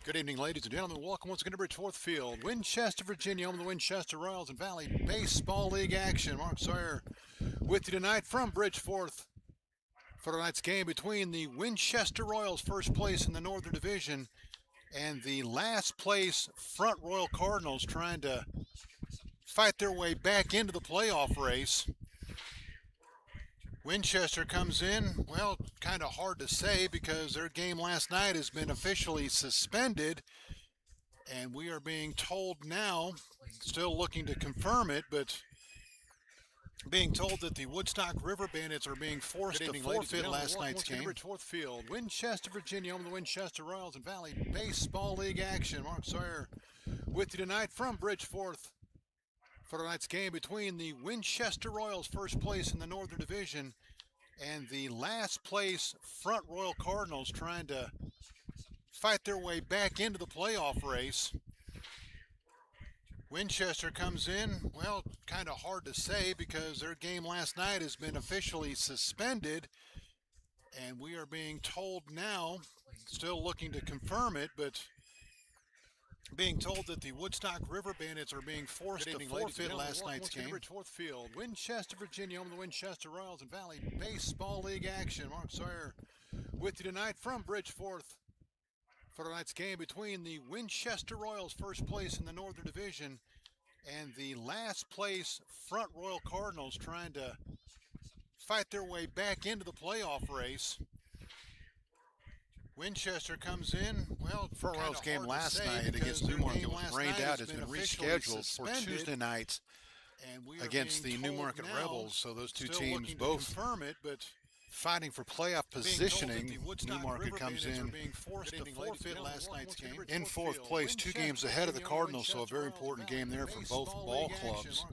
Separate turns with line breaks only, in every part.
Good evening, ladies and gentlemen. Welcome once again to Bridgeforth Field, Winchester, Virginia, home of the Winchester Royals and Valley Baseball League action. Mark Sawyer with you tonight from Bridgeforth for tonight's game between the Winchester Royals, first place in the Northern Division, and the last place Front Royal Cardinals, trying to fight their way back into the playoff race. Winchester comes in, well, kind of hard to say because their game last night has been officially suspended, and we are being told now, still looking to confirm it, but being told that the Woodstock River Bandits are being forced to forfeit last night's game. Bridgeforth Field, Winchester, Virginia, home of the Winchester Royals and Valley Baseball League action. Mark Sawyer with you tonight from Bridgeforth for tonight's game between the Winchester Royals, first place in the Northern Division, and the last place Front Royal Cardinals, trying to fight their way back into the playoff race. Winchester comes in, well, kind of hard to say because their game last night has been officially suspended, and we are being told now, still looking to confirm it, but being told that the Woodstock River Bandits are being forced to forfeit last night's game. Bridgeforth Field, Winchester, Virginia, home of the Winchester Royals and Valley Baseball League action. Mark Sawyer with you tonight from Bridgeforth for tonight's game between the Winchester Royals, first place in the Northern Division, and the last place Front Royal Cardinals, trying to fight their way back into the playoff race. Winchester comes in, well, Front Royals game last night against Newmarket was rained out. It's been rescheduled for Tuesday night against the Newmarket Rebels. So those two teams both fighting for playoff positioning. Newmarket comes in fourth place, 2 games ahead of the Cardinals, so a very important game there for both ball clubs.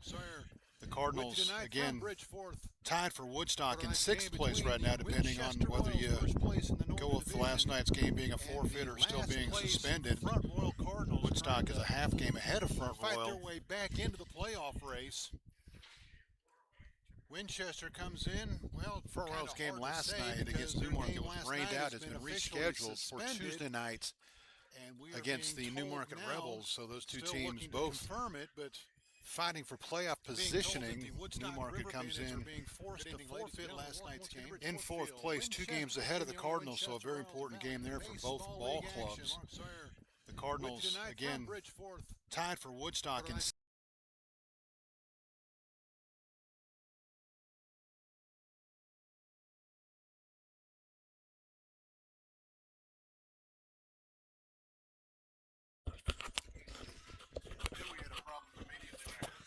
The Cardinals, again, tied for Woodstock in 6th place right now, depending on whether you go with last night's game being a forfeit or still being suspended. Woodstock is a half game ahead of Front Royal. Fight their way back into the playoff race. Winchester comes in, well, Front Royals game last night against Newmarket was rained out. It's been rescheduled for Tuesday night against the Newmarket Rebels. So those two teams both fighting for playoff positioning. Newmarket comes in 4th place, 2 games ahead of the Cardinals, so a very important game there for both ball clubs. The Cardinals, again, tied for Woodstock in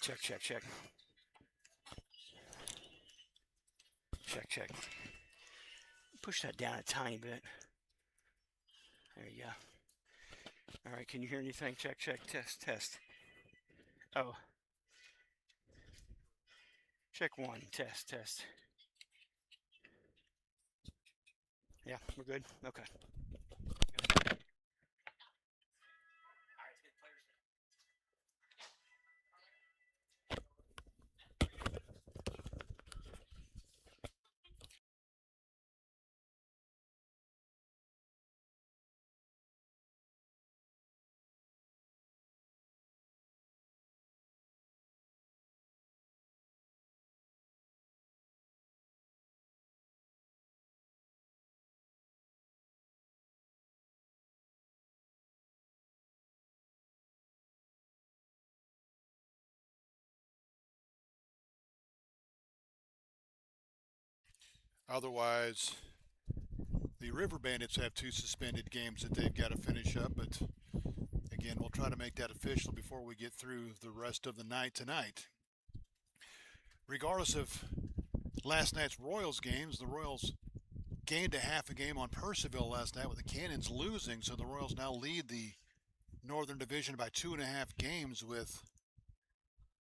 Check, check, check. Check, check. Push that down a tiny bit. There you go. All right, can you hear anything? Check, check, test, test. Oh. Check 1, test, test. Yeah, we're good? Okay.
Otherwise, the River Bandits have 2 suspended games that they've got to finish up, but again, we'll try to make that official before we get through the rest of the night tonight. Regardless of last night's Royals games, the Royals gained a half a game on Percival last night with the Cannons losing, so the Royals now lead the Northern Division by 2.5 games with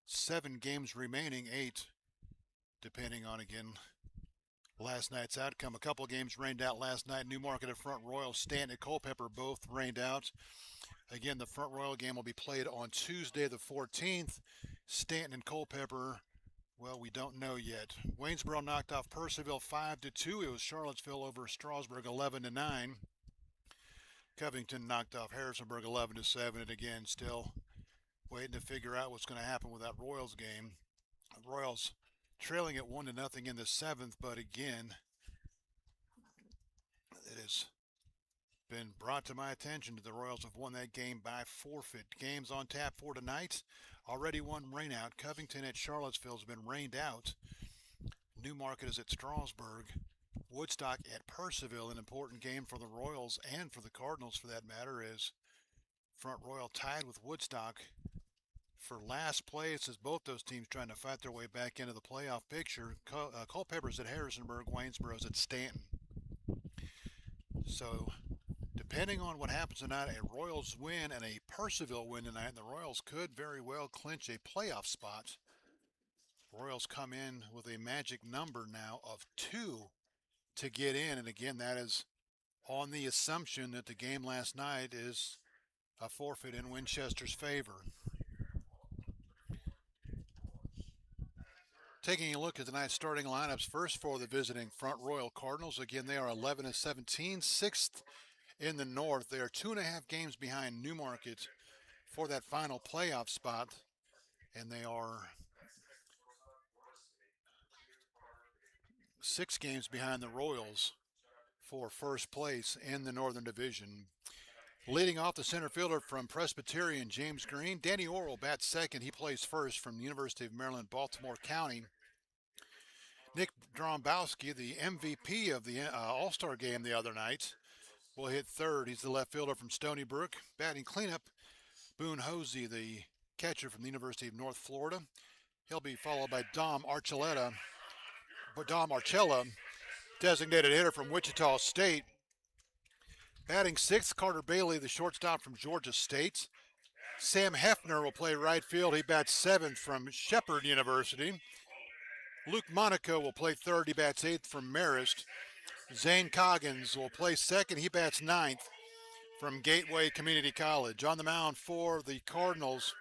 7 games remaining, 8 depending on, again, last night's outcome. A couple games rained out last night. Newmarket at Front Royal, Stanton and Culpeper both rained out. Again, the Front Royal game will be played on Tuesday the 14th. Stanton and Culpeper, well, we don't know yet. Waynesboro knocked off Percival 5-2. It was Charlottesville over Strasburg 11-9. Covington knocked off Harrisonburg 11-7, and again, still waiting to figure out what's going to happen with that Royals game. Royals trailing at 1-0 in the seventh, but again, it has been brought to my attention that the Royals have won that game by forfeit. Games on tap for tonight. Already one rain out. Covington at Charlottesville has been rained out. Newmarket is at Strasburg. Woodstock at Percival, an important game for the Royals and for the Cardinals for that matter, is Front Royal tied with Woodstock for last place as both those teams trying to fight their way back into the playoff picture. Culpeper's at Harrisonburg, Waynesboro's at Stanton. So depending on what happens tonight, a Royals win and a Percival win tonight, and the Royals could very well clinch a playoff spot. Royals come in with a magic number now of 2 to get in, and again, that is on the assumption that the game last night is a forfeit in Winchester's favor. Taking a look at tonight's starting lineups, first for the visiting Front Royal Cardinals. Again, they are 11-17, sixth in the North. They are 2.5 games behind Newmarket for that final playoff spot, and they are 6 games behind the Royals for first place in the Northern Division. Leading off, the center fielder from Presbyterian, James Green. Danny Orwell bats second. He plays first from the University of Maryland, Baltimore County. Nick Drombowski, the MVP of the All-Star game the other night, will hit third. He's the left fielder from Stony Brook. Batting cleanup, Boone Hosey, the catcher from the University of North Florida. He'll be followed by Dom Archella, designated hitter from Wichita State. Batting sixth, Carter Bailey, the shortstop from Georgia State. Sam Hefner will play right field. He bats seventh from Shepherd University. Luke Monaco will play third. He bats eighth from Marist. Zane Coggins will play second. He bats ninth from Gateway Community College. On the mound for the Cardinals,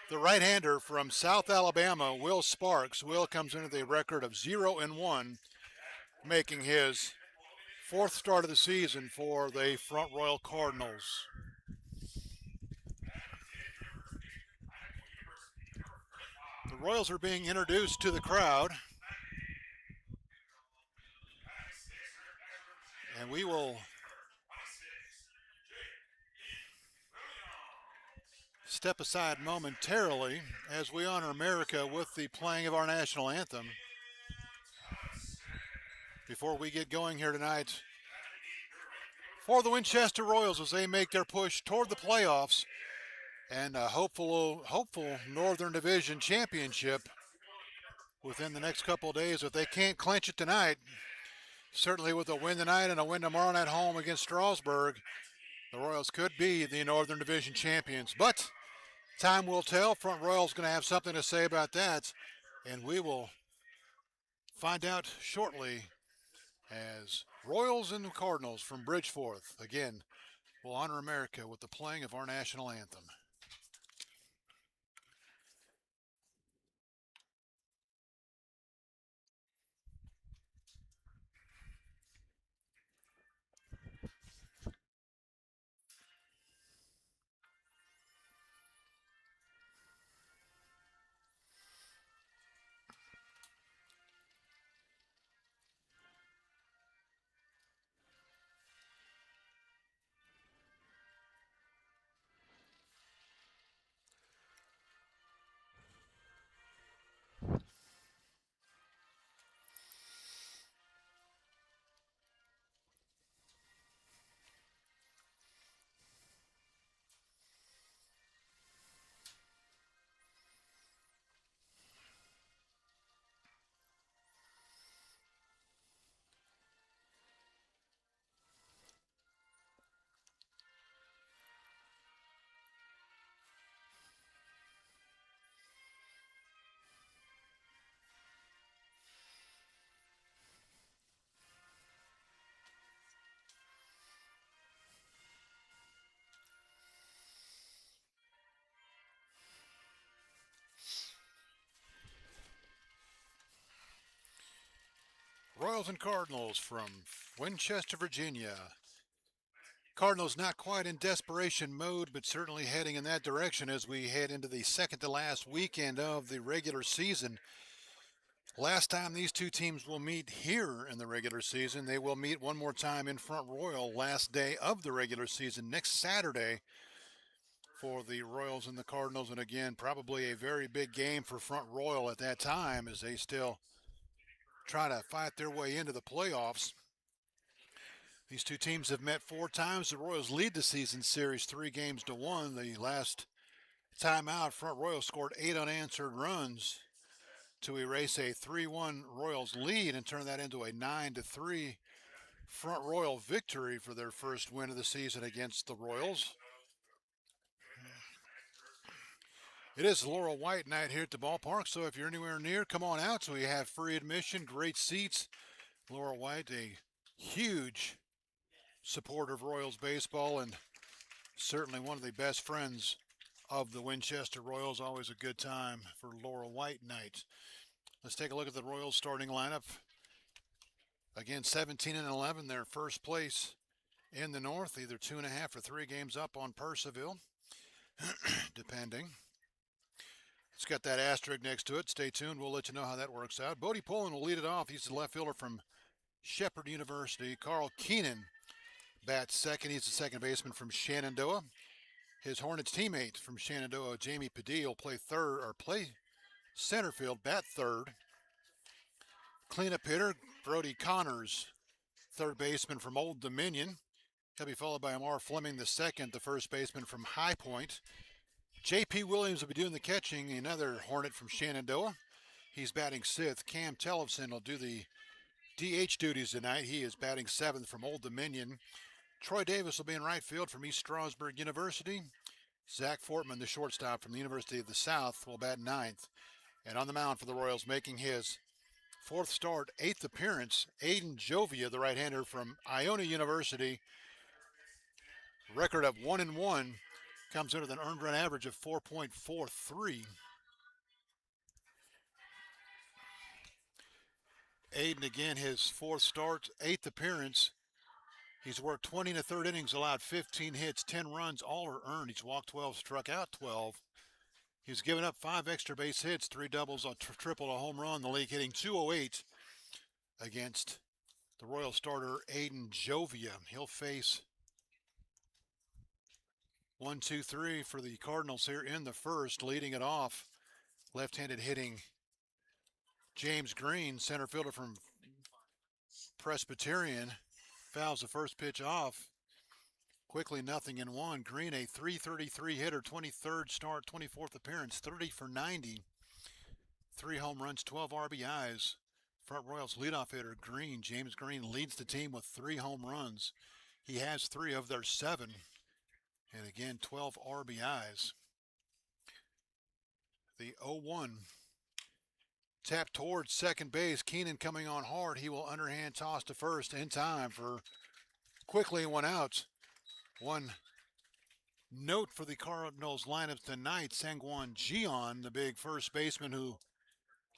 the right-hander from South Alabama, Will Sparks. Will comes in with a record of 0-1, making his fourth start of the season for the Front Royal Cardinals. The Royals are being introduced to the crowd, and we will step aside momentarily as we honor America with the playing of our national anthem. Before we get going here tonight for the Winchester Royals as they make their push toward the playoffs and a hopeful Northern Division championship within the next couple of days. If they can't clinch it tonight, certainly with a win tonight and a win tomorrow night home against Strasburg, the Royals could be the Northern Division champions. But time will tell. Front Royal's going to have something to say about that, and we will find out shortly as Royals and Cardinals from Bridgeforth, again, will honor America with the playing of our national anthem. Royals and Cardinals from Winchester, Virginia. Cardinals not quite in desperation mode, but certainly heading in that direction as we head into the second to last weekend of the regular season. Last time these two teams will meet here in the regular season, they will meet one more time in Front Royal last day of the regular season next Saturday for the Royals and the Cardinals. And again, probably a very big game for Front Royal at that time as they still try to fight their way into the playoffs. These two teams have met 4 times. The Royals lead the season series 3-1. The last time out, Front Royal scored 8 unanswered runs to erase a 3-1 Royals lead and turn that into a 9-3 Front Royal victory for their first win of the season against the Royals. It is Laurel White night here at the ballpark, so if you're anywhere near, come on out. So we have free admission, great seats. Laurel White, a huge supporter of Royals baseball and certainly one of the best friends of the Winchester Royals. Always a good time for Laurel White night. Let's take a look at the Royals starting lineup. Again, 17-11, their first place in the North, either 2.5 or 3 games up on Purcellville, depending. It's got that asterisk next to it. Stay tuned. We'll let you know how that works out. Bodie Pullen will lead it off. He's the left fielder from Shepherd University. Carl Keenan bats second. He's the second baseman from Shenandoah. His Hornets teammate from Shenandoah, Jamie Padilla, will play center field, bat third. Cleanup hitter, Brody Connors, third baseman from Old Dominion. He'll be followed by Amar Fleming the second, the first baseman from High Point. J.P. Williams will be doing the catching, another Hornet from Shenandoah. He's batting sixth. Cam Tellefson will do the DH duties tonight. He is batting seventh from Old Dominion. Troy Davis will be in right field from East Stroudsburg University. Zach Fortman, the shortstop from the University of the South, will bat ninth. And on the mound for the Royals, making his fourth start, eighth appearance, Aiden Jovia, the right-hander from Iona University. Record of 1-1, comes in with an earned run average of 4.43. Aiden, again, his fourth start, eighth appearance. He's worked 20 in the third innings, allowed 15 hits, 10 runs, all are earned. He's walked 12, struck out 12. He's given up 5 extra base hits, 3 doubles, a triple, a home run. The league hitting .208 against the Royal starter Aiden Jovia. He'll face 1, 2, 3 for the Cardinals here in the first, leading it off. Left-handed hitting James Green, center fielder from Presbyterian, fouls the first pitch off. Quickly 0-1. Green, a .333 hitter, 23rd start, 24th appearance, 30 for 90. 3 home runs, 12 RBIs. Front Royals leadoff hitter Green, James Green, leads the team with 3 home runs. He has 3 of their 7. And again, 12 RBIs. The 0-1. Tap towards second base. Keenan coming on hard. He will underhand toss to first in time for quickly 1 out. One note for the Cardinals lineup tonight, Sangwon Gion, the big first baseman who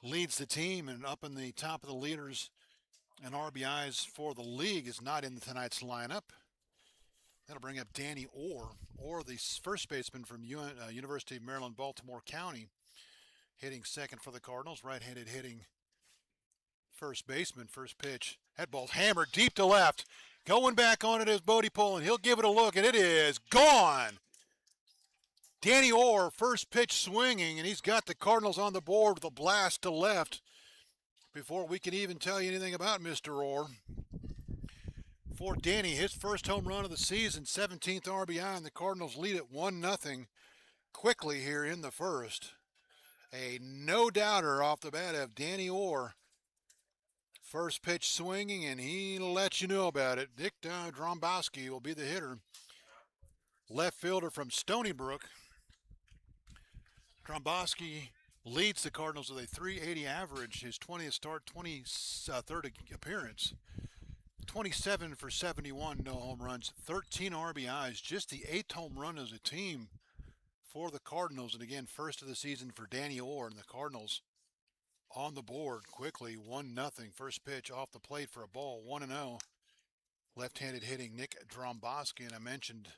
leads the team and up in the top of the leaders and RBIs for the league, is not in tonight's lineup. That'll bring up Danny Orr, the first baseman from University of Maryland, Baltimore County, hitting second for the Cardinals, right-handed hitting first baseman. First pitch, that ball's hammered deep to left. Going back on it is Bodie Pullen. He'll give it a look, and it is gone. Danny Orr, first pitch swinging, and he's got the Cardinals on the board with a blast to left before we can even tell you anything about Mr. Orr. For Danny, his first home run of the season, 17th RBI, and the Cardinals lead it 1-0 quickly here in the first. A no-doubter off the bat of Danny Orr. First pitch swinging, and he'll let you know about it. Dick Drombowski will be the hitter. Left fielder from Stony Brook. Drombowski leads the Cardinals with a .380 average, his 20th start, 23rd appearance. 27 for 71, no home runs, 13 RBIs, just the 8th home run as a team for the Cardinals. And again, first of the season for Danny Orr, and the Cardinals on the board quickly, 1-0. First pitch off the plate for a ball, 1-0. left-handed hitting Nick Dromboski, and I mentioned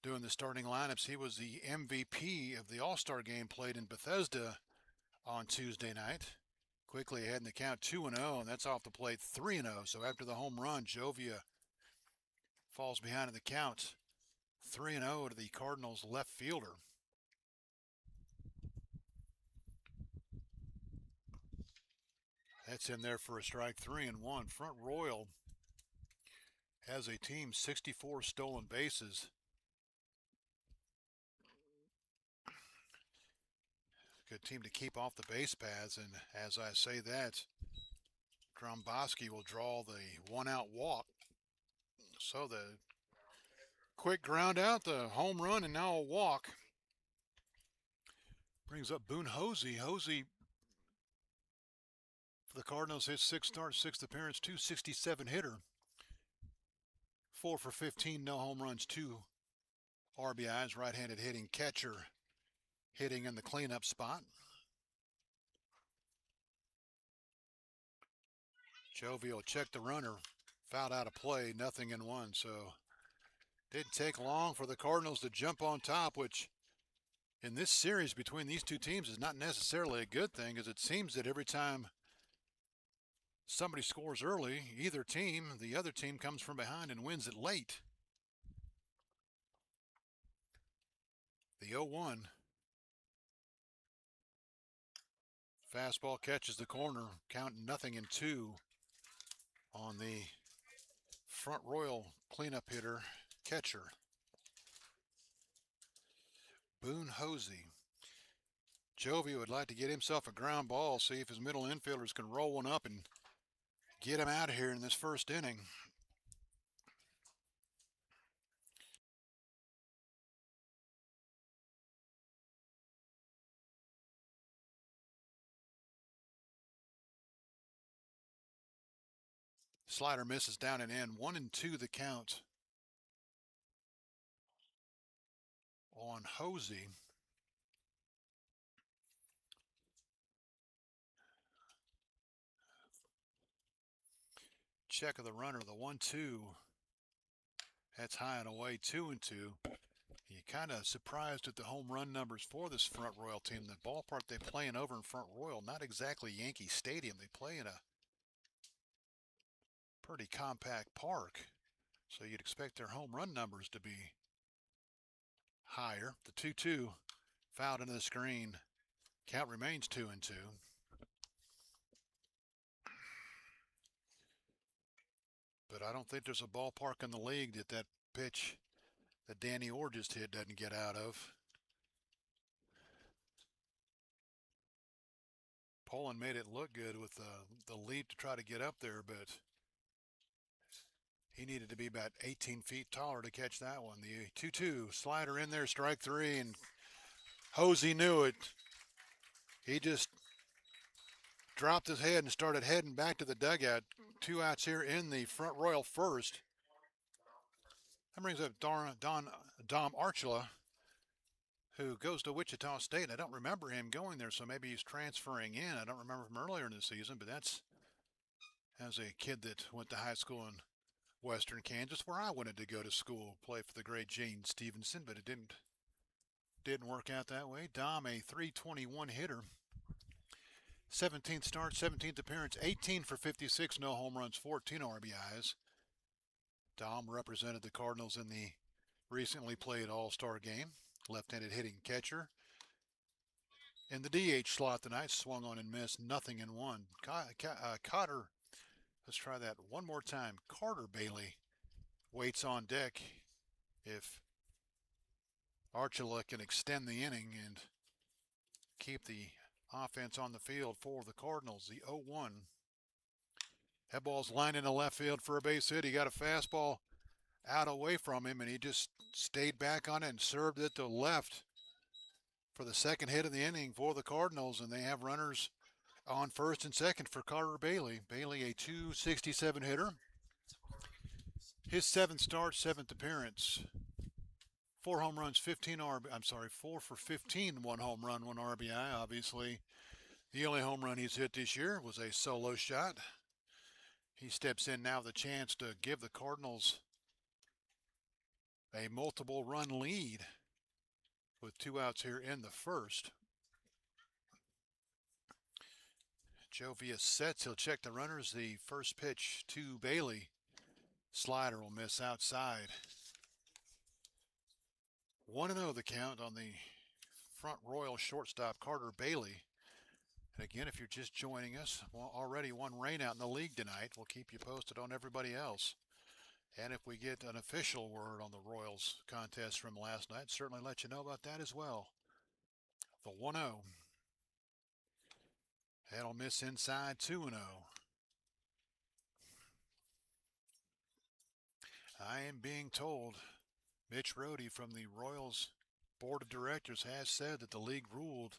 doing the starting lineups, he was the MVP of the All-Star game played in Bethesda on Tuesday night. Quickly ahead in the count 2-0, and that's off the plate 3-0. So after the home run, Jovia falls behind in the count 3-0 to the Cardinals left fielder. That's in there for a strike, 3-1. Front Royal has a team 64 stolen bases. Good team to keep off the base paths, and as I say that, Gromboski will draw the one-out walk. So the quick ground out, the home run, and now a walk. Brings up Boone Hosey. Hosey for the Cardinals, his 6th start, 6th appearance, 267 hitter. 4 for 15, no home runs, 2 RBIs, right-handed hitting catcher hitting in the cleanup spot. Jovial checked the runner, fouled out of play, 0-1. So didn't take long for the Cardinals to jump on top, which in this series between these two teams is not necessarily a good thing, as it seems that every time somebody scores early, either team, the other team comes from behind and wins it late. The 0-1. Fastball catches the corner, count 0-2 on the Front Royal cleanup hitter catcher. Boone Hosey. Jovi would like to get himself a ground ball, see if his middle infielders can roll one up and get him out of here in this first inning. Slider misses down and in. 1-2 the count on Hosey. Check of the runner, the 1-2. That's high and away, 2-2. You're kind of surprised at the home run numbers for this Front Royal team. The ballpark they play in over in Front Royal, not exactly Yankee Stadium. They play in a pretty compact park, so you'd expect their home run numbers to be higher. The 2-2 fouled into the screen. Count remains 2-2. But I don't think there's a ballpark in the league that pitch that Danny Orr just hit doesn't get out of. Poland made it look good with the lead to try to get up there, but he needed to be about 18 feet taller to catch that one. The 2-2 slider in there, strike 3, and Hosey knew it. He just dropped his head and started heading back to the dugout. 2 outs here in the Front Royal first. That brings up Dom Archula, who goes to Wichita State. I don't remember him going there, so maybe he's transferring in. I don't remember from earlier in the season, but that's as a kid that went to high school in Western Kansas, where I wanted to go to school, play for the great Gene Stevenson, but it didn't work out that way. Dom, a .321 hitter. 17th start, 17th appearance, 18 for 56, no home runs, 14 RBIs. Dom represented the Cardinals in the recently played All-Star game. Left-handed hitting catcher. In the DH slot tonight, swung on and missed, 0-1. Cotter, let's try that one more time. Carter Bailey waits on deck if Archula can extend the inning and keep the offense on the field for the Cardinals. The 0-1. That ball's lined into left field for a base hit. He got a fastball out away from him, and he just stayed back on it and served it to left for the second hit of the inning for the Cardinals, and they have runners on first and second for Carter Bailey. Bailey, a .267 hitter. His 7th start, 7th appearance. 4 home runs, 4 for 15, 1 home run, 1 RBI. Obviously, the only home run he's hit this year was a solo shot. He steps in now with a chance to give the Cardinals a multiple run lead with 2 outs here in the first. Jovia sets. He'll check the runners. The first pitch to Bailey. Slider will miss outside. 1-0 the count on the front Royal shortstop Carter Bailey. And again, if you're just joining us, well, already one rainout in the league tonight. We'll keep you posted on everybody else. And if we get an official word on the Royals contest from last night, certainly let you know about that as well. The 1-0. That'll miss inside. 2-0. I am being told Mitch Rohde from the Royals Board of Directors has said that the league ruled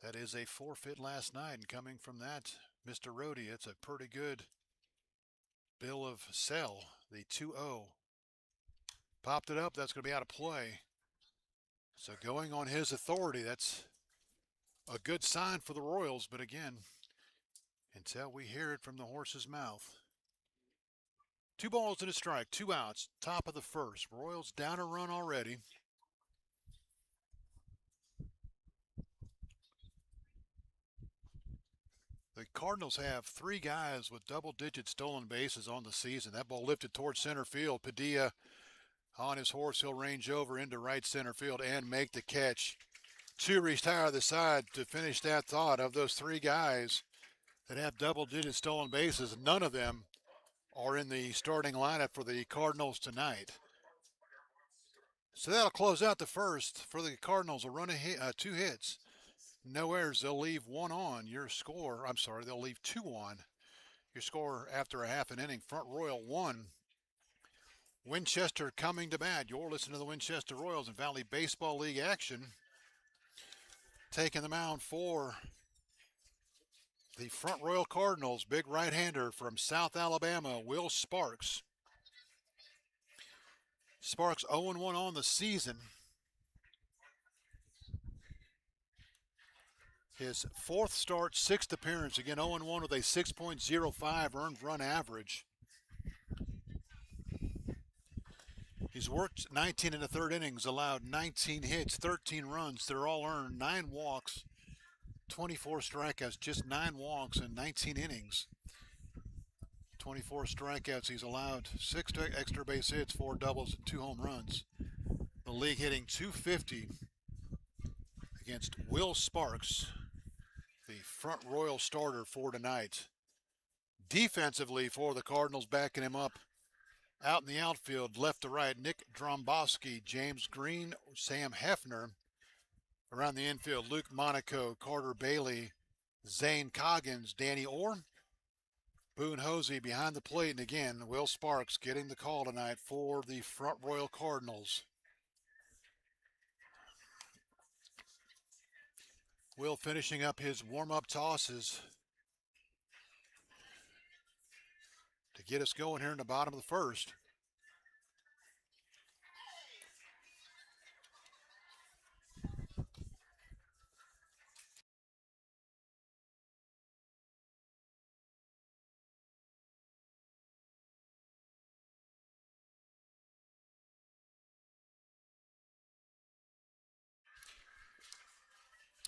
that is a forfeit last night. And coming from that, Mr. Rohde, it's a pretty good bill of sale. The 2-0. Popped it up. That's going to be out of play. So going on his authority, that's a good sign for the Royals. But again, until we hear it from the horse's mouth. 2 balls and a strike, 2 outs, top of the first. Royals down a run already. The Cardinals have 3 guys with double-digit stolen bases on the season. That ball lifted towards center field. Padilla on his horse. He'll range over into right center field and make the catch. To retire the side to finish that thought. Of those 3 guys that have double-digit stolen bases, none of them are in the starting lineup for the Cardinals tonight. So that'll close out the first for the Cardinals. A run of 2 hits. No errors. They'll leave 1 on. Your score, I'm sorry, they'll leave 2 on. Your score after a half an inning. Front Royal 1. Winchester coming to bat. You're listening to the Winchester Royals in Valley Baseball League action. Taking the mound for the Front Royal Cardinals, big right-hander from South Alabama, Will Sparks. Sparks 0-1 on the season. His 4th start, 6th appearance. Again, 0-1 with a 6.05 earned run average. He's worked 19 and a third innings, allowed 19 hits, 13 runs. They're all earned, 9 walks, 24 strikeouts, just 9 walks in 19 innings. 24 strikeouts. He's allowed 6 extra base hits, 4 doubles, and 2 home runs. The league hitting .250 against Will Sparks, the Front Royal starter for tonight. Defensively for the Cardinals, backing him up out in the outfield, left to right, Nick Dromboski, James Green, Sam Hefner. Around the infield, Luke Monaco, Carter Bailey, Zane Coggins, Danny Orr, Boone Hosey behind the plate. And again, Will Sparks getting the call tonight for the Front Royal Cardinals. Will finishing up his warm-up tosses to get us going here in the bottom of the first.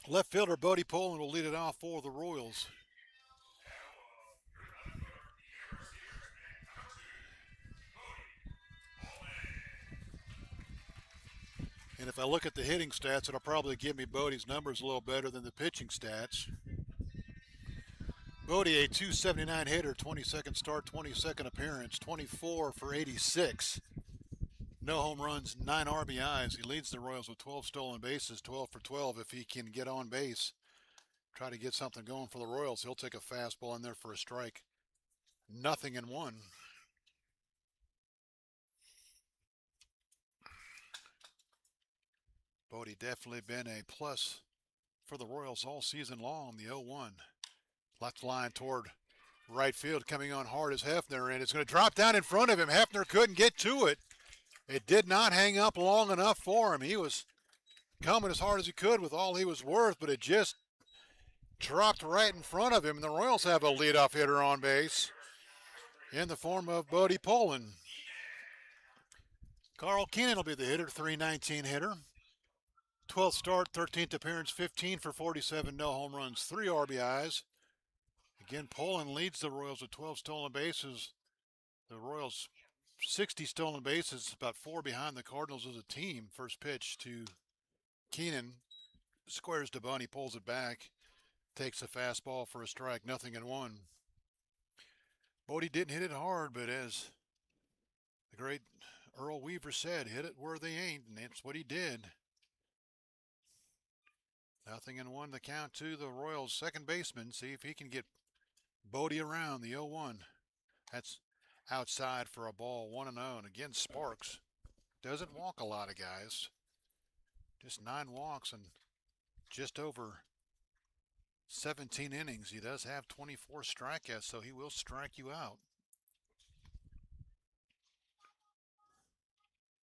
Left fielder Bodie Poland will lead it off for the Royals. And if I look at the hitting stats, it'll probably give me Bodie's numbers a little better than the pitching stats. Bodie, a .279 hitter, 22nd start, 22nd appearance, 24 for 86. No home runs, 9 RBIs. He leads the Royals with 12 stolen bases, 12 for 12. If he can get on base, try to get something going for the Royals, he'll take a fastball in there for a strike. 0-1. Bodie definitely been a plus for the Royals all season long. The 0-1. Left line toward right field, coming on hard as Hefner, and it's going to drop down in front of him. Hefner couldn't get to it. It did not hang up long enough for him. He was coming as hard as he could with all he was worth, but it just dropped right in front of him. And the Royals have a leadoff hitter on base. in the form of Bodie Poland. Carl Keenan will be the hitter, 319 hitter. 12th start, 13th appearance, 15 for 47, no home runs, 3 RBIs. Again, Poland leads the Royals with 12 stolen bases. The Royals 60 stolen bases, about 4 behind the Cardinals as a team. First pitch to Keenan, squares to Bunny, pulls it back, takes a fastball for a strike, 0-1. Bodie didn't hit it hard, but as the great Earl Weaver said, hit it where they ain't, and that's what he did. 0-1 the count to the Royals' second baseman. See if he can get Bodie around the 0-1. That's outside for a ball, 1-0. And again, Sparks doesn't walk a lot of guys. Just 9 walks and just over 17 innings. He does have 24 strikeouts, so he will strike you out.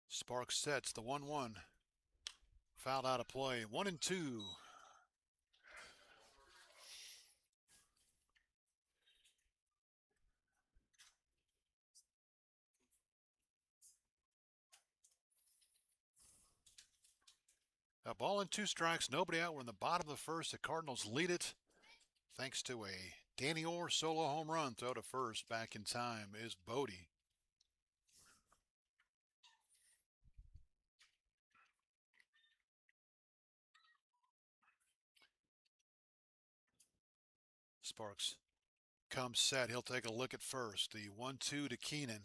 Sparks sets the 1-1. Fouled out of play. 1-2. A ball and 2 strikes, nobody out. We're in the bottom of the first. The Cardinals lead it thanks to a Danny Orr solo home run. Throw to first back in time is Bodie. Sparks comes set. He'll take a look at first. The 1-2 to Keenan.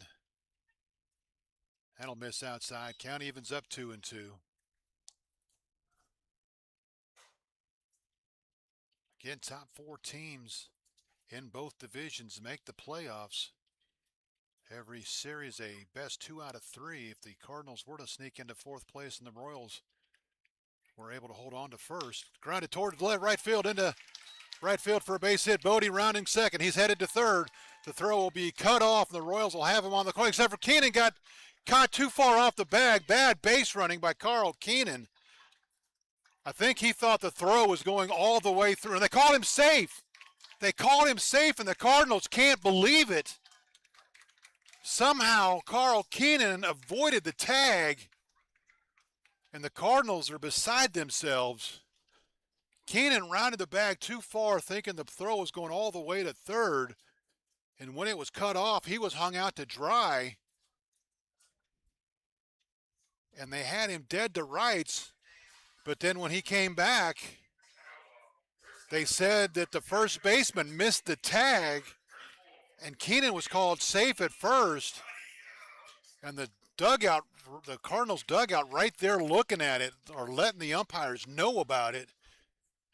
That'll miss outside. Count evens up 2-2. Again, top 4 teams in both divisions make the playoffs. Every series a best 2 out of 3. If the Cardinals were to sneak into 4th place and the Royals were able to hold on to first. Grounded toward the left, right field, into right field for a base hit. Bodie rounding second. He's headed to third. The throw will be cut off, and the Royals will have him on the corner, except for Keenan got caught too far off the bag. Bad base running by Carl Keenan. I think he thought the throw was going all the way through, and they called him safe. They called him safe, and the Cardinals can't believe it. Somehow, Carl Keenan avoided the tag, and the Cardinals are beside themselves. Keenan rounded the bag too far, thinking the throw was going all the way to third, and when it was cut off, he was hung out to dry, and they had him dead to rights. But then when he came back, they said that the first baseman missed the tag, and Keenan was called safe at first. And the dugout, the Cardinals dugout right there looking at it, or letting the umpires know about it.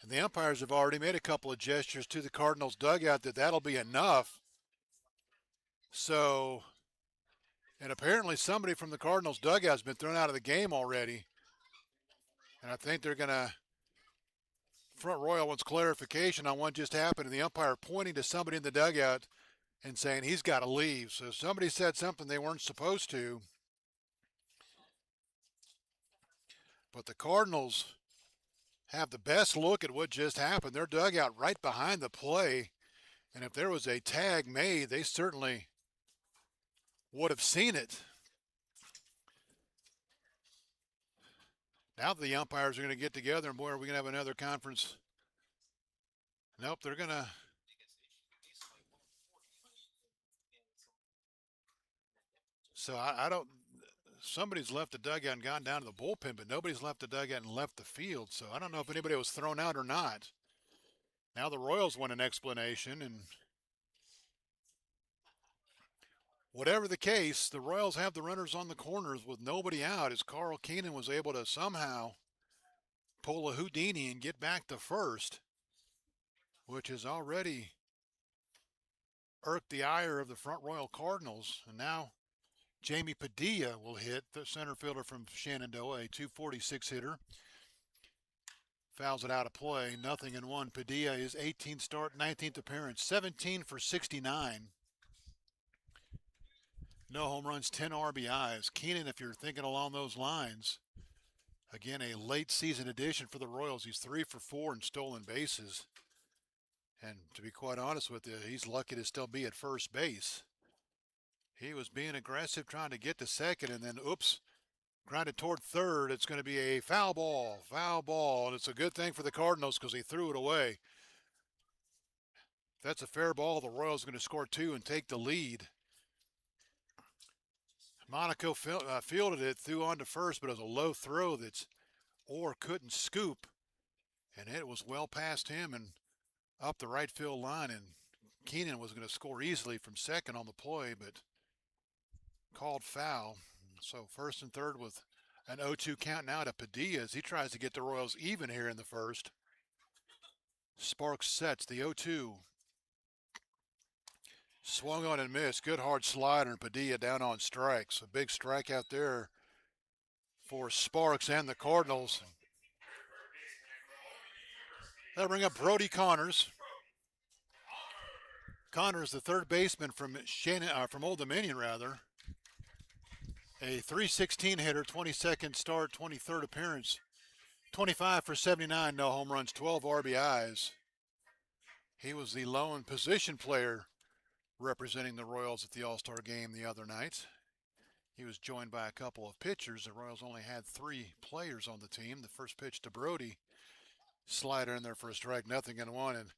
And the umpires have already made a couple of gestures to the Cardinals dugout that that'll be enough. So, and apparently somebody from the Cardinals dugout has been thrown out of the game already. And I think they're going to, Front Royal wants clarification on what just happened, and the umpire pointing to somebody in the dugout and saying he's got to leave. So somebody said something they weren't supposed to. But the Cardinals have the best look at what just happened. Their dugout right behind the play. And if there was a tag made, they certainly would have seen it. Now the umpires are going to get together, and boy, are we going to have another conference. Nope, they're going to. So I don't. Somebody's left the dugout and gone down to the bullpen, but nobody's left the dugout and left the field. So I don't know if anybody was thrown out or not. Now the Royals want an explanation, and whatever the case, the Royals have the runners on the corners with nobody out, as Carl Keenan was able to somehow pull a Houdini and get back to first, which has already irked the ire of the Front Royal Cardinals. And now Jamie Padilla will hit, the center fielder from Shenandoah, a 246 hitter. Fouls it out of play, 0-1. Padilla, his 18th start, 19th appearance, 17 for 69. No home runs, 10 RBIs. Keenan, if you're thinking along those lines, again, a late season addition for the Royals. He's 3 for 4 in stolen bases. And to be quite honest with you, he's lucky to still be at first base. He was being aggressive trying to get to second, and then, oops, grounded toward third. It's going to be a foul ball, and it's a good thing for the Cardinals because he threw it away. If that's a fair ball, the Royals are going to score two and take the lead. Monaco fielded it, threw on to first, but it was a low throw that Orr couldn't scoop, and it was well past him and up the right field line, and Keenan was going to score easily from second on the play, but called foul. So first and third with an 0-2 count now to Padilla as he tries to get the Royals even here in the first. Sparks sets the 0-2. Swung on and missed. Good hard slider, and Padilla down on strikes. A big strikeout there for Sparks and the Cardinals. That'll bring up Brody Connors. Connors, the third baseman from Old Dominion, rather. A .316 hitter, 22nd start, 23rd appearance. 25 for 79, no home runs, 12 RBIs. He was the lone position player representing the Royals at the All-Star game the other night. He was joined by a couple of pitchers. The Royals only had 3 players on the team. The first pitch to Brody, slider in there for a strike, 0-1, and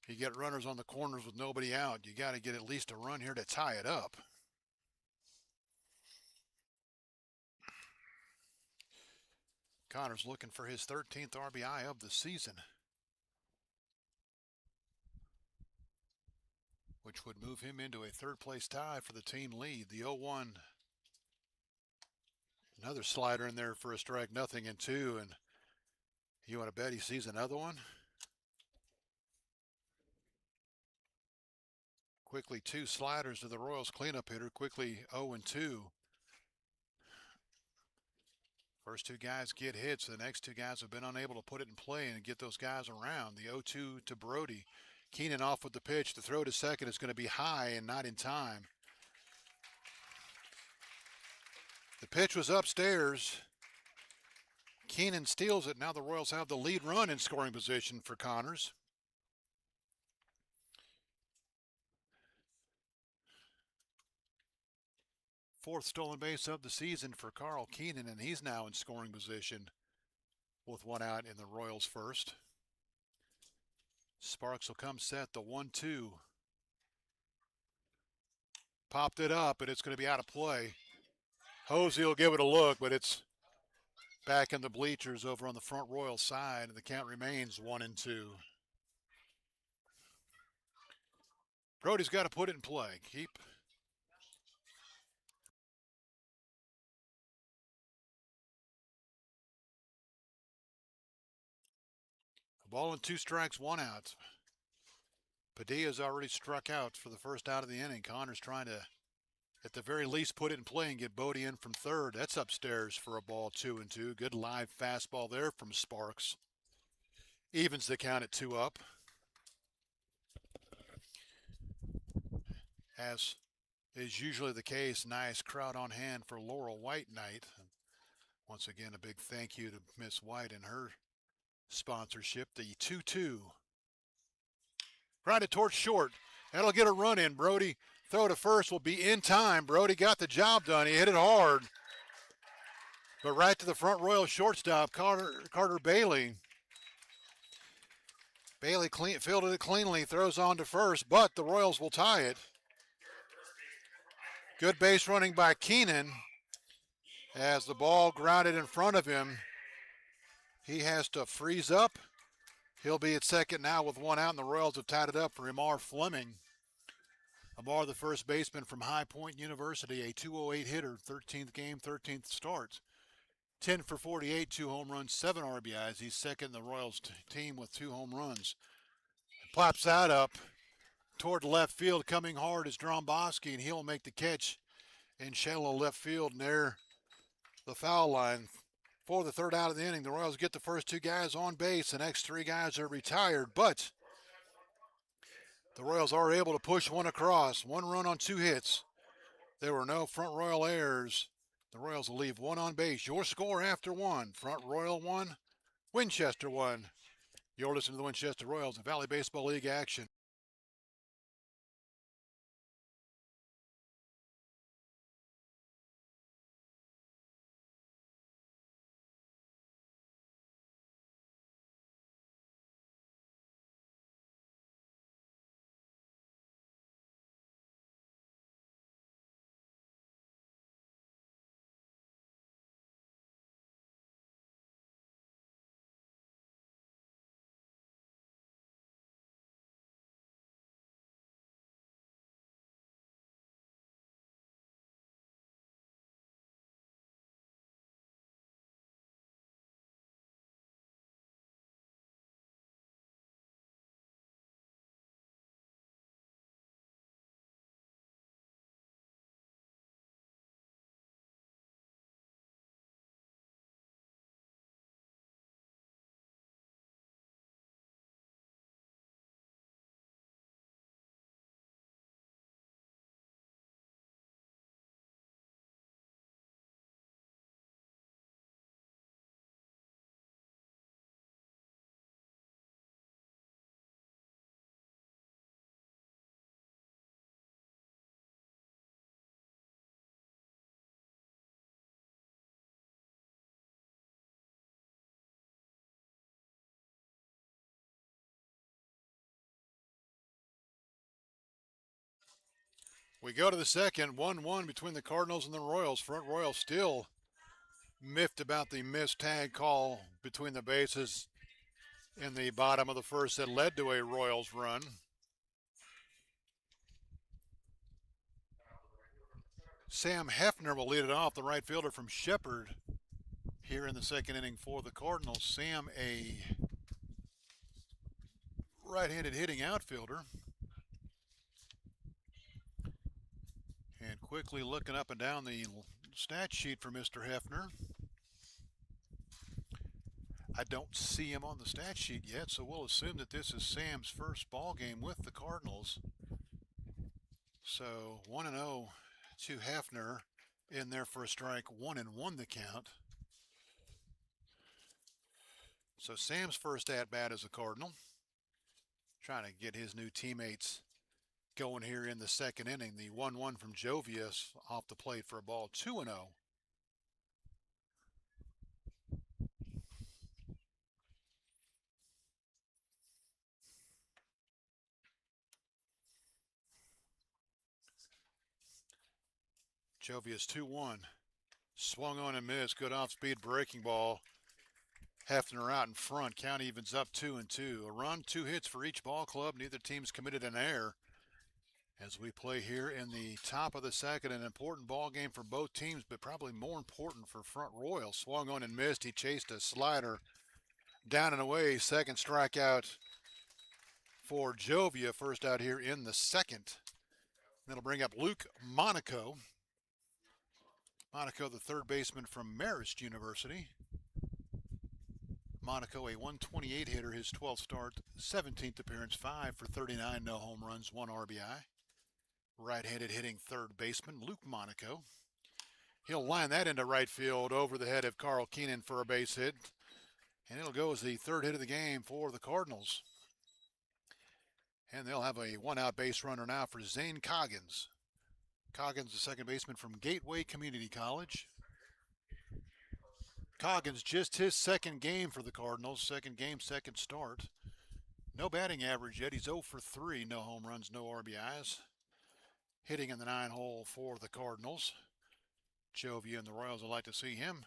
you get runners on the corners with nobody out. You got to get at least a run here to tie it up. Connors looking for his 13th RBI of the season, which would move him into a third-place tie for the team lead. The 0-1. Another slider in there for a strike, 0-2, and you want to bet he sees another one? Quickly 2 sliders to the Royals cleanup hitter. Quickly 0-2. First 2 guys get hits. The next 2 guys have been unable to put it in play and get those guys around. The 0-2 to Brody. Keenan off with the pitch. The throw to second is going to be high and not in time. The pitch was upstairs. Keenan steals it. Now the Royals have the lead run in scoring position for Connors. Fourth stolen base of the season for Carl Keenan, and he's now in scoring position with 1 out in the Royals' first. Sparks will come set the 1-2. Popped it up, and it's going to be out of play. Hosey will give it a look, but it's back in the bleachers over on the front Royal side, and the count remains 1-2. Brody's got to put it in play. Keep a ball and 2 strikes, 1 out. Padilla's already struck out for the first out of the inning. Connors trying to, at the very least, put it in play and get Bodie in from third. That's upstairs for a ball, 2-2. Good live fastball there from Sparks. Evens the count at 2 up. As is usually the case, nice crowd on hand for Laurel White night. Once again, a big thank you to Miss White and her sponsorship. The 2-2. Grounded towards short. That'll get a run in. Brody throw to first will be in time. Brody got the job done. He hit it hard. But right to the front Royal shortstop, Carter Bailey. Bailey fielded it cleanly, throws on to first, but the Royals will tie it. Good base running by Keenan. As the ball grounded in front of him, he has to freeze up. He'll be at second now with 1 out, and the Royals have tied it up for Amar Fleming. Amar, the first baseman from High Point University, a .208 hitter, 13th game, 13th start. 10 for 48, 2 home runs, 7 RBIs. He's second in the Royals team with 2 home runs. Pops that up toward left field. Coming hard is Dromboski, and he'll make the catch in shallow left field near the foul line. For the third out of the inning, the Royals get the first 2 guys on base. The next 3 guys are retired, but the Royals are able to push 1 across. 1 run on 2 hits. There were no front Royal errors. The Royals will leave 1 on base. Your score after 1. Front Royal 1, Winchester 1. You're listening to the Winchester Royals in Valley Baseball League action. We go to the second, 1-1 between the Cardinals and the Royals. Front Royals still miffed about the missed tag call between the bases in the bottom of the first that led to a Royals run. Sam Hefner will lead it off, the right fielder from Shepherd here in the second inning for the Cardinals. Sam, a right-handed hitting outfielder. And quickly looking up and down the stat sheet for Mr. Hefner. I don't see him on the stat sheet yet, so we'll assume that this is Sam's first ball game with the Cardinals. So 1-0 to Hefner, in there for a strike, 1-1 the count. So Sam's first at-bat as a Cardinal, trying to get his new teammates going here in the second inning. The 1-1 from Jovius off the plate for a ball, 2-0. Jovius 2-1. Swung on and missed. Good off-speed breaking ball. Hefner out in front. Count evens up 2-2. A run, 2 hits for each ball club. Neither team's committed an error. As we play here in the top of the second, an important ball game for both teams, but probably more important for Front Royal. Swung on and missed. He chased a slider down and away. Second strikeout for Jovia. First out here in the second. That'll bring up Luke Monaco. Monaco, the third baseman from Marist University. Monaco, a 128 hitter, his 12th start, 17th appearance, 5 for 39, no home runs, 1 RBI. Right-handed hitting third baseman, Luke Monaco. He'll line that into right field over the head of Carl Keenan for a base hit. And it'll go as the third hit of the game for the Cardinals. And they'll have a one-out base runner now for Zane Coggins. Coggins, the second baseman from Gateway Community College. Coggins, just his second game for the Cardinals. Second game, second start. No batting average yet. He's 0 for 3. No home runs, no RBIs. Hitting in the 9-hole for the Cardinals. Jovia and the Royals would like to see him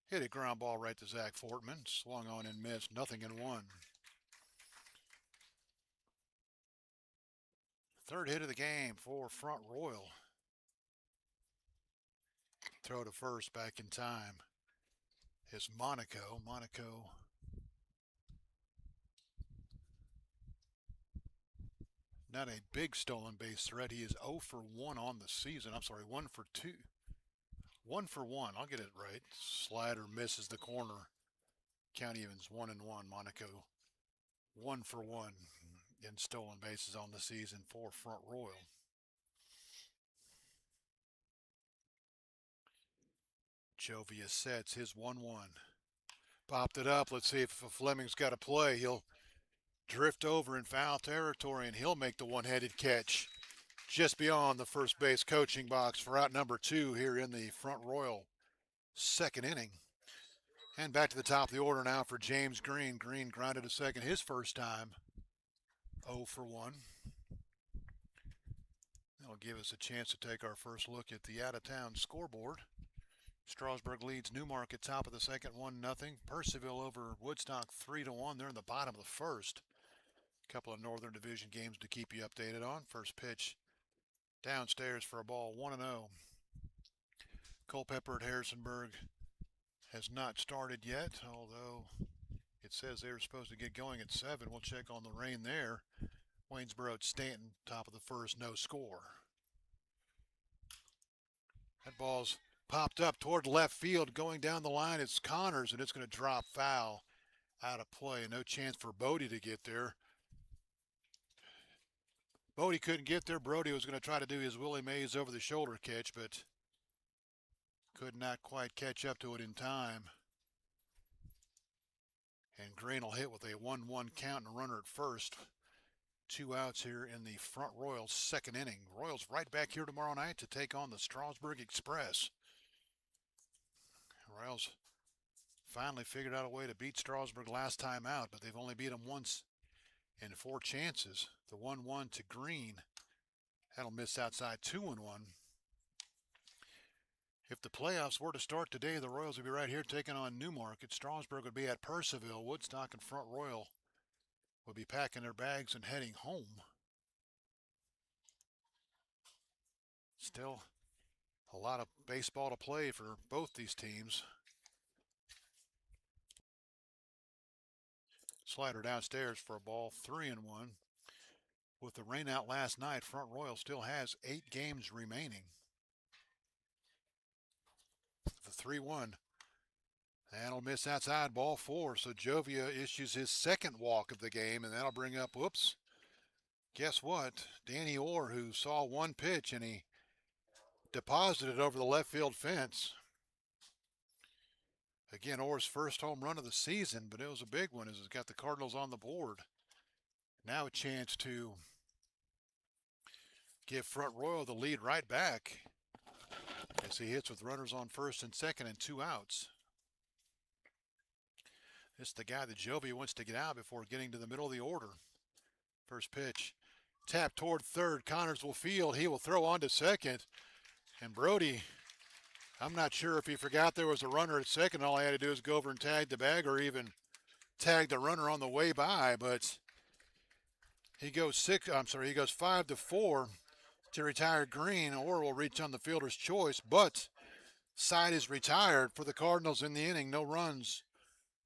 hit a ground ball right to Zach Fortman. Swung on and missed. 0-1. Third hit of the game for Front Royal. Throw to first back in time is Monaco. Monaco not a big stolen base threat. He is 0 for 1 on the season. I'm sorry, 1 for 2. 1 for 1. I'll get it right. Slider misses the corner. Count evens 1-1. Monaco 1 for 1 in stolen bases on the season for Front Royal. Jovia sets his 1-1. Popped it up. Let's see if Fleming's got a play. He'll drift over in foul territory, and he'll make the one-headed catch just beyond the first base coaching box for out number 2 here in the Front Royal second inning. And back to the top of the order now for James Green. Green grounded to second his first time. 0 for 1. That'll give us a chance to take our first look at the out-of-town scoreboard. Strasburg leads Newmarket top of the second 1-0. Percival over Woodstock 3-1. They're in the bottom of the first. A couple of Northern Division games to keep you updated on. First pitch downstairs for a ball, 1-0. Culpeper at Harrisonburg has not started yet, although it says they were supposed to get going at 7. We'll check on the rain there. Waynesboro at Stanton, top of the first, no score. That ball's popped up toward left field. Going down the line, it's Connors, and it's going to drop foul out of play. No chance for Bodie to get there. Bodie couldn't get there. Brody was going to try to do his Willie Mays over-the-shoulder catch, but could not quite catch up to it in time. And Green will hit with a 1-1 count and a runner at first. 2 outs here in the Front Royals second inning. Royals right back here tomorrow night to take on the Strasburg Express. Royals finally figured out a way to beat Strasburg last time out, but they've only beat them once in 4 chances. The 1-1 to Green That'll miss outside 2-1. If the playoffs were to start today, the Royals would be right here taking on Newmarket. Strasburg would be at Purcellville. Woodstock and Front Royal would be packing their bags and heading home. Still a lot of baseball to play for both these teams. Slider downstairs for a ball, 3-1. With the rain out last night, Front Royal still has 8 games remaining. The 3-1. That'll miss outside, ball 4. So Jovia issues his second walk of the game, and that'll bring up, whoops, guess what? Danny Orr, who saw one pitch and he deposited it over the left field fence. Again, Orr's first home run of the season, but it was a big one as it's got the Cardinals on the board. Now a chance to give Front Royal the lead right back as he hits with runners on first and second and 2 outs. This is the guy that Jovia wants to get out before getting to the middle of the order. First pitch, tap toward third. Connors will field. He will throw on to second. And Brody, I'm not sure if he forgot there was a runner at second. All he had to do is go over and tag the bag or even tag the runner on the way by. But he goes 5-4 to retire Green. Or will reach on the fielder's choice. But side is retired for the Cardinals in the inning. No runs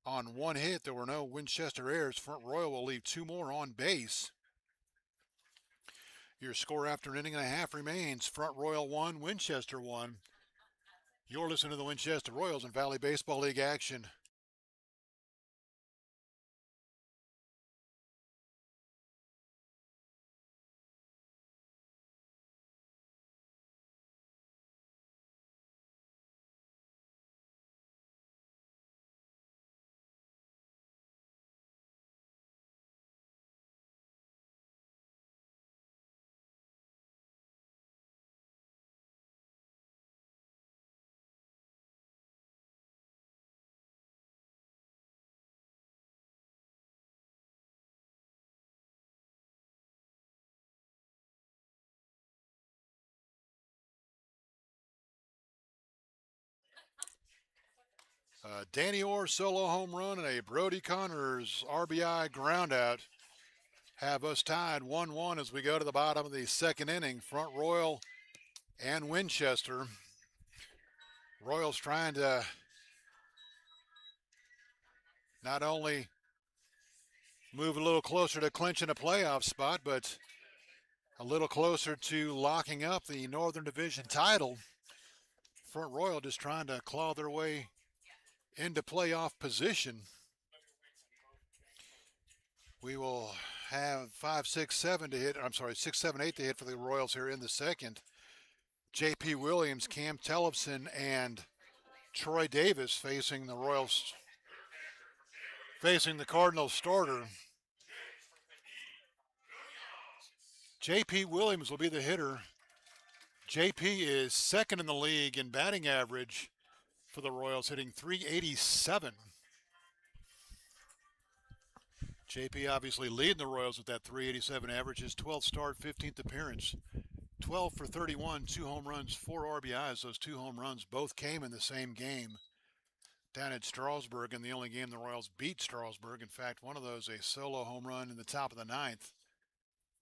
on 1 hit. There were no Winchester errors. Front Royal will leave 2 more on base. Your score after an inning and a half remains Front Royal 1, Winchester 1. You're listening to the Winchester Royals in Valley Baseball League action. Danny Orr solo home run and a Brody Connors RBI groundout have us tied 1-1 as we go to the bottom of the second inning. Front Royal and Winchester. Royals trying to not only move a little closer to clinching a playoff spot, but a little closer to locking up the Northern Division title. Front Royal just trying to claw their way into playoff position. We will have 5, 6, 7 to hit. 6, 7, 8 to hit for the Royals here in the second. J.P. Williams, Cam Tellefson, and Troy Davis facing the Royals, facing the Cardinals starter. J.P. Williams will be the hitter. J.P. is second in the league in batting average for the Royals, hitting .387. J.P. obviously leading the Royals with that .387 average. His 12th start, 15th appearance. 12 for 31, 2 home runs, 4 RBIs. Those 2 home runs both came in the same game down at Strasburg, and the only game the Royals beat Strasburg. In fact, one of those a solo home run in the top of the 9th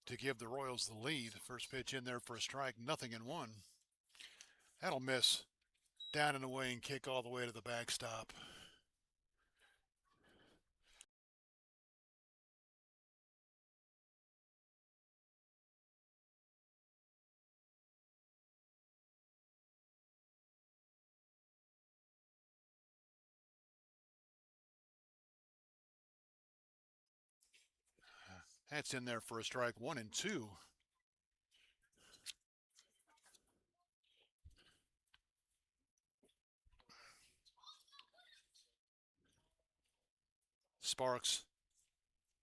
to give the Royals the lead. First pitch in there for a strike, 0-1. That'll miss down and away and kick all the way to the backstop. That's in there for a strike, 1-2. Sparks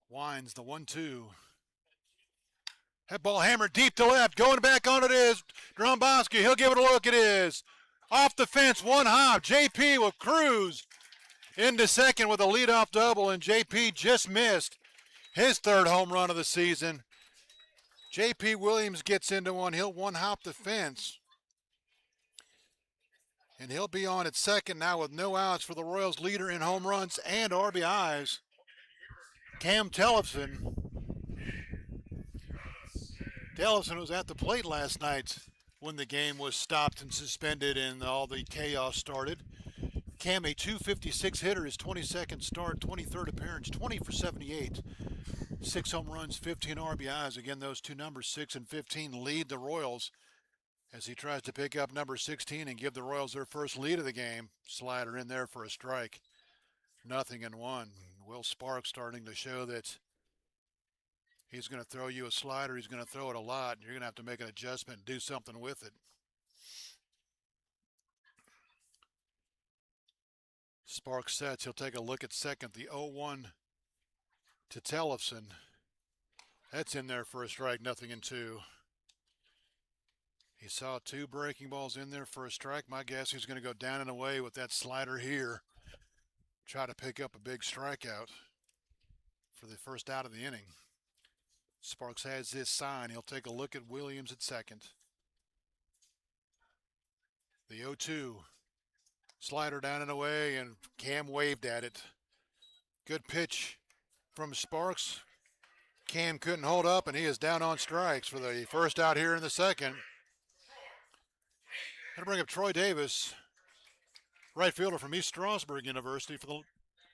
winds the 1-2. That ball hammered deep to left. Going back on it is Dromboski. He'll give it a look. It is off the fence, one hop. JP will cruise into second with a leadoff double, and JP just missed his 3rd home run of the season. J.P. Williams gets into one. He'll one-hop the fence. And he'll be on at second now with no outs for the Royals leader in home runs and RBIs, Cam Tellefson. Tellefson was at the plate last night when the game was stopped and suspended and all the chaos started. Cam, a 256 hitter, his 22nd start, 23rd appearance, 20 for 78. 6 home runs, 15 RBIs. Again, those two numbers, 6 and 15, lead the Royals as he tries to pick up number 16 and give the Royals their first lead of the game. Slider in there for a strike. 0-1. Will Sparks starting to show that he's going to throw you a slider. He's going to throw it a lot. You're going to have to make an adjustment and do something with it. Sparks sets. He'll take a look at second. The 0-1 to Tellefson. That's in there for a strike. 0-2. He saw 2 breaking balls in there for a strike. My guess he's going to go down and away with that slider here. Try to pick up a big strikeout for the first out of the inning. Sparks has this sign. He'll take a look at Williams at second. The 0-2. Slider down and away, and Cam waved at it. Good pitch from Sparks. Cam couldn't hold up, and he is down on strikes for the first out here in the second. Going to bring up Troy Davis, right fielder from East Stroudsburg University. For the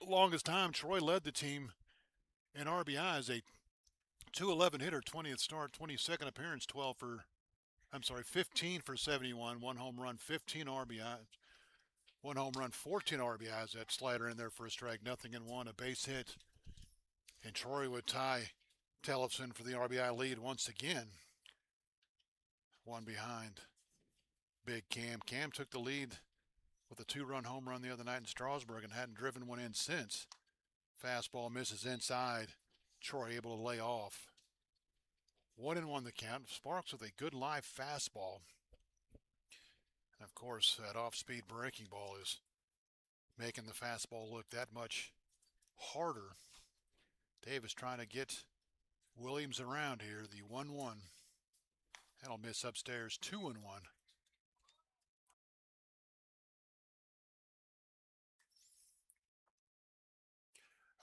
longest time, Troy led the team in RBIs, a 211 hitter, 20th start, 22nd appearance, 15 for 71, 1 home run, 15 RBIs. 1 home run, 14 RBIs. That slider in there for a strike. 0-1, a base hit. And Troy would tie Tellefson for the RBI lead once again. 1 behind Big Cam. Cam took the lead with a 2-run home run the other night in Strasburg and hadn't driven one in since. Fastball misses inside. Troy able to lay off. 1-1 the count. Sparks with a good live fastball. And of course, that off-speed breaking ball is making the fastball look that much harder. Davis trying to get Williams around here. The 1-1. That'll miss upstairs. 2-1.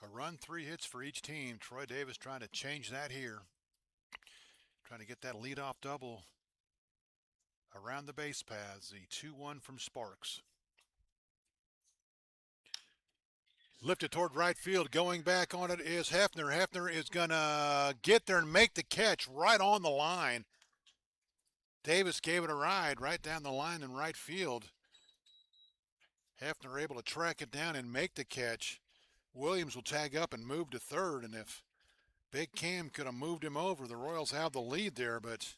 A run, 3 hits for each team. Troy Davis trying to change that here. Trying to get that leadoff double around the base paths. The 2-1 from Sparks. Lifted toward right field. Going back on it is Hefner. Hefner is going to get there and make the catch right on the line. Davis gave it a ride right down the line in right field. Hefner able to track it down and make the catch. Williams will tag up and move to third, and if Big Cam could have moved him over, the Royals have the lead there, but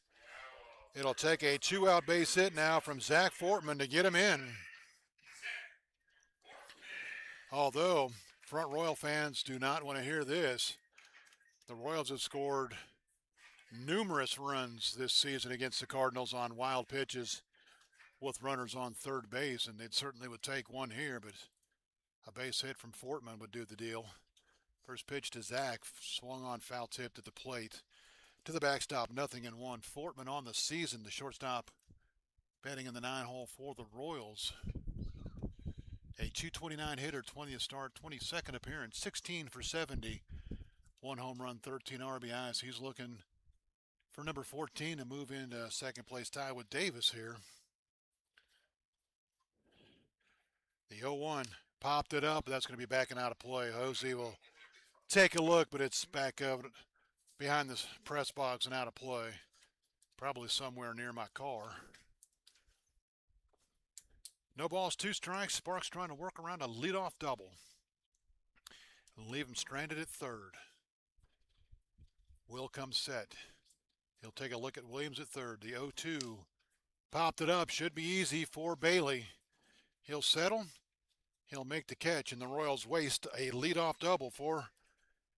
it'll take a 2-out base hit now from Zach Fortman to get him in. Although Front Royal fans do not want to hear this, the Royals have scored numerous runs this season against the Cardinals on wild pitches with runners on third base, and they certainly would take one here, but a base hit from Fortman would do the deal. First pitch to Zach, swung on, foul tipped at the plate. To the backstop, 0-1. Fortman on the season, the shortstop batting in the 9-hole for the Royals. A 229 hitter, 20th start, 22nd appearance, 16 for 70. 1 home run, 13 RBIs. He's looking for number 14 to move into second place tie with Davis here. The 0-1 popped it up, but that's going to be backing out of play. Hosey will take a look, but it's back up behind the press box and out of play. Probably somewhere near my car. No balls, 2 strikes. Sparks trying to work around a leadoff double. Leave him stranded at third. Will comes set. He'll take a look at Williams at third. The 0-2 popped it up. Should be easy for Bailey. He'll settle. He'll make the catch, and the Royals waste a leadoff double for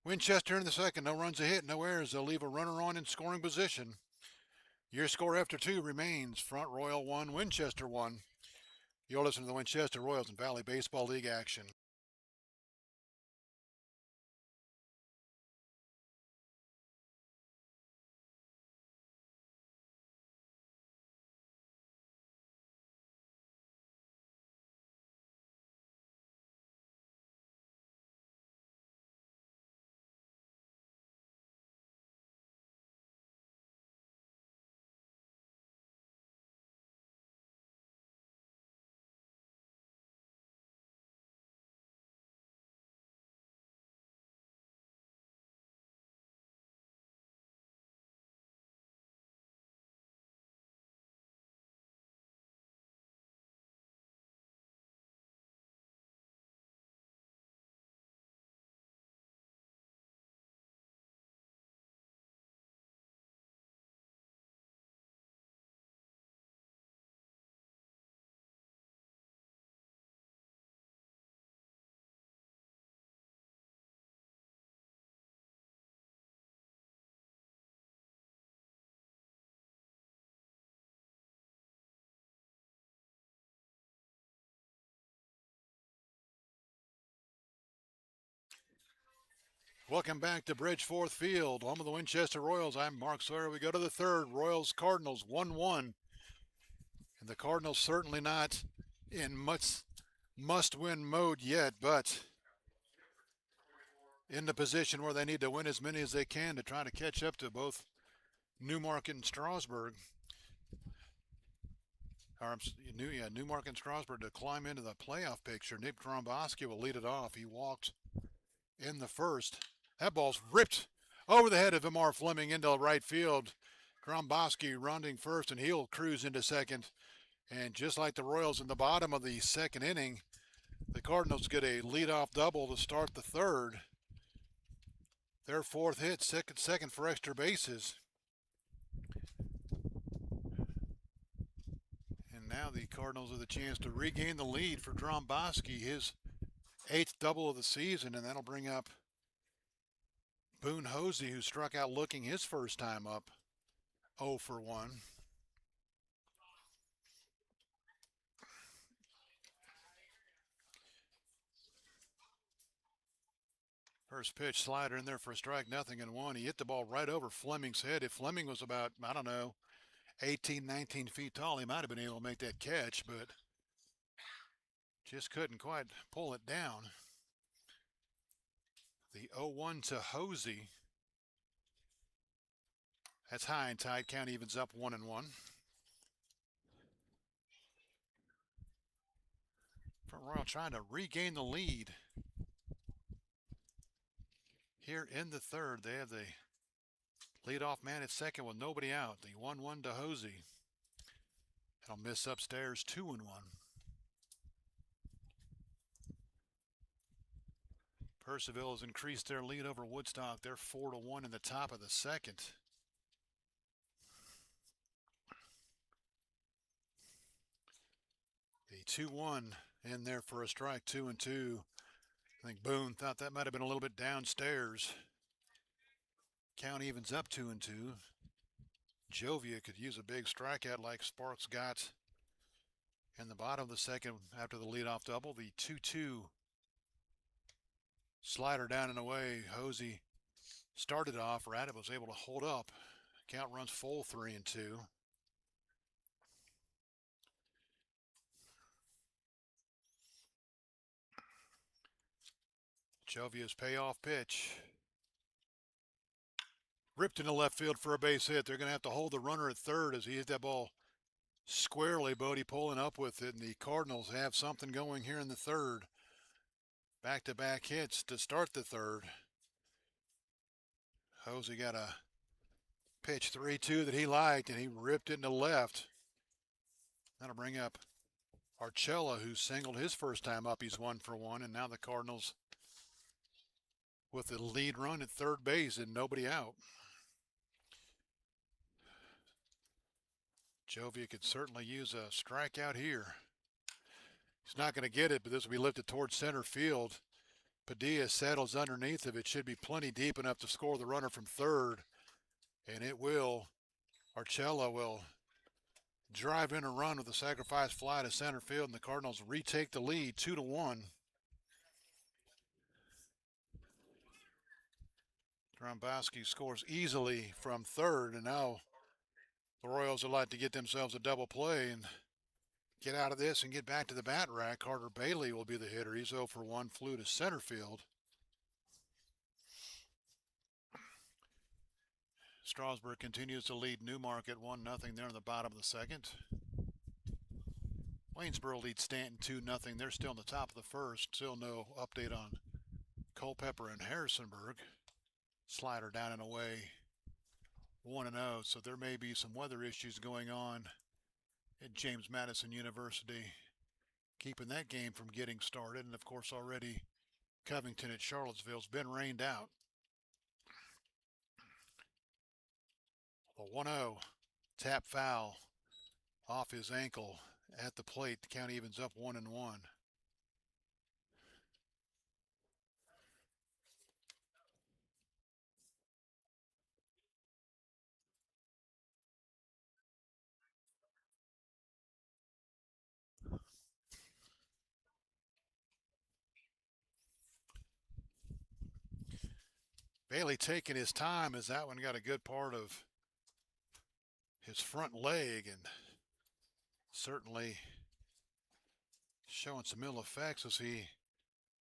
Winchester in the second. No runs a hit, no errors. They'll leave a runner on in scoring position. Your score after 2 remains Front Royal 1, Winchester 1. You're listening to the Winchester Royals and Valley Baseball League action. Welcome back to Bridgeforth Field, home of the Winchester Royals. I'm Mark Sawyer. We go to the third. Royals Cardinals 1-1. And the Cardinals certainly not in much must-win mode yet, but in the position where they need to win as many as they can to try to catch up to both Newmarket and Strasburg. Newmarket and Strasburg to climb into the playoff picture. Nick Tromboski will lead it off. He walked in the first. That ball's ripped over the head of Amar Fleming into right field. Tromboski rounding first, and he'll cruise into second. And just like the Royals in the bottom of the second inning, the Cardinals get a leadoff double to start the third. Their fourth hit, second for extra bases. And now the Cardinals have the chance to regain the lead for Tromboski, his eighth double of the season, and that'll bring up Boone Hosey, who struck out looking his first time up 0 for 1. First pitch slider in there for a strike, 0-1. He hit the ball right over Fleming's head. If Fleming was about, 18, 19 feet tall, he might have been able to make that catch, but just couldn't quite pull it down. The 0-1 to Hosey. That's high and tight. Count evens up 1-1. Front Royal trying to regain the lead. Here in the third, they have the leadoff man at second with nobody out. The 1-1 to Hosey. That'll miss upstairs, 2-1. Percival has increased their lead over Woodstock. They're 4-1 in the top of the second. The 2-1 in there for a strike, 2-2. I think Boone thought that might have been a little bit downstairs. Count evens up 2-2. Jovia could use a big strikeout like Sparks got in the bottom of the second after the leadoff double. The 2-2 slider down and away. Hosey started off right. It was able to hold up. Count runs full, 3-2. Jovia's payoff pitch. Ripped into left field for a base hit. They're going to have to hold the runner at third as he hit that ball squarely. Bodie pulling up with it, and the Cardinals have something going here in the third. Back-to-back hits to start the third. Hosey got a pitch 3-2 that he liked, and he ripped it into left. That'll bring up Archella, who singled his first time up. He's 1 for 1, and now the Cardinals with the lead run at third base and nobody out. Jovia could certainly use a strikeout here. He's not going to get it, but this will be lifted towards center field. Padilla settles underneath of it. Should be plenty deep enough to score the runner from third, and it will. Archella will drive in a run with a sacrifice fly to center field, and the Cardinals retake the lead 2-1. Tromboski scores easily from third, and now the Royals would like to get themselves a double play and get out of this and get back to the bat rack. Carter Bailey will be the hitter. He's 0 for 1, flew to center field. Strasburg continues to lead Newmarket 1-0 there in the bottom of the second. Waynesboro leads Stanton 2-0. They're still in the top of the first. Still no update on Culpepper and Harrisonburg. Slider down and away, 1-0. So there may be some weather issues going on at James Madison University, keeping that game from getting started. And of course, already Covington at Charlottesville's been rained out. A 1-0 tap foul off his ankle at the plate. The count evens up 1-1. Bailey taking his time as that one got a good part of his front leg and certainly showing some ill effects as he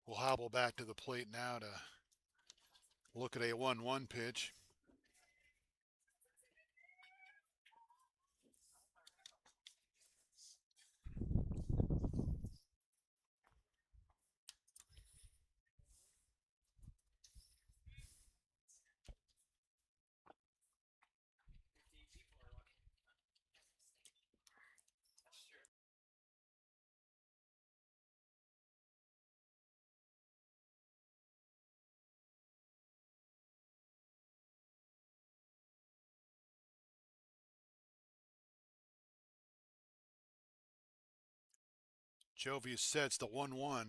will hobble back to the plate now to look at a 1-1 pitch. Jovius sets the 1-1.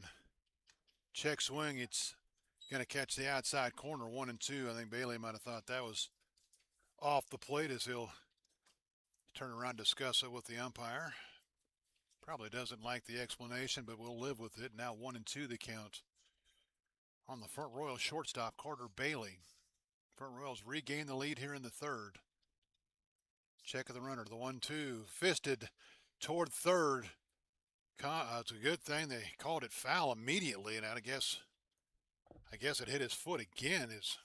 Check swing. It's going to catch the outside corner, 1-2. I think Bailey might have thought that was off the plate as he'll turn around and discuss it with the umpire. Probably doesn't like the explanation, but we'll live with it. Now 1-2 the count on the Front Royal shortstop, Carter Bailey. Front Royals regain the lead here in the third. Check of the runner, the 1-2, fisted toward third. It's a good thing they called it foul immediately, and I guess it hit his foot again. As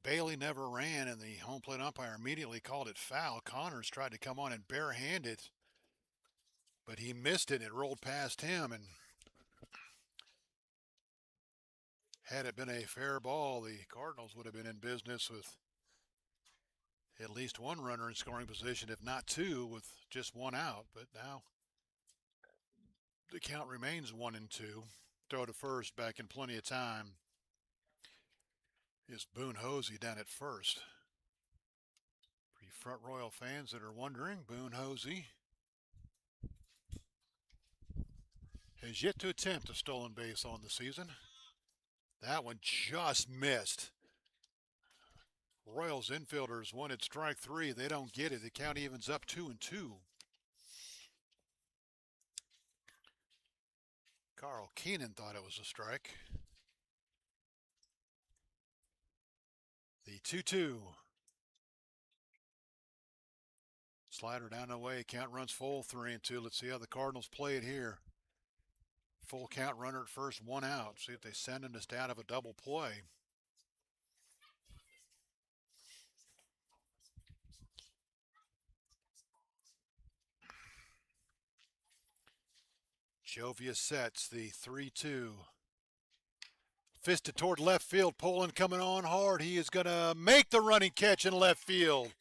Bailey never ran, and the home plate umpire immediately called it foul. Connors tried to come on and barehand it, but he missed it. It rolled past him, and had it been a fair ball, the Cardinals would have been in business with at least one runner in scoring position, if not two, with just one out. But now the count remains 1-2. Throw to first back in plenty of time is Boone Hosey down at first. For you Front Royal fans that are wondering, Boone Hosey has yet to attempt a stolen base on the season. That one just missed. Royals infielders wanted strike three. They don't get it. The count evens up 2-2. Carl Keenan thought it was a strike. The 2-2. Slider down the way. Count runs full, 3-2. Let's see how the Cardinals play it here. Full count runner at first, one out. See if they send him just out of a double play. Jovius sets the 3-2. Fisted toward left field. Poland coming on hard. He is going to make the running catch in left field.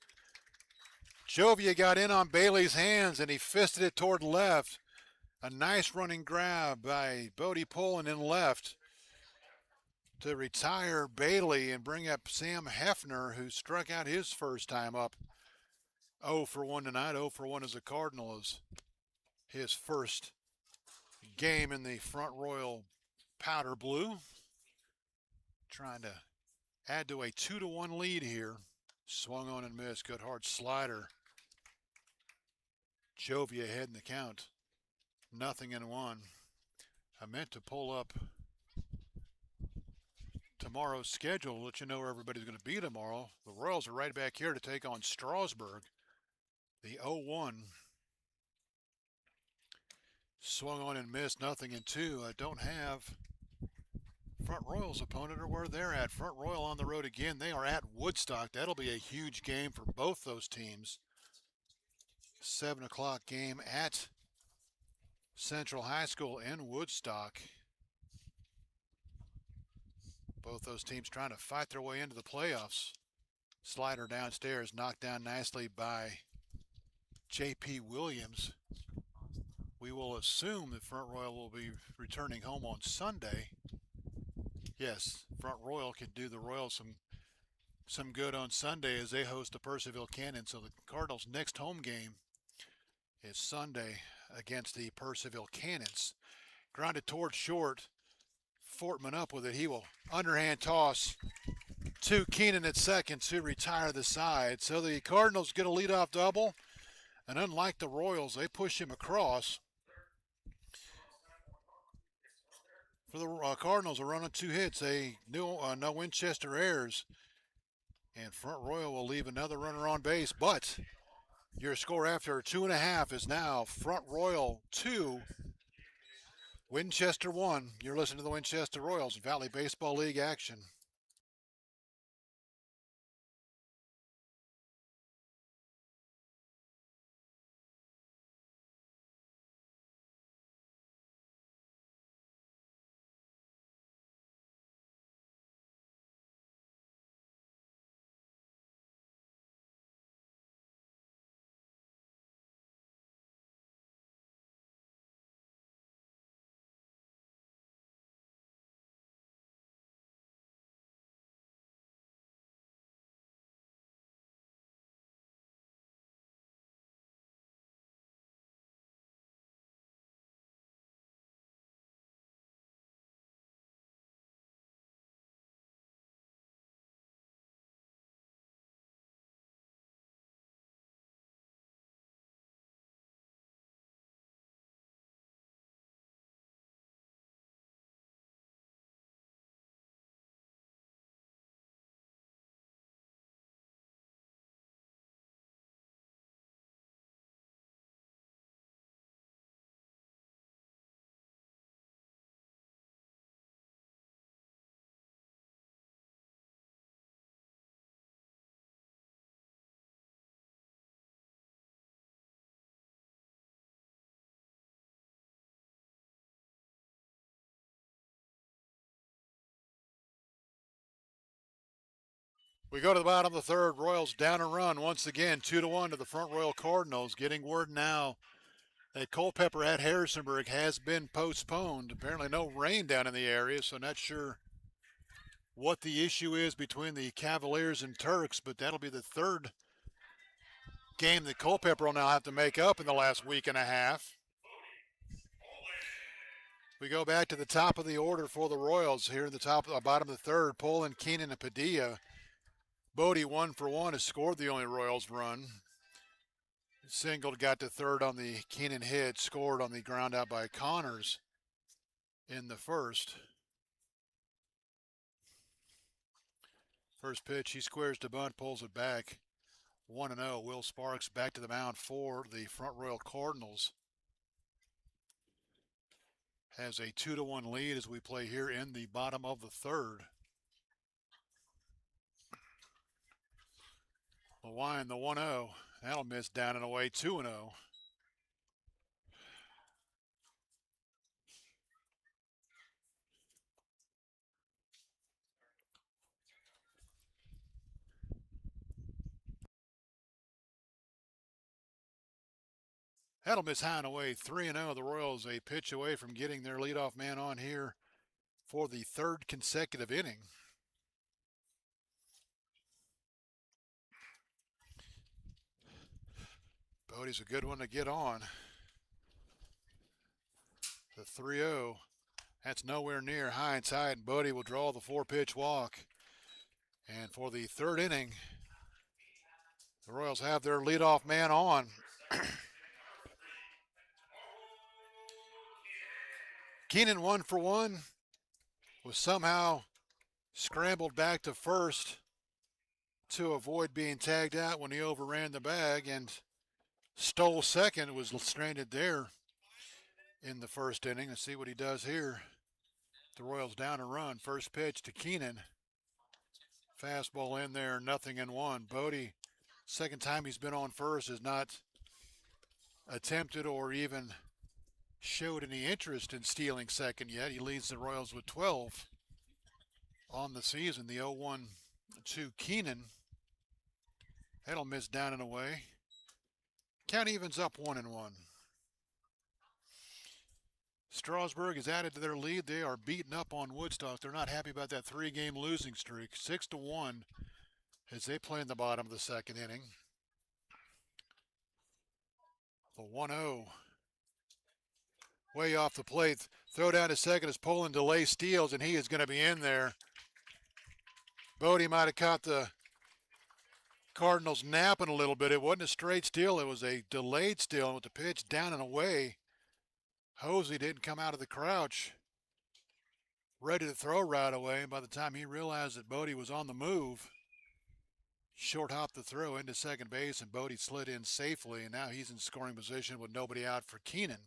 Jovia got in on Bailey's hands and he fisted it toward left. A nice running grab by Bodie Poland in left to retire Bailey and bring up Sam Hefner, who struck out his first time up. 0 for 1 tonight. 0 for 1 as a Cardinal is his first game in the Front Royal powder blue. Trying to add to a 2-1 lead here. Swung on and missed. Good hard slider. Jovia ahead in the count. 0-1. I meant to pull up tomorrow's schedule, let you know where everybody's going to be tomorrow. The Royals are right back here to take on Strasburg. The 0-1. Swung on and missed. 0-2. I don't have Front Royal's opponent or where they're at. Front Royal on the road again. They are at Woodstock. That'll be a huge game for both those teams. 7 o'clock game at Central High School in Woodstock. Both those teams trying to fight their way into the playoffs. Slider downstairs, knocked down nicely by J.P. Williams. We will assume that Front Royal will be returning home on Sunday. Yes, Front Royal can do the Royals some good on Sunday as they host the Purcellville Cannons. So the Cardinals' next home game is Sunday against the Purcellville Cannons. Grounded toward short. Fortman up with it. He will underhand toss to Keenan at second to retire the side. So the Cardinals get a leadoff double. And unlike the Royals, they push him across. For the Cardinals, a run on 2 hits, no Winchester errors, and Front Royal will leave another runner on base. But your score after 2.5 is now Front Royal 2, Winchester 1. You're listening to the Winchester Royals Valley Baseball League action. We go to the bottom of the third. Royals down a run once again, 2-1 to the Front Royal Cardinals. Getting word now that Culpeper at Harrisonburg has been postponed. Apparently no rain down in the area, so not sure what the issue is between the Cavaliers and Turks, but that'll be the third game that Culpeper will now have to make up in the last week and a half. We go back to the top of the order for the Royals here in the bottom of the third. Poland, Keenan, and Padilla. Bodie 1 for 1 has scored the only Royals run. Singled, got to third on the Keenan hit, scored on the ground out by Connors in the first. First pitch, he squares to bunt, pulls it back. 1-0. Will Sparks back to the mound for the Front Royal Cardinals. Has a 2-1 lead as we play here in the bottom of the third. Lewine, the 1-0. That'll miss down and away, 2-0. That'll miss high and away, 3-0. The Royals a pitch away from getting their leadoff man on here for the third consecutive inning. Bodie's a good one to get on. The 3-0. That's nowhere near high and tight, and Bodie will draw the 4-pitch walk. And for the third inning, the Royals have their leadoff man on. Keenan 1 for 1 was somehow scrambled back to first to avoid being tagged out when he overran the bag, and stole second, was stranded there in the first inning. Let's see what he does here. The Royals down a run. First pitch to Keenan. Fastball in there, 0-1. Bodie, second time he's been on first, has not attempted or even showed any interest in stealing second yet. He leads the Royals with 12 on the season. The 0-1 to Keenan. That'll miss down and away. Count evens up 1-1. Strasburg is added to their lead. They are beaten up on Woodstock. They're not happy about that 3-game losing streak. 6-1 as they play in the bottom of the second inning. The 1-0. Way off the plate. Throw down to second as Poland delay steals, and he is going to be in there. Bodie might have caught the Cardinals napping a little bit. It wasn't a straight steal. It was a delayed steal. And with the pitch down and away, Hosey didn't come out of the crouch. ready to throw right away. And by the time he realized that Bodie was on the move, short hopped the throw into second base, and Bodie slid in safely. And now he's in scoring position with nobody out for Keenan.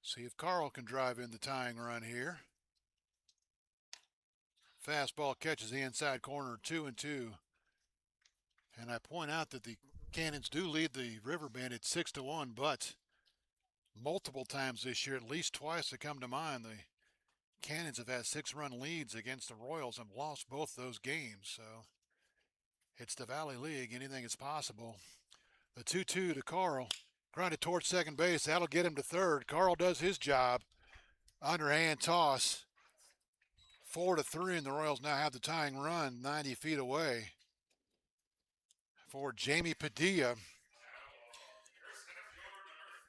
See if Carl can drive in the tying run here. Fastball catches the inside corner, 2-2. And I point out that the Cannons do lead the River Bandits 6-1, but multiple times this year, at least twice that come to mind, the Cannons have had 6-run leads against the Royals and lost both those games. So it's the Valley League. Anything is possible. The 2-2 to Carl. Grounded towards second base. That'll get him to third. Carl does his job. Underhand toss. 4-3, and the Royals now have the tying run 90 feet away for Jamie Padilla.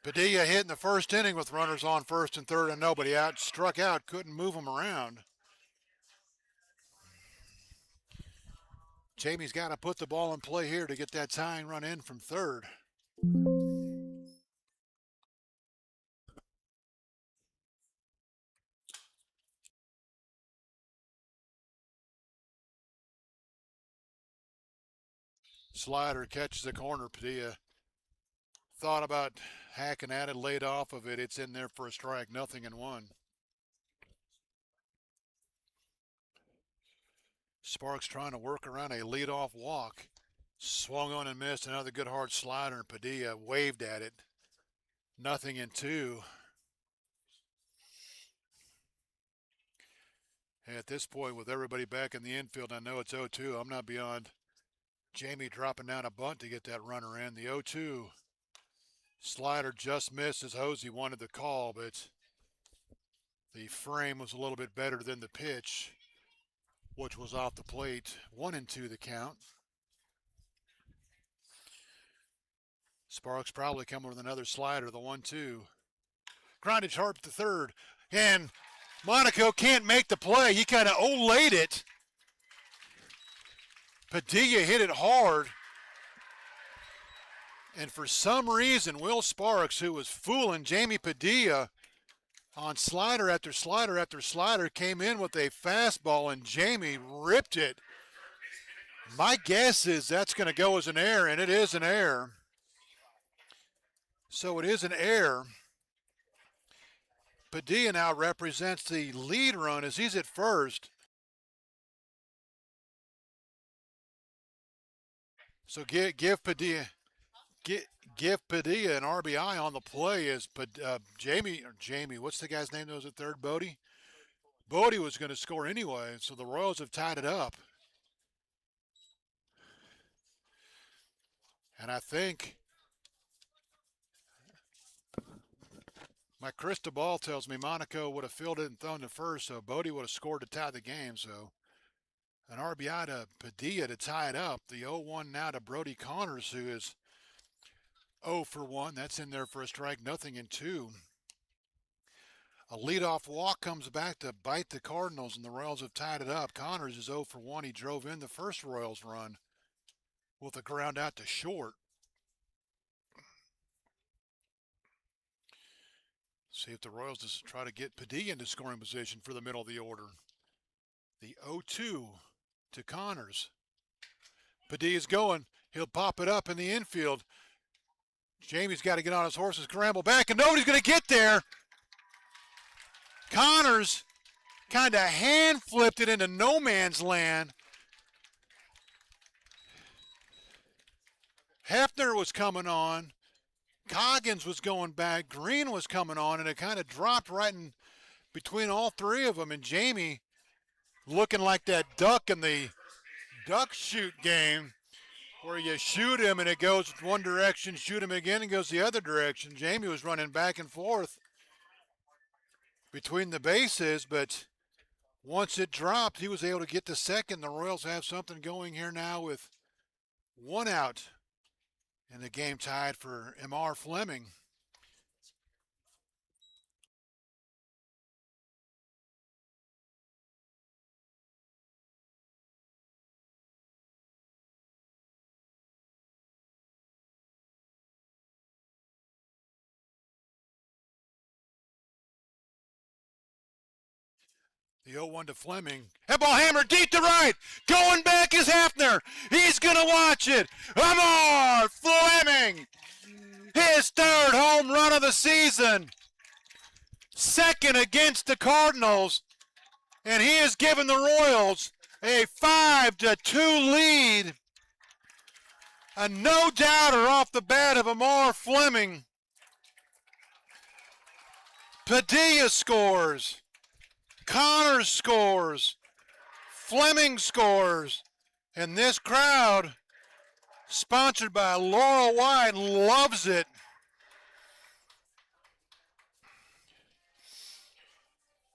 Padilla hit in the first inning with runners on first and third and nobody out. Struck out, couldn't move him around. Jamie's got to put the ball in play here to get that tying run in from third. Slider catches the corner. Padilla thought about hacking at it, laid off of it. It's in there for a strike, 0-1. Sparks trying to work around a leadoff walk. Swung on and missed. Another good hard slider, and Padilla waved at it. 0-2. At this point, with everybody back in the infield, I know it's 0-2. I'm not beyond Jamie dropping down a bunt to get that runner in. The 0-2 slider just missed as Hosey wanted the call, but the frame was a little bit better than the pitch, which was off the plate. 1-2 the count. Sparks probably coming with another slider, the 1-2. Grounded sharp to third, and Monaco can't make the play. He kind of olayed it. Padilla hit it hard. And for some reason, Will Sparks, who was fooling Jamie Padilla on slider after slider after slider, came in with a fastball, and Jamie ripped it. My guess is that's going to go as an error, and it is an error. So it is an error. Padilla now represents the lead run as he's at first. So give Padilla an RBI on the play as Jamie, what's the guy's name that was at third? Bodie? Bodie was going to score anyway, so the Royals have tied it up. And I think my crystal ball tells me Monaco would have fielded it and thrown to first, so Bodie would have scored to tie the game. So an RBI to Padilla to tie it up. The 0-1 now to Brody Connors, who is 0-1. That's in there for a strike, 0-2. A leadoff walk comes back to bite the Cardinals, and the Royals have tied it up. Connors is 0-1. He drove in the first Royals run with a ground out to short. See if the Royals just try to get Padilla into scoring position for the middle of the order. The 0-2 to Connors. Padilla's going. He'll pop it up in the infield. Jamie's got to get on his horse and scramble back, and nobody's going to get there. Connors kind of hand flipped it into no man's land. Hefner was coming on. Coggins was going back. Green was coming on, and it kind of dropped right in between all three of them. And Jamie, looking like that duck in the duck shoot game, where you shoot him and it goes one direction, shoot him again and goes the other direction. Jamie was running back and forth between the bases, but once it dropped, he was able to get to second. The Royals have something going here now with one out, and the game tied for M.R. Fleming. The 0-1 to Fleming. That ball hammered deep to right. Going back is Hafner. He's going to watch it. Amar Fleming. His third home run of the season. Second against the Cardinals. And he has given the Royals a 5-2 lead. A no-doubter off the bat of Amar Fleming. Padilla scores. Connors scores. Fleming scores. And this crowd, sponsored by Laurel White, loves it.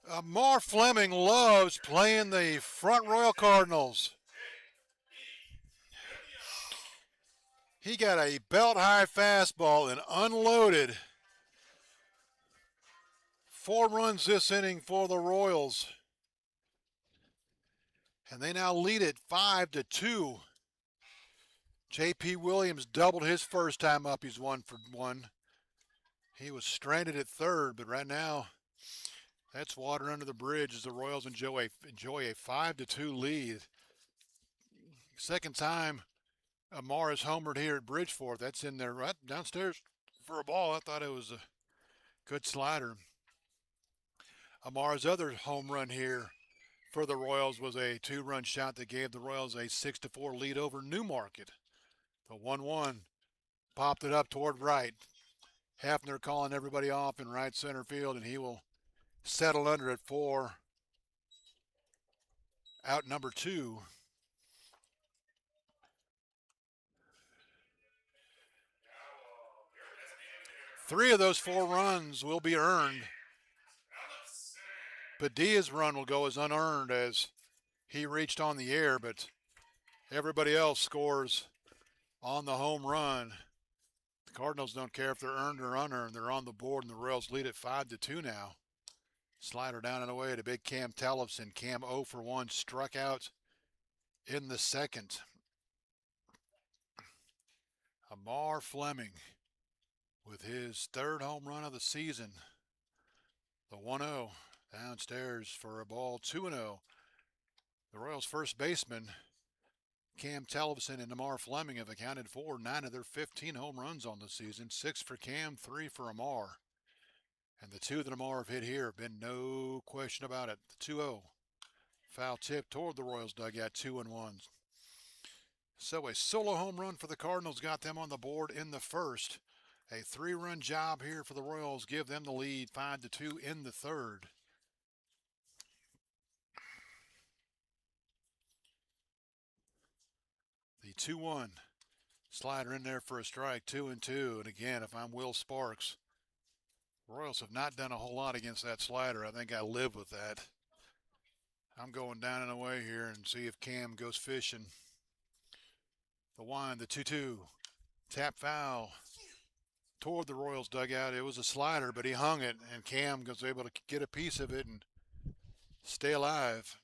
Amar Fleming loves playing the front Royal Cardinals. He got a belt-high fastball and unloaded. 4 runs this inning for the Royals. And they now lead it 5-2. J.P. Williams doubled his first time up. He's 1 for 1. He was stranded at third, but right now that's water under the bridge as the Royals enjoy a 5-2 lead. Second time Amar has homered here at Bridgeport. That's in there right downstairs for a ball. I thought it was a good slider. Amar's other home run here for the Royals was a 2-run shot that gave the Royals a 6-4 lead over Newmarket. The 1-1 popped it up toward right. Hafner calling everybody off in right center field, and he will settle under it for out number 2. Three of those 4 runs will be earned. Padilla's run will go as unearned as he reached on the air, but everybody else scores on the home run. The Cardinals don't care if they're earned or unearned. They're on the board, and the Royals lead at 5-2 now. Slider down and away to big Cam Tellefson. Cam 0 for 1, struck out in the second. Amar Fleming with his 3rd home run of the season. The 1-0 downstairs for a ball, 2-0. The Royals' first baseman, Cam Tellefson and Amar Fleming, have accounted for 9 of their 15 home runs on the season. 6 for Cam, 3 for Amar. And the 2 that Amar have hit here have been no question about it. The 2-0. Foul tip toward the Royals dugout, 2-1. So a solo home run for the Cardinals got them on the board in the first. A 3-run job here for the Royals give them the lead, 5-2 in the third. The 2-1 slider in there for a strike, 2-2. And again, if I'm Will Sparks, Royals have not done a whole lot against that slider. I think I live with that. I'm going down and away here and see if Cam goes fishing. The 1, the 2-2. Tap foul toward the Royals dugout. It was a slider, but he hung it, and Cam was able to get a piece of it and stay alive.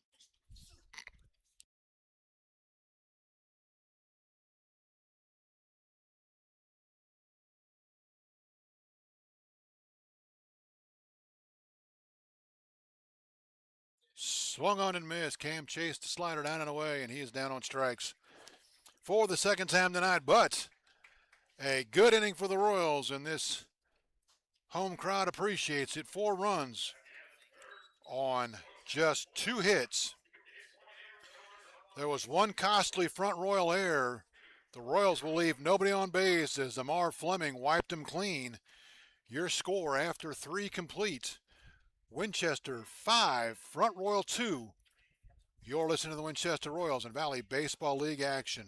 Swung on and missed. Cam chased the slider down and away, and he is down on strikes for the second time tonight. But a good inning for the Royals, and this home crowd appreciates it. 4 runs on just 2 hits. There was one costly front Royal error. The Royals will leave nobody on base as Amar Fleming wiped them clean. Your score after 3 complete. Winchester 5, Front Royal 2. You're listening to the Winchester Royals and Valley Baseball League action.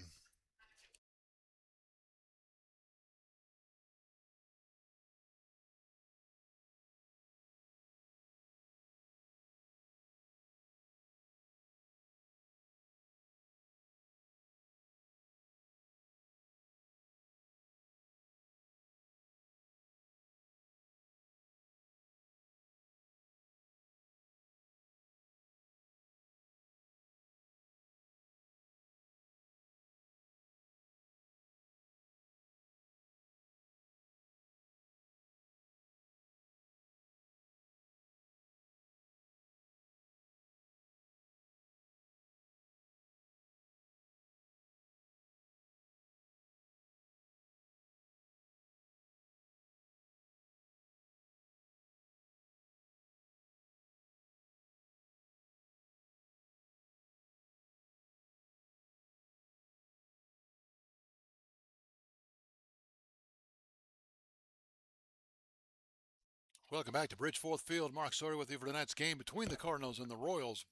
Welcome back to Bridgeforth Field. Mark Sawyer with you for tonight's game between the Cardinals and the Royals.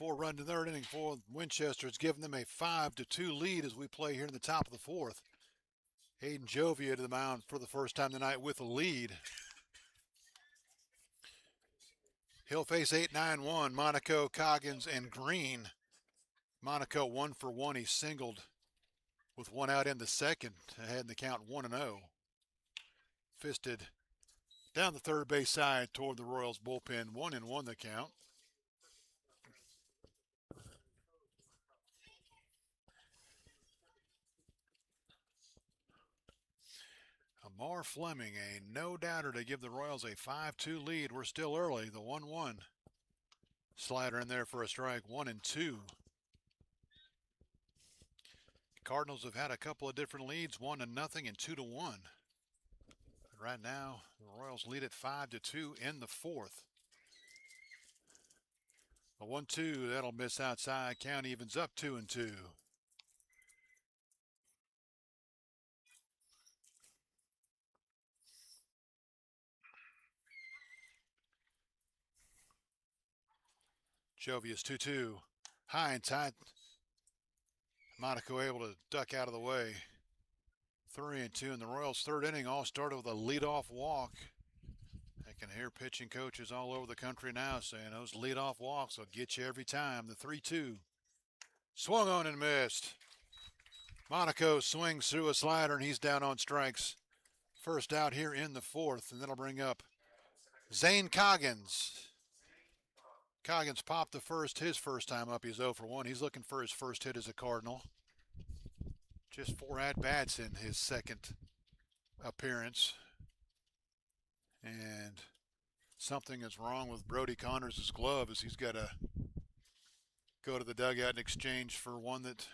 4-run to third inning for Winchester. It's given them a 5-2 lead as we play here in the top of the fourth. Aiden Jovia to the mound for the first time tonight with a lead. He'll face 8-9-1, Monaco, Coggins, and Green. Monaco 1 for 1. He singled with one out in the second, ahead in the count 1-0. Fisted down the third base side toward the Royals bullpen, 1-1 the count. Amar Fleming, a no-doubter to give the Royals a 5-2 lead. We're still early, the 1-1. Slider in there for a strike, 1-2. Cardinals have had a couple of different leads, 1-0 and 2-1. Right now, the Royals lead at 5-2 in the fourth. A 1-2, that'll miss outside. Count evens up 2-2. Jovius 2-2. High and tight. Monaco able to duck out of the way. 3-2 in the Royals' third inning. All started with a leadoff walk. I can hear pitching coaches all over the country now saying those leadoff walks will get you every time. The 3-2. Swung on and missed. Monaco swings through a slider and he's down on strikes. First out here in the fourth, and that'll bring up Zane Coggins. Coggins popped the first, his first time up. He's 0 for 1. He's looking for his first hit as a Cardinal. Just 4 at-bats in his second appearance. And something is wrong with Brody Connors' glove as he's got to go to the dugout in exchange for one that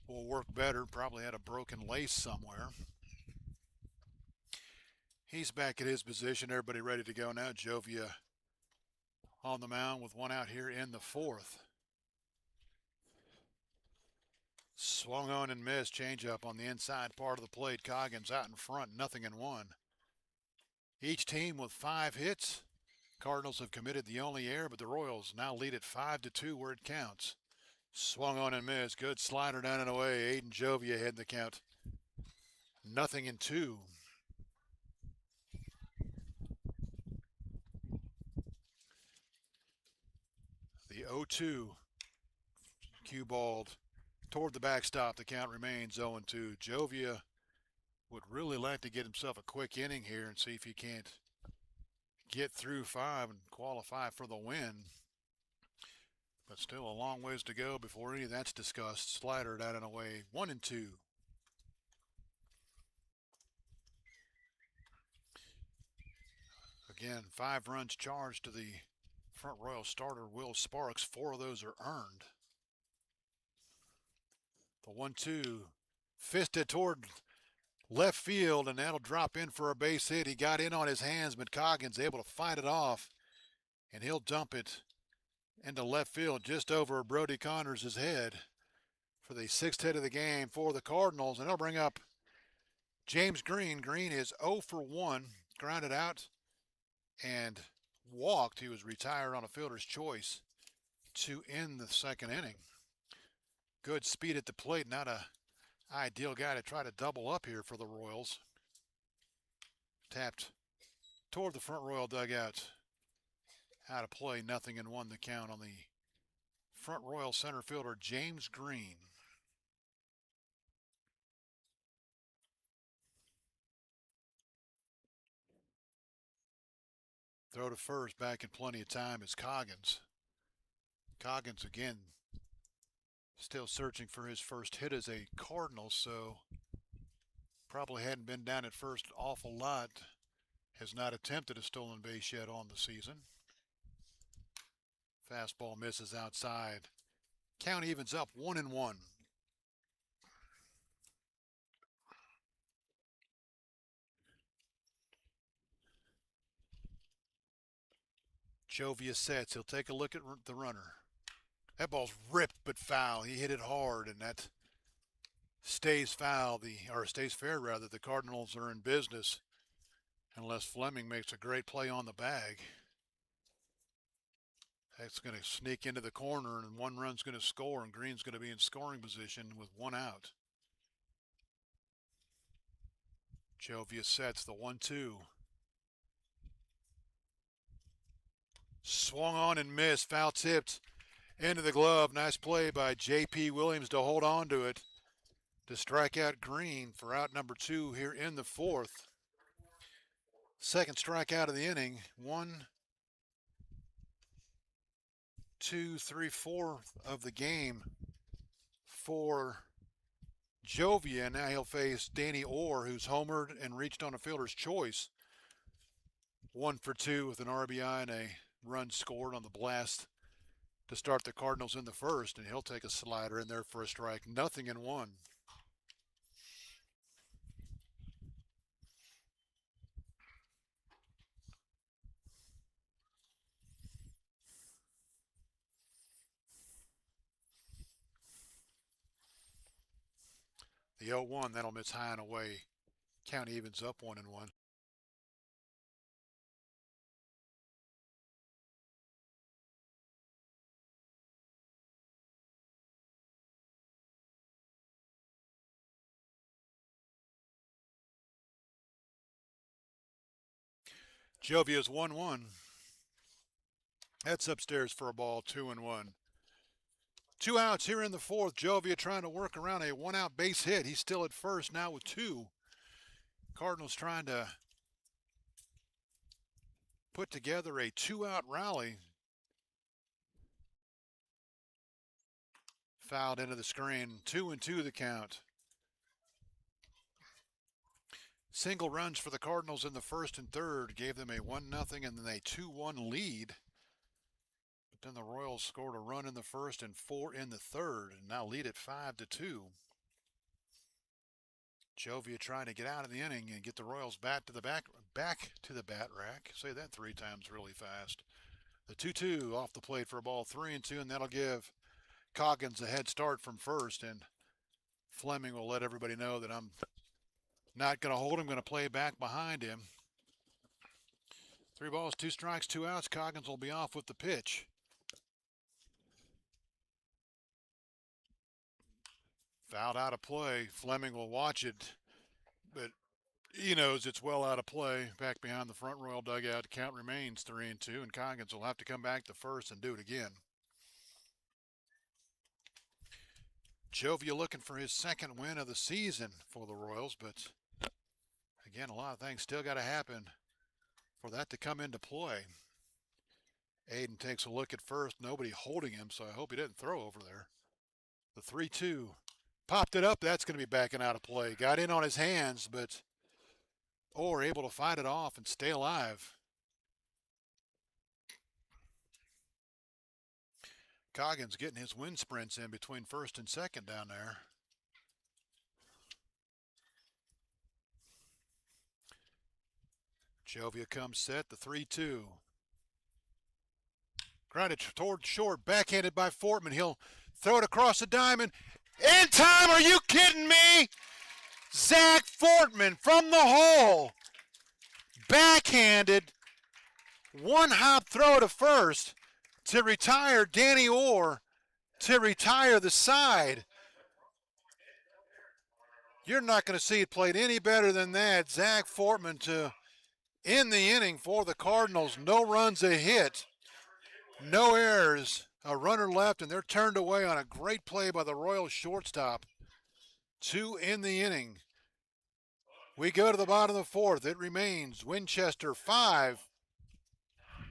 will work better. Probably had a broken lace somewhere. He's back at his position. Everybody ready to go now. Jovia on the mound with one out here in the fourth. Swung on and missed. Changeup on the inside part of the plate. Coggins out in front, 0-1. Each team with 5 hits. Cardinals have committed the only error, but the Royals now lead at 5-2 where it counts. Swung on and missed. Good slider down and away. Aiden Jovia heading the count. 0-2. The 0-2. Cue balled toward the backstop. The count remains 0-2. Jovia would really like to get himself a quick inning here and see if he can't get through 5 and qualify for the win. But still a long ways to go before any of that's discussed. Slider down and away. 1-2. Again, 5 runs charged to the front Royal starter, Will Sparks. 4 of those are earned. The 1-2 fisted toward left field, and that'll drop in for a base hit. He got in on his hands, but Coggins able to fight it off, and he'll dump it into left field just over Brody Connors' head for the 6th hit of the game for the Cardinals, and they'll bring up James Green. Green is 0 for 1, grounded out and walked. He was retired on a fielder's choice to end the second inning. Good speed at the plate, not a ideal guy to try to double up here for the Royals. Tapped toward the front Royal dugout. Out of play, 0-1 the count on the front Royal center fielder, James Green. Throw to first, back in plenty of time is Coggins. Coggins again still searching for his first hit as a Cardinal, so probably hadn't been down at first an awful lot. Has not attempted a stolen base yet on the season. Fastball misses outside. Count evens up 1-1. Jovia sets. He'll take a look at the runner. That ball's ripped but foul. He hit it hard, and that stays foul. Stays fair rather. The Cardinals are in business. unless Fleming makes a great play on the bag. That's going to sneak into the corner, and one run's going to score, and Green's going to be in scoring position with one out. Jovia sets the 1-2. Swung on and missed. Foul tipped into the glove. Nice play by J.P. Williams to hold on to it, to strike out Green for out number 2 here in the fourth. Second strikeout of the inning. 1, 2, 3, 4 of the game for Jovia. And now he'll face Danny Orr, who's homered and reached on a fielder's choice. 1 for 2 with an RBI and a run scored on the blast to start the Cardinals in the first, and he'll take a slider in there for a strike. 0-1. The 0-1, that'll miss high and away. Count evens up 1-1. Jovia's 1-1. That's upstairs for a ball, 2-1. 2 outs here in the fourth. Jovia trying to work around a 1-out base hit. He's still at first now with 2. Cardinals trying to put together a 2-out rally. Fouled into the screen. 2-2 the count. Single runs for the Cardinals in the first and third gave them a 1-0 and then a 2-1 lead. But then the Royals scored a run in the first and 4 in the third, and now lead at 5-2. Jovia trying to get out of the inning and get the Royals back to the bat rack. Say that 3 times really fast. The 2-2 off the plate for a ball, 3-2, and that'll give Coggins a head start from first. And Fleming will let everybody know that I'm not going to hold him, going to play back behind him. 3 balls, 2 strikes, 2 outs. Coggins will be off with the pitch. Fouled out of play. Fleming will watch it, but he knows it's well out of play. Back behind the front Royal dugout, the count remains 3-2, and Coggins will have to come back to first and do it again. Jovia looking for his second win of the season for the Royals, but again, a lot of things still got to happen for that to come into play. Aiden takes a look at first, nobody holding him, so I hope he didn't throw over there. The 3-2, popped it up, that's going to be backing out of play. Got in on his hands, but Orr able to fight it off and stay alive. Coggins getting his wind sprints in between first and second down there. Jovia comes set, the 3-2. Grounded toward short, backhanded by Fortman. He'll throw it across the diamond. In time, are you kidding me? Zach Fortman from the hole. Backhanded. 1-hop throw to first to retire Danny Orr, to retire the side. You're not going to see it played any better than that. Zach Fortman to end the inning for the Cardinals. No runs, a hit. No errors, a runner left, and they're turned away on a great play by the Royals shortstop. 2 in the inning. We go to the bottom of the fourth. It remains Winchester 5,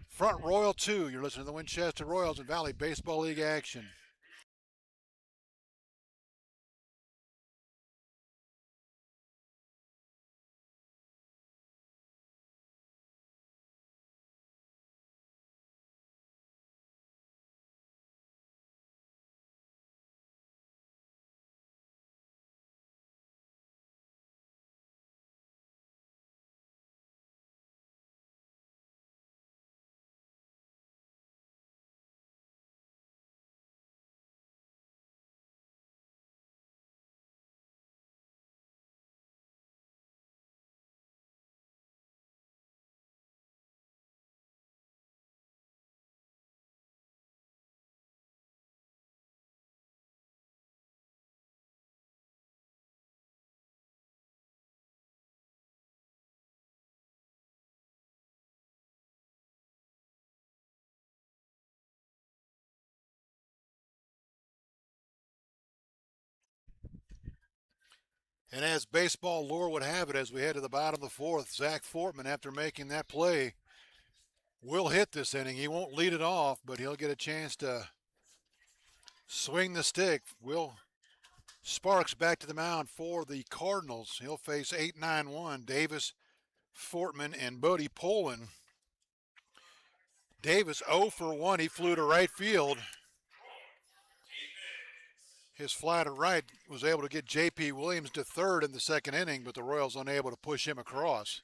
Front Royal 2. You're listening to the Winchester Royals and Valley Baseball League action. And as baseball lore would have it, as we head to the bottom of the fourth, Zach Fortman, after making that play, will hit this inning. He won't lead it off, but he'll get a chance to swing the stick. Will Sparks back to the mound for the Cardinals. He'll face 8-9-1 Davis, Fortman, and Bodie Poland. Davis 0 for 1. He flew to right field. His fly to right was able to get J.P. Williams to third in the second inning, but the Royals unable to push him across.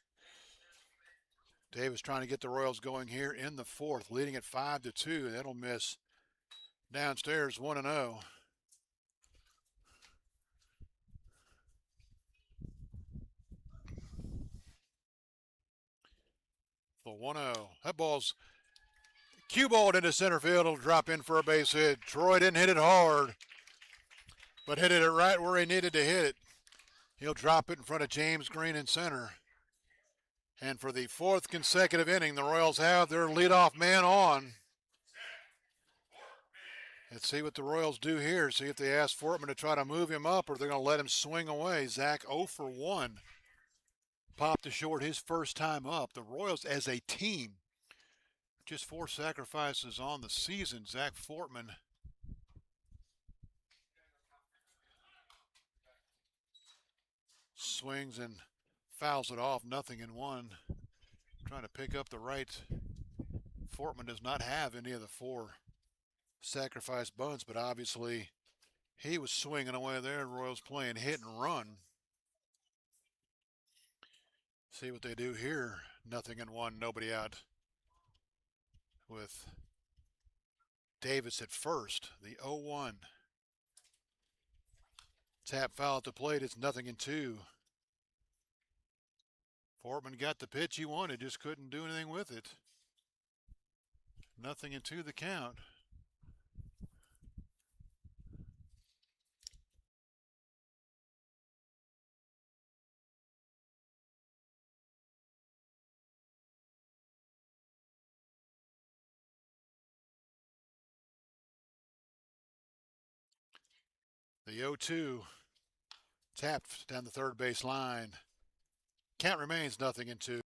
Davis trying to get the Royals going here in the fourth, leading at 5-2. That'll miss downstairs 1-0. The 1-0. That ball's cue balled into center field. It'll drop in for a base hit. Troy didn't hit it hard, but hit it right where he needed to hit it. He'll drop it in front of James Green in center. And for the fourth consecutive inning, the Royals have their leadoff man on. Let's see what the Royals do here. See if they ask Fortman to try to move him up or they're going to let him swing away. Zach 0 for 1. Popped to short his first time up. The Royals as a team, just 4 sacrifices on the season. Zach Fortman swings and fouls it off. 0-1. Trying to pick up the right. Fortman does not have any of the 4 sacrifice bunts, but obviously he was swinging away there. Royals playing hit and run. See what they do here. 0-1, nobody out with Davis at first. The 0-1. Tap foul at the plate. It's 0-2. Fortman got the pitch he wanted, just couldn't do anything with it. 0-2 the count. The 0-2 tapped down the third base line. Count remains 0-2.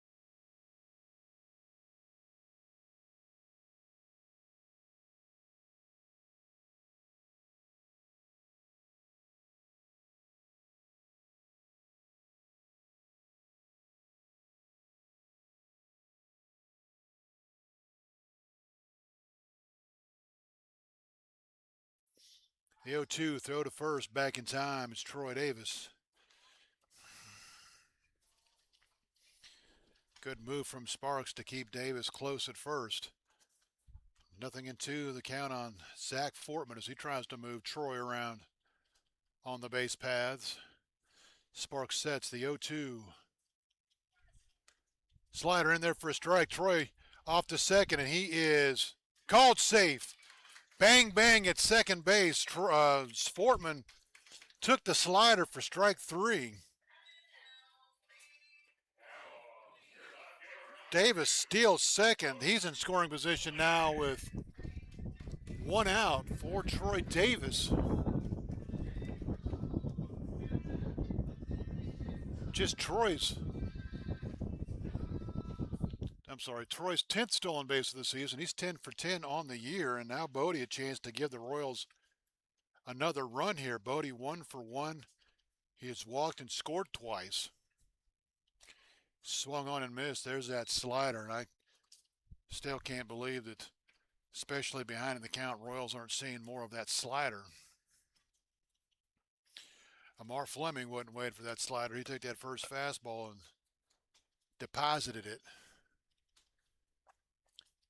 The 0-2 throw to first back in time. It's Troy Davis. Good move from Sparks to keep Davis close at first. 0-2 the count on Zach Fortman as he tries to move Troy around on the base paths. Sparks sets the 0-2. Slider in there for a strike. Troy off to second, and he is called safe. Bang, bang at second base. Fortman took the slider for strike 3. Davis steals second. He's in scoring position now with 1 out for Troy Davis. Just Troy's 10th stolen base of the season. He's 10 for 10 on the year, and now Bodie a chance to give the Royals another run here. Bodie 1 for 1. He has walked and scored twice. Swung on and missed. There's that slider, and I still can't believe that, especially behind in the count, Royals aren't seeing more of that slider. Amar Fleming wouldn't wait for that slider. He took that first fastball and deposited it.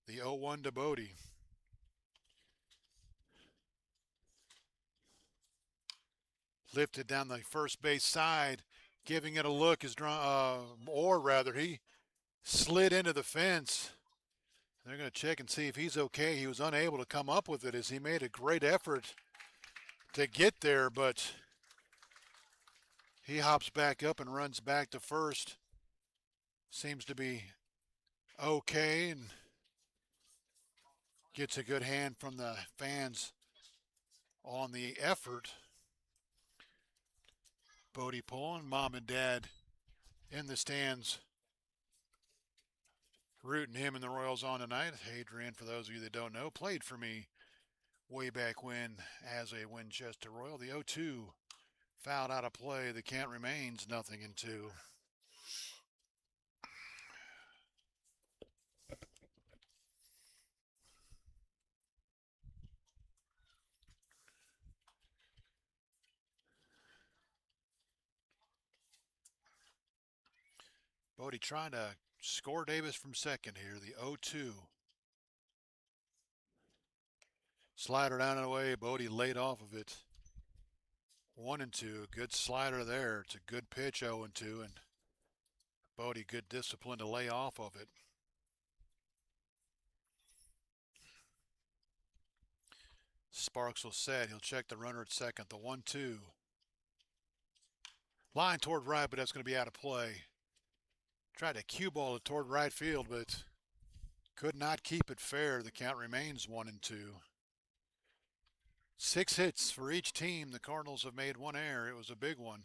The 0-1 to Bodie. Lifted down the first base side, giving it a look, he slid into the fence. They're going to check and see if he's okay. He was unable to come up with it as he made a great effort to get there, but he hops back up and runs back to first. Seems to be okay and gets a good hand from the fans on the effort. Bodie pulling, mom and dad in the stands rooting him and the Royals on tonight. Adrian, for those of you that don't know, played for me way back when as a Winchester Royal. The 0-2 fouled out of play. The count remains 0-2. Bodie trying to score Davis from second here. The 0-2. Slider down and away. Bodie laid off of it. 1-2. Good slider there. It's a good pitch, 0-2, and Bodie good discipline to lay off of it. Sparks will set. He'll check the runner at second. The 1-2. Line toward right, but that's going to be out of play. Tried to cue ball it toward right field, but could not keep it fair. The count remains 1-2. 6 hits for each team. The Cardinals have made one error. It was a big one.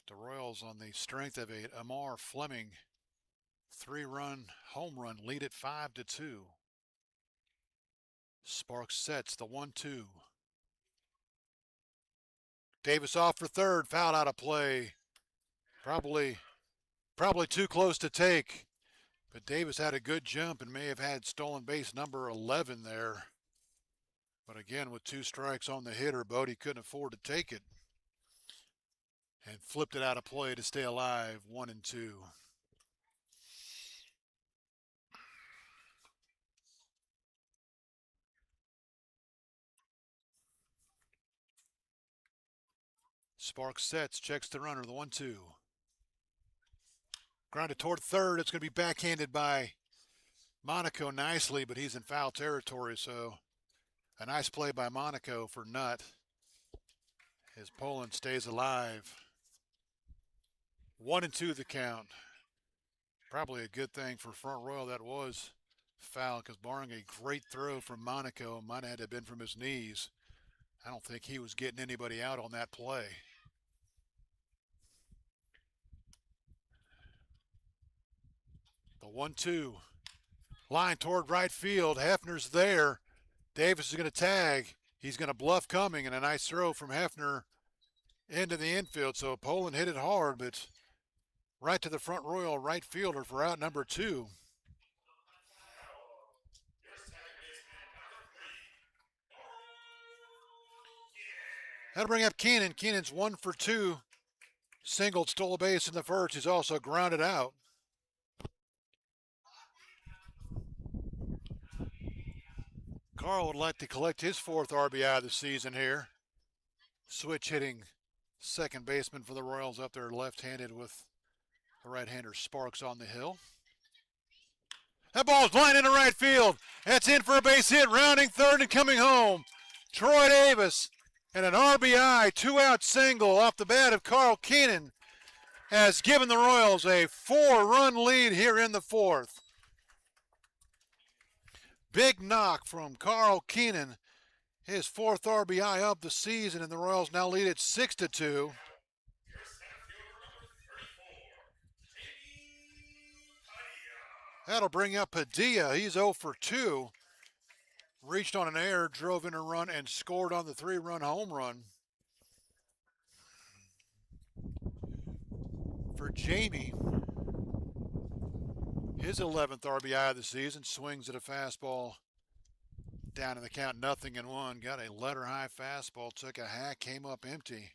The Royals, on the strength of a Amar Fleming 3-run home run, lead it 5-2. Sparks sets the 1-2. Davis off for third, fouled out of play. Probably too close to take. But Davis had a good jump and may have had stolen base number 11 there. But again, with 2 strikes on the hitter, Bodie couldn't afford to take it. And flipped it out of play to stay alive, 1-2. Sparks sets, checks the runner, the 1-2. Grounded toward third. It's going to be backhanded by Monaco nicely, but he's in foul territory, so a nice play by Monaco for Nutt. As Poland stays alive. 1-2 the count. Probably a good thing for Front Royal that was foul, because barring a great throw from Monaco, might have had to have been from his knees. I don't think he was getting anybody out on that play. The 1-2. Line toward right field. Hefner's there. Davis is going to tag. He's going to bluff coming, and a nice throw from Hefner into the infield. So Poland hit it hard, but right to the Front Royal right fielder for out number 2. That'll bring up Keenan. Keenan's 1 for 2. Singled, stole a base in the first. He's also grounded out. Carl would like to collect his 4th RBI of the season here. Switch hitting second baseman for the Royals up there left-handed with the right-hander Sparks on the hill. That ball's lined into right field. That's in for a base hit, rounding third and coming home. Troy Davis, and an RBI 2-out single off the bat of Carl Keenan has given the Royals a 4-run lead here in the 4th. Big knock from Carl Keenan, his 4th RBI of the season, and the Royals now lead it 6-2. That'll bring up Padilla. He's 0 for 2. Reached on an error, drove in a run, and scored on the 3-run home run. For Jamie, his 11th RBI of the season, swings at a fastball down in the count, 0-1. Got a letter-high fastball, took a hack, came up empty.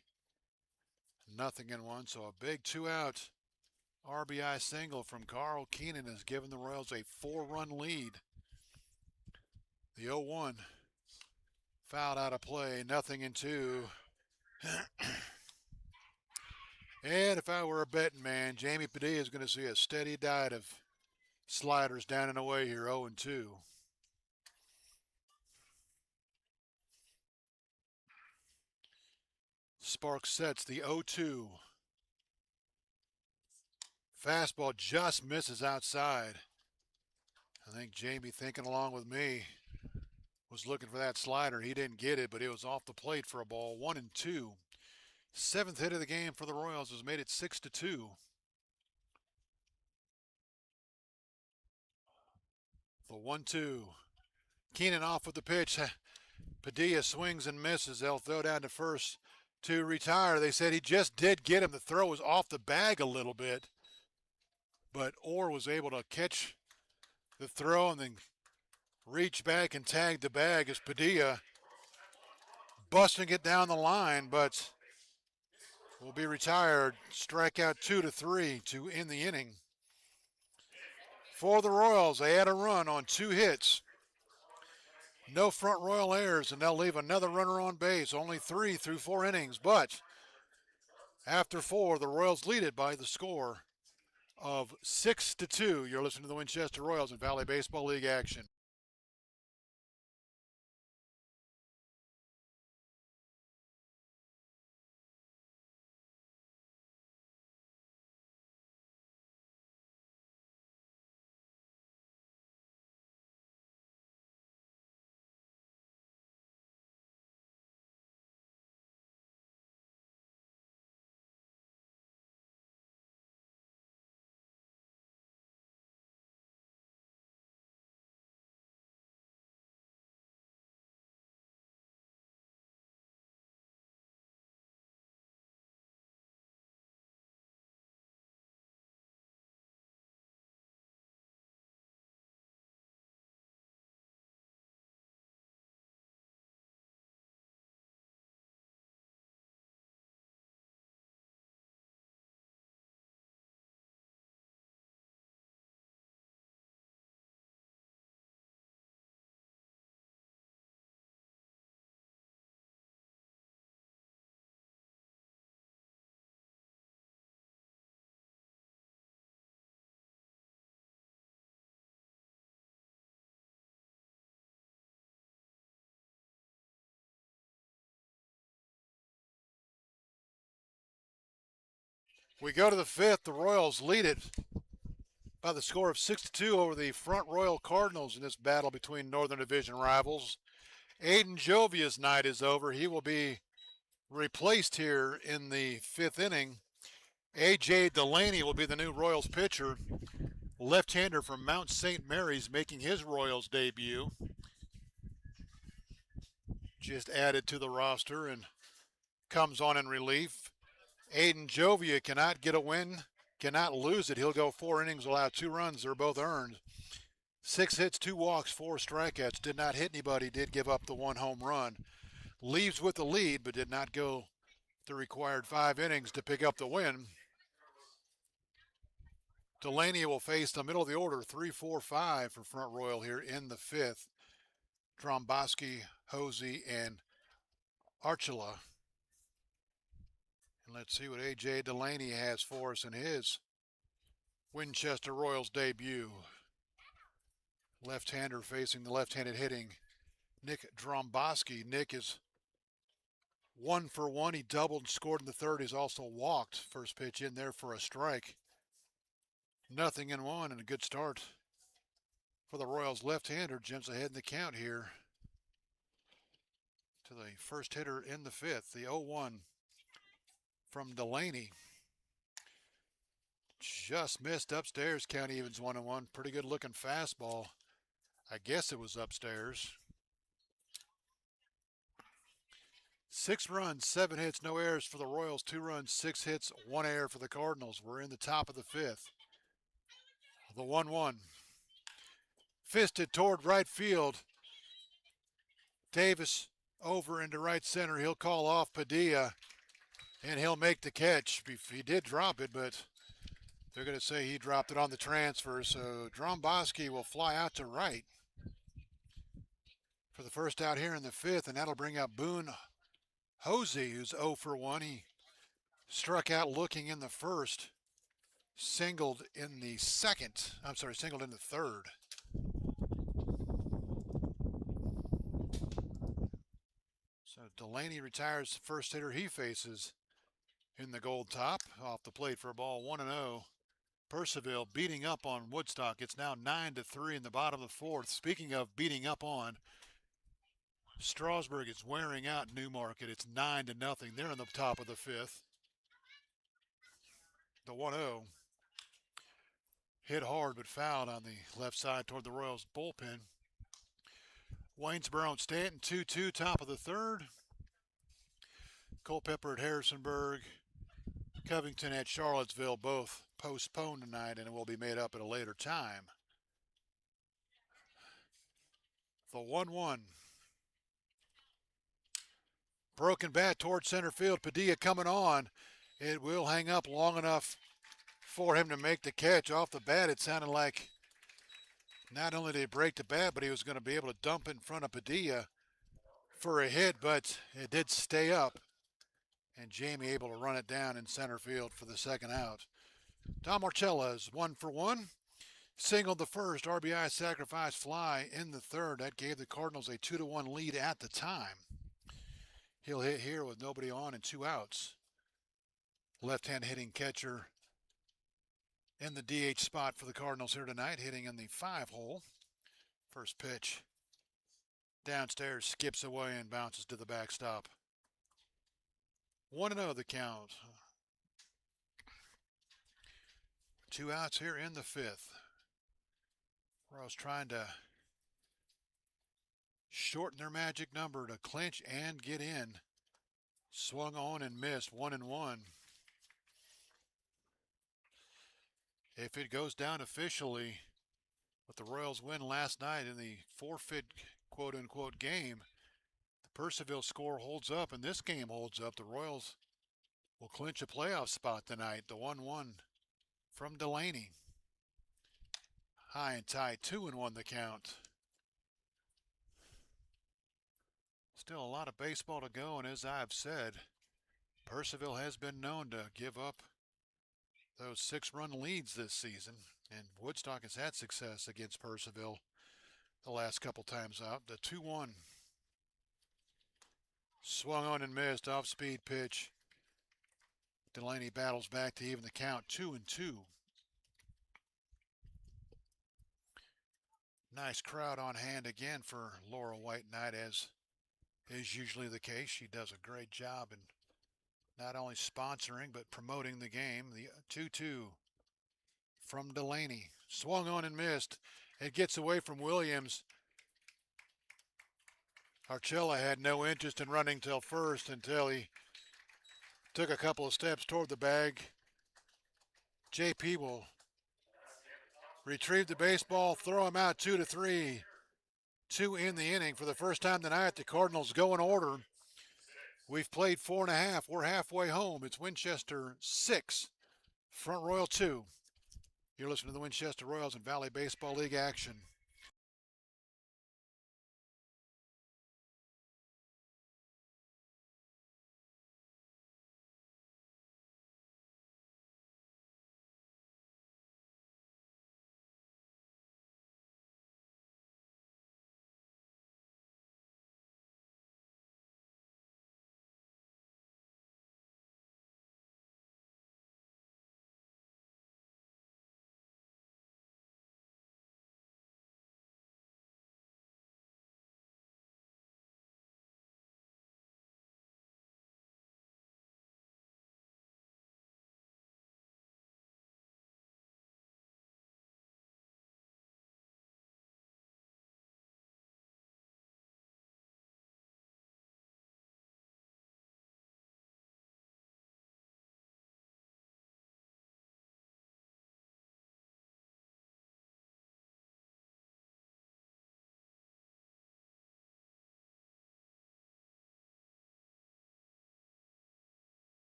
0-1, so a big 2-out RBI single from Carl Keenan has given the Royals a 4-run lead. The 0-1 fouled out of play, 0-2. And if I were a betting man, Jamie Padilla is going to see a steady diet of sliders down and away here, 0-2. Sparks sets the 0-2. Fastball just misses outside. I think Jamie, thinking along with me, was looking for that slider. He didn't get it, but it was off the plate for a ball. 1-2. Seventh hit of the game for the Royals has made it 6-2. The 1-2. Keenan off with the pitch. Padilla swings and misses. They'll throw down to first to retire. They said he just did get him. The throw was off the bag a little bit, but Orr was able to catch the throw and then reach back and tag the bag as Padilla busting it down the line, but will be retired. Strikeout 2-3 to end the inning. For the Royals, they had a run on 2 hits. No front Royal errors, and they'll leave another runner on base. Only 3 through 4 innings, but after 4, the Royals lead it by the score of 6-2. You're listening to the Winchester Royals in Valley Baseball League action. We go to the 5th. The Royals lead it by the score of 6-2 over the front Royal Cardinals in this battle between Northern Division rivals. Aiden Jovia's night is over. He will be replaced here in the 5th inning. A.J. Delaney will be the new Royals pitcher. Left-hander from Mount St. Mary's making his Royals debut. Just added to the roster and comes on in relief. Aiden Jovia cannot get a win, cannot lose it. He'll go 4 innings, allow 2 runs. They're both earned. 6 hits, 2 walks, 4 strikeouts. Did not hit anybody, did give up the 1 home run. Leaves with the lead, but did not go the required 5 innings to pick up the win. Delaney will face the middle of the order, 3-4-5 for Front Royal here in the 5th. Dromboski, Hosey, and Archula. And let's see what A.J. Delaney has for us in his Winchester Royals debut. Left-hander facing the left-handed hitting Nick Dromboski. Nick is 1 for 1. He doubled and scored in the 3rd. He's also walked. First pitch in there for a strike. 0-1 and a good start for the Royals. Left-hander jumps ahead in the count here to the first hitter in the 5th. The 0-1 from Delaney. Just missed upstairs. Count evens 1-1. Pretty good looking fastball. I guess it was upstairs. 6 runs, 7 hits, no errors for the Royals. 2 runs, 6 hits, 1 error for the Cardinals. We're in the top of the 5th. The 1-1. Fisted toward right field. Davis over into right center. He'll call off Padilla, and he'll make the catch. He did drop it, but they're going to say he dropped it on the transfer. So Dromboski will fly out to right for the first out here in the 5th, and that'll bring up Boone Hosey, who's 0 for 1. He struck out looking in the 1st, singled in the 2nd. Singled in the 3rd. So Delaney retires the first hitter he faces in the gold top. Off the plate for a ball, 1-0. Percival beating up on Woodstock. It's now 9-3 in the bottom of the 4th. Speaking of beating up on, Strasburg is wearing out Newmarket. It's 9-0. They're in the top of the fifth. The 1-0 hit hard but fouled on the left side toward the Royals bullpen. Waynesboro and Stanton 2-2, top of the third. Culpeper at Harrisonburg. Covington at Charlottesville, both postponed tonight and will be made up at a later time. The 1-1. Broken bat toward center field. Padilla coming on. It will hang up long enough for him to make the catch. Off the bat, it sounded like not only did he break the bat, but he was going to be able to dump in front of Padilla for a hit, but it did stay up. And Jamie able to run it down in center field for the second out. Tom Marchella is 1 for 1. Singled the first, RBI sacrifice fly in the third. That gave the Cardinals a 2-1 lead at the time. He'll hit here with nobody on and 2 outs. Left-hand hitting catcher in the DH spot for the Cardinals here tonight, hitting in the 5-hole. First pitch downstairs, skips away and bounces to the backstop. 1-0 the count. 2 outs here in the fifth. Royals trying to shorten their magic number to clinch and get in. Swung on and missed, 1-1. If it goes down officially with the Royals win last night in the forfeit quote-unquote game, the Purcellville score holds up and this game holds up. The Royals will clinch a playoff spot tonight. The 1-1 from Delaney. High and tight, 2-1 the count. Still a lot of baseball to go, and as I've said, Purcellville has been known to give up those 6-run leads this season, and Woodstock has had success against Purcellville the last couple times out. The 2-1. Swung on and missed, off-speed pitch. Delaney battles back to even the count, 2-2. Nice crowd on hand again for Laura White Knight, as is usually the case. She does a great job in not only sponsoring but promoting the game. The 2-2 from Delaney. Swung on and missed. It gets away from Williams. Archella had no interest in running till first until he took a couple of steps toward the bag. JP will retrieve the baseball, throw him out 2-3. 2 in the inning. For the first time tonight, the Cardinals go in order. We've played 4.5. We're halfway home. It's Winchester 6, Front Royal 2. You're listening to the Winchester Royals and Valley Baseball League action.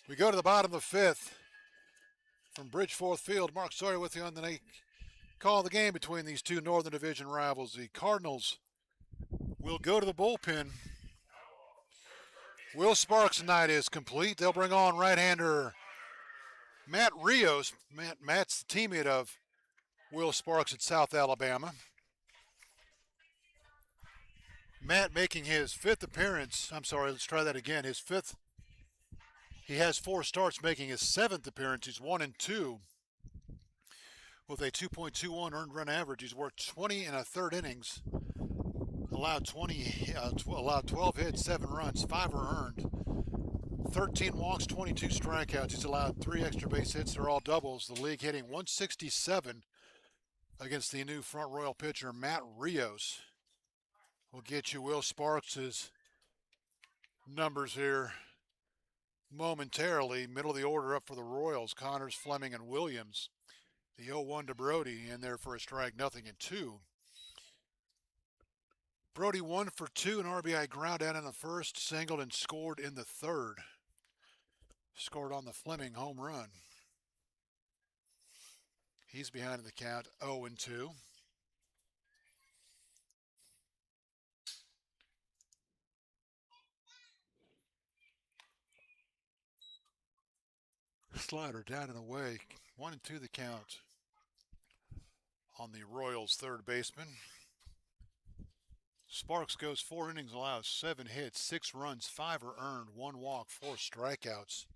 We go to the bottom of the fifth. From Bridgeforth Field, Mark Sawyer with you on the call of the game between these two Northern Division rivals. The Cardinals will go to the bullpen. Will Sparks' night is complete. They'll bring on right-hander Matt Rios. Matt's the teammate of Will Sparks at South Alabama. Matt making his fifth appearance. I'm sorry, let's try that again. His fifth. He has 4 starts, making his 7th appearance. He's 1-2 with a 2.21 earned run average. He's worked 20 and a third innings, allowed 12 hits, 7 runs, 5 are earned, 13 walks, 22 strikeouts. He's allowed 3 extra base hits. They're all doubles. The league hitting 167 against the new Front Royal pitcher Matt Rios. We'll get you Will Sparks' numbers here momentarily. Middle of the order up for the Royals: Connors, Fleming, and Williams. The 0-1 to Brody in there for a strike, 0-2. Brody 1 for 2, an RBI ground out in the first, singled and scored in the third. Scored on the Fleming home run. He's behind in the count, 0-2. Slider down and away, 1-2 the count on the Royals third baseman. Sparks goes 4 innings, allows 7 hits, 6 runs, 5 are earned, 1 walk, 4 strikeouts.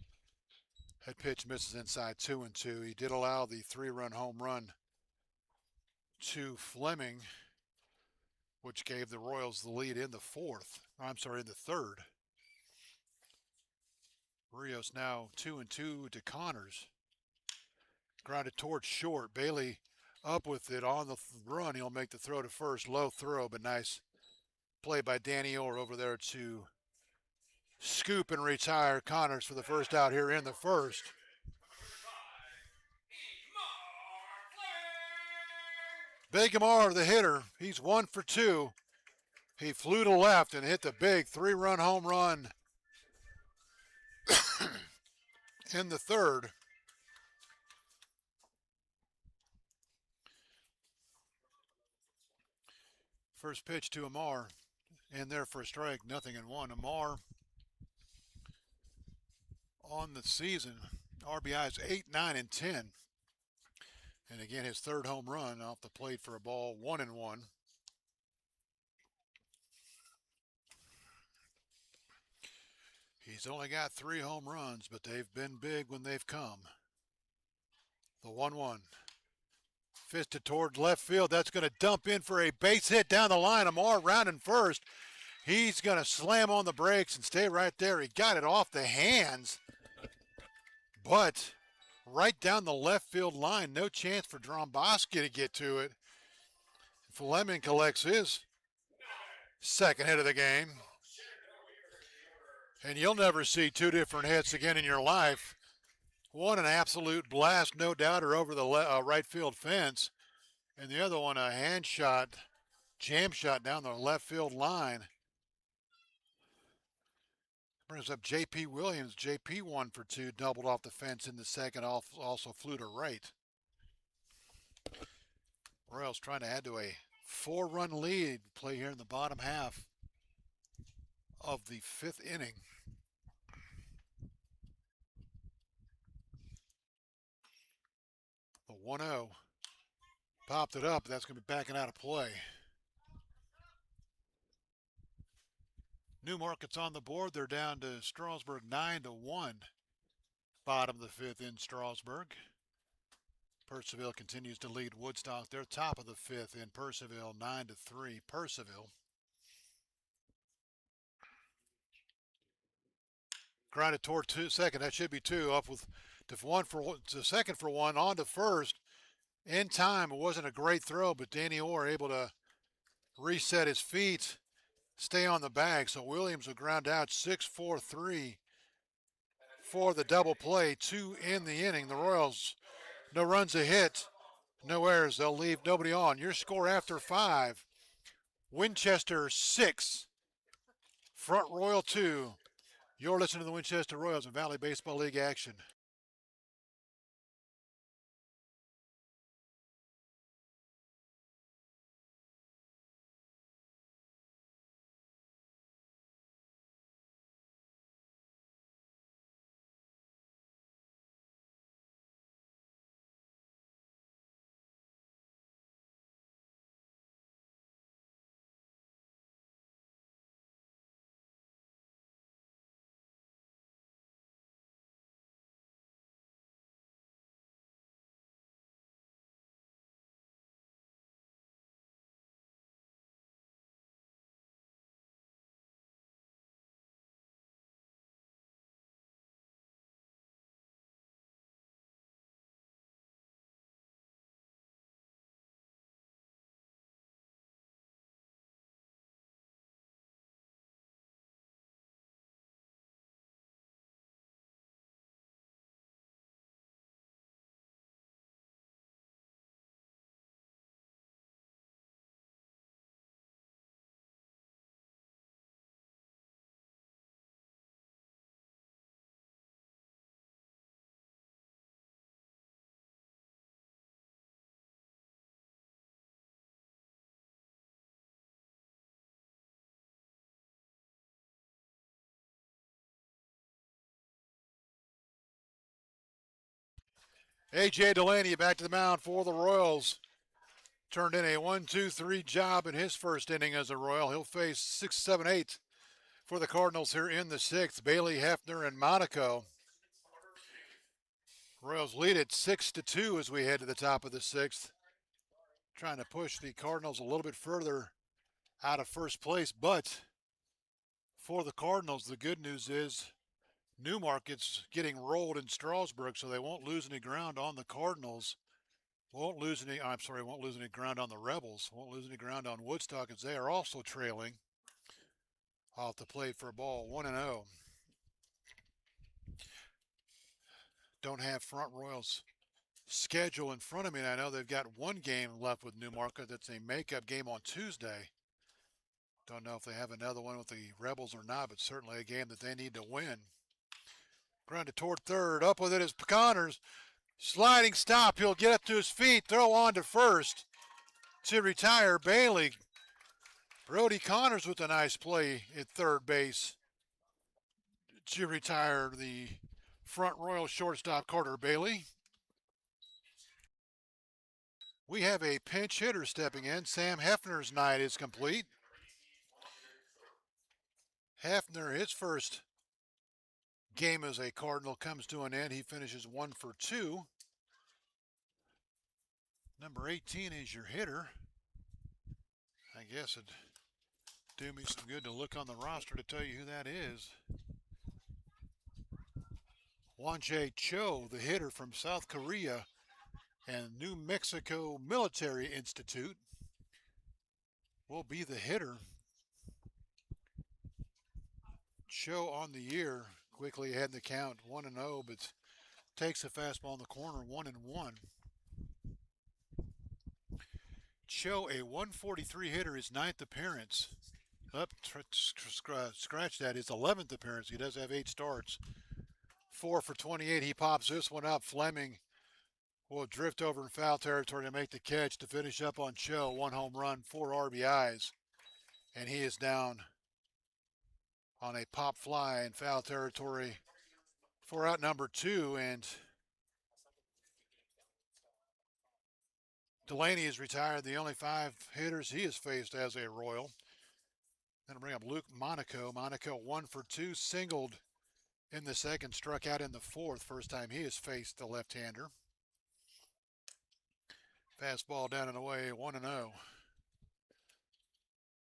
That pitch misses inside, 2-2. He did allow the 3-run home run to Fleming, which gave the Royals the lead in the third. Rios now 2-2 to Connors. Grounded towards short. Bailey up with it on the run. He'll make the throw to first. Low throw, but nice play by Danny Orr over there to scoop and retire Connors for the first out here in the first. Big Amar, the hitter, he's 1 for 2. He flew to left and hit the big 3-run home run in the third. First pitch to Amar, in there for a strike, 0-1. Amar on the season, RBIs 8, 9, and 10. And again, his third home run off the plate for a ball, 1-1. He's only got 3 home runs, but they've been big when they've come. The 1-1. Fisted toward left field. That's going to dump in for a base hit down the line. Amar rounding first. He's going to slam on the brakes and stay right there. He got it off the hands, but right down the left field line. No chance for Dromboski to get to it. Fleming collects his second hit of the game. And you'll never see 2 different hits again in your life. One an absolute blast, no doubter, over the right field fence. And the other one a hand shot, jam shot down the left field line. Brings up J.P. Williams. J.P. 1 for 2, doubled off the fence in the second, also flew to right. Royals trying to add to a 4-run lead. Play here in the bottom half of the 5th inning. The 1-0. Popped it up. That's going to be backing out of play. Newmarket's on the board. They're down to Strasburg 9-1. Bottom of the 5th in Strasburg. Purcellville continues to lead Woodstock. They're top of the 5th in Purcellville, 9-3. Purcellville. Grounded toward second. That should be 2. Up with to second for 1. On to first. In time. It wasn't a great throw, but Danny Orr able to reset his feet, stay on the bag. So Williams will ground out 6-4-3 for the double play. 2 in the inning. The Royals, no runs a hit, no errors. They'll leave nobody on. Your score after 5. Winchester 6, Front Royal 2. You're listening to the Winchester Royals and Valley Baseball League action. A.J. Delaney back to the mound for the Royals. Turned in a 1-2-3 job in his first inning as a Royal. He'll face 6, 7, 8 for the Cardinals here in the sixth. Bailey, Hefner, and Monaco. Royals lead it 6-2 as we head to the top of the sixth. Trying to push the Cardinals a little bit further out of first place, but for the Cardinals, the good news is Newmarket's getting rolled in Strasburg, so they won't lose any ground on the Cardinals. Won't lose any ground on the Rebels. Won't lose any ground on Woodstock as they are also trailing off the plate for a ball 1-0. Don't have Front Royals schedule in front of me, and I know they've got one game left with Newmarket. That's a makeup game on Tuesday. Don't know if they have another one with the Rebels or not, but certainly a game that they need to win. Grounded toward third. Up with it is Connors. Sliding stop. He'll get up to his feet. Throw on to first to retire Bailey. Brody Connors with a nice play at third base to retire the Front Royal shortstop Carter Bailey. We have a pinch hitter stepping in. Sam Hefner's night is complete. Hefner, his first game as a Cardinal comes to an end. He finishes 1 for 2. Number 18 is your hitter. I guess it'd do me some good to look on the roster to tell you who that is. Wonjae Cho, the hitter from South Korea and New Mexico Military Institute, will be the hitter. Cho on the year, quickly ahead in the count, 1-0, but takes a fastball in the corner, 1-1. Cho, a 143 hitter, his 9th appearance. Scratch that, his 11th appearance. He does have 8 starts. 4 for 28. He pops this one up. Fleming will drift over in foul territory to make the catch to finish up on Cho. 1 home run, 4 RBIs. And he is down on a pop fly in foul territory for out number 2. And Delaney is retired. The only 5 hitters he has faced as a Royal. Then I'll bring up Luke Monaco. Monaco 1 for 2, singled in the second, struck out in the fourth. First time he has faced the left-hander. Fastball down and away, 1-0.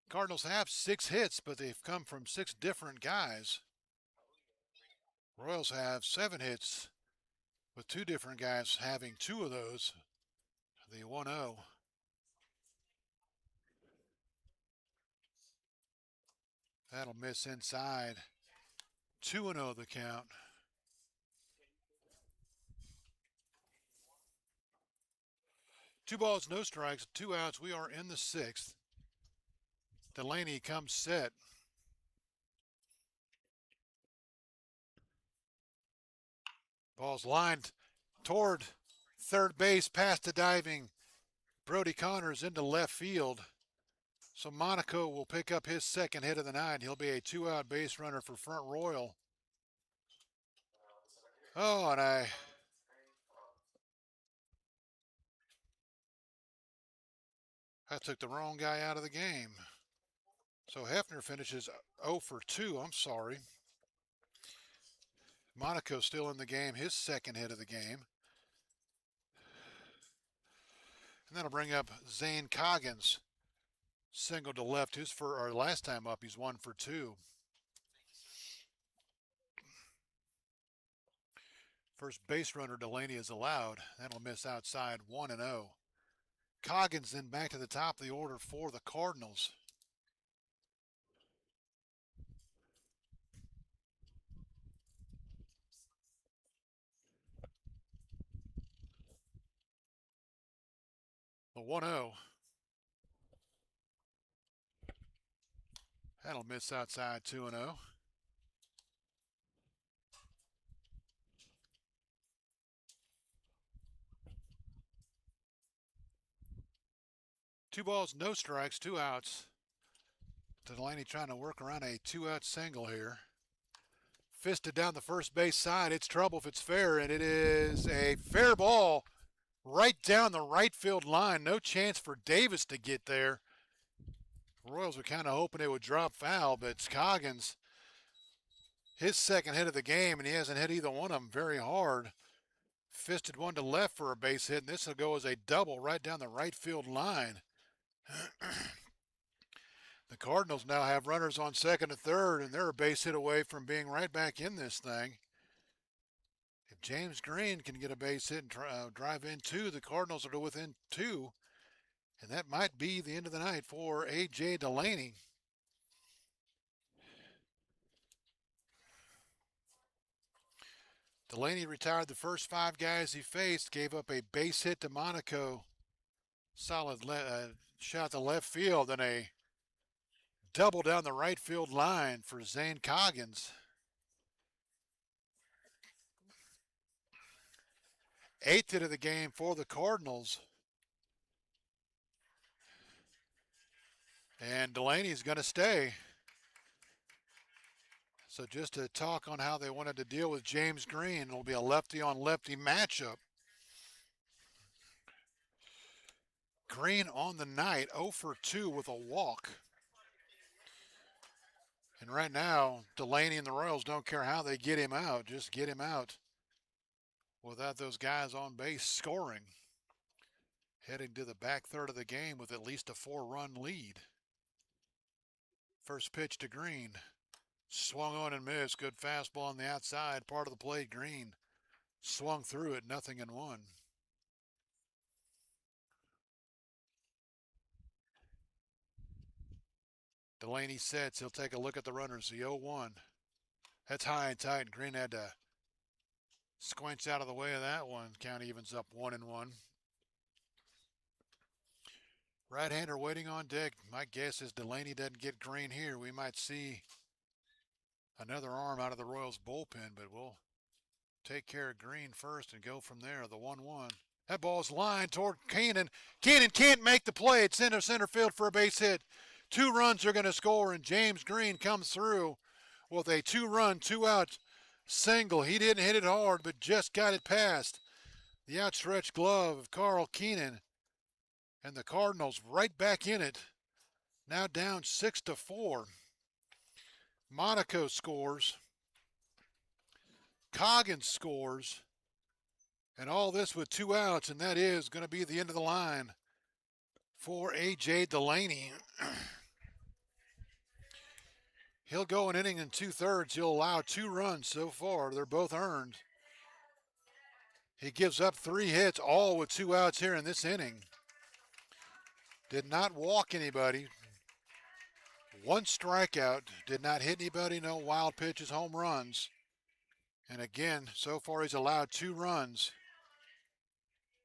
Cardinals have 6 hits, but they've come from 6 different guys. Royals have 7 hits, with 2 different guys having 2 of those. The 1-0. That'll miss inside. 2-0 the count. Two balls, no strikes, 2 outs. We are in the 6th. Delaney comes set. Ball's lined toward third base, past the diving Brody Connors into left field. So Monaco will pick up his second hit of the night. He'll be a 2-out base runner for Front Royal. Oh, and I took the wrong guy out of the game. So Hefner finishes 0 for 2. I'm sorry. Monaco still in the game, his second hit of the game. And then I'll bring up Zane Coggins. Single to left, last time up, he's 1 for 2. First base runner Delaney is allowed. That'll miss outside, 1-0. Coggins then back to the top of the order for the Cardinals. The 1-0. That'll miss outside, 2-0. Two balls, no strikes, 2 outs. Delaney trying to work around a 2-out single here. Fisted down the first base side. It's trouble if it's fair, and it is a fair ball right down the right field line. No chance for Davis to get there. The Royals were kind of hoping it would drop foul, but Coggins, his second hit of the game, and he hasn't hit either one of them very hard. Fisted one to left for a base hit, and this will go as a double right down the right field line. The Cardinals now have runners on second and third, and they're a base hit away from being right back in this thing. If James Green can get a base hit and drive in two, the Cardinals are within two, and that might be the end of the night for A.J. Delaney. Delaney retired the first five guys he faced, gave up a base hit to Monaco. Solid shot to left field, and a double down the right field line for Zane Coggins. Eighth hit of the game for the Cardinals. And Delaney's going to stay. So just to talk on how they wanted to deal with James Green, it'll be a lefty on lefty matchup. Green on the night, 0 for 2 with a walk. And right now, Delaney and the Royals don't care how they get him out, just get him out without those guys on base scoring. Heading to the back third of the game with at least a 4-run lead. First pitch to Green. Swung on and missed. Good fastball on the outside. Part of the play. Green swung through it. 0-1. Delaney sets. He'll take a look at the runners. The 0-1. That's high and tight. And Green had to squinch out of the way of that one. Count evens up 1-1. Right-hander waiting on deck. My guess is Delaney doesn't get Green here. We might see another arm out of the Royals bullpen, but we'll take care of Green first and go from there. The 1-1. That ball's lined toward Keenan. Keenan can't make the play. It's into center field for a base hit. 2 runs are going to score, and James Green comes through with a 2-run, 2-out single. He didn't hit it hard, but just got it past the outstretched glove of Carl Keenan. And the Cardinals right back in it. Now down 6-4. Monaco scores. Coggins scores. And all this with 2 outs, and that is going to be the end of the line for A.J. Delaney. He'll go an inning and 2/3. He'll allow 2 runs so far. They're both earned. He gives up 3 hits, all with 2 outs here in this inning. Did not walk anybody. 1 strikeout. Did not hit anybody. No wild pitches, home runs. And again, so far he's allowed 2 runs.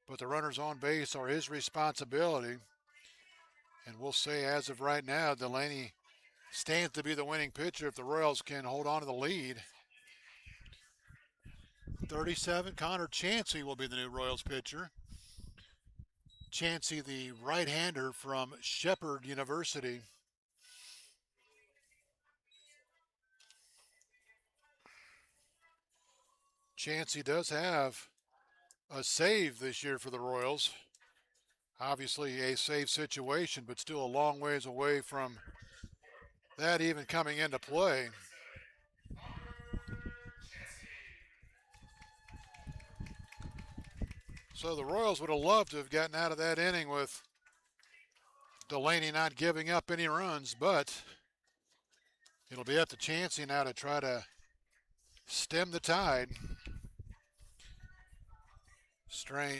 But the runners on base are his responsibility. And we'll say as of right now, Delaney stands to be the winning pitcher if the Royals can hold on to the lead. 37, Connor Chansey will be the new Royals pitcher. Chansey, the right-hander from Shepherd University. Chansey does have a save this year for the Royals. Obviously a save situation, but still a long ways away from that even coming into play. So the Royals would have loved to have gotten out of that inning with Delaney not giving up any runs, but it'll be up to Chansey now to try to stem the tide.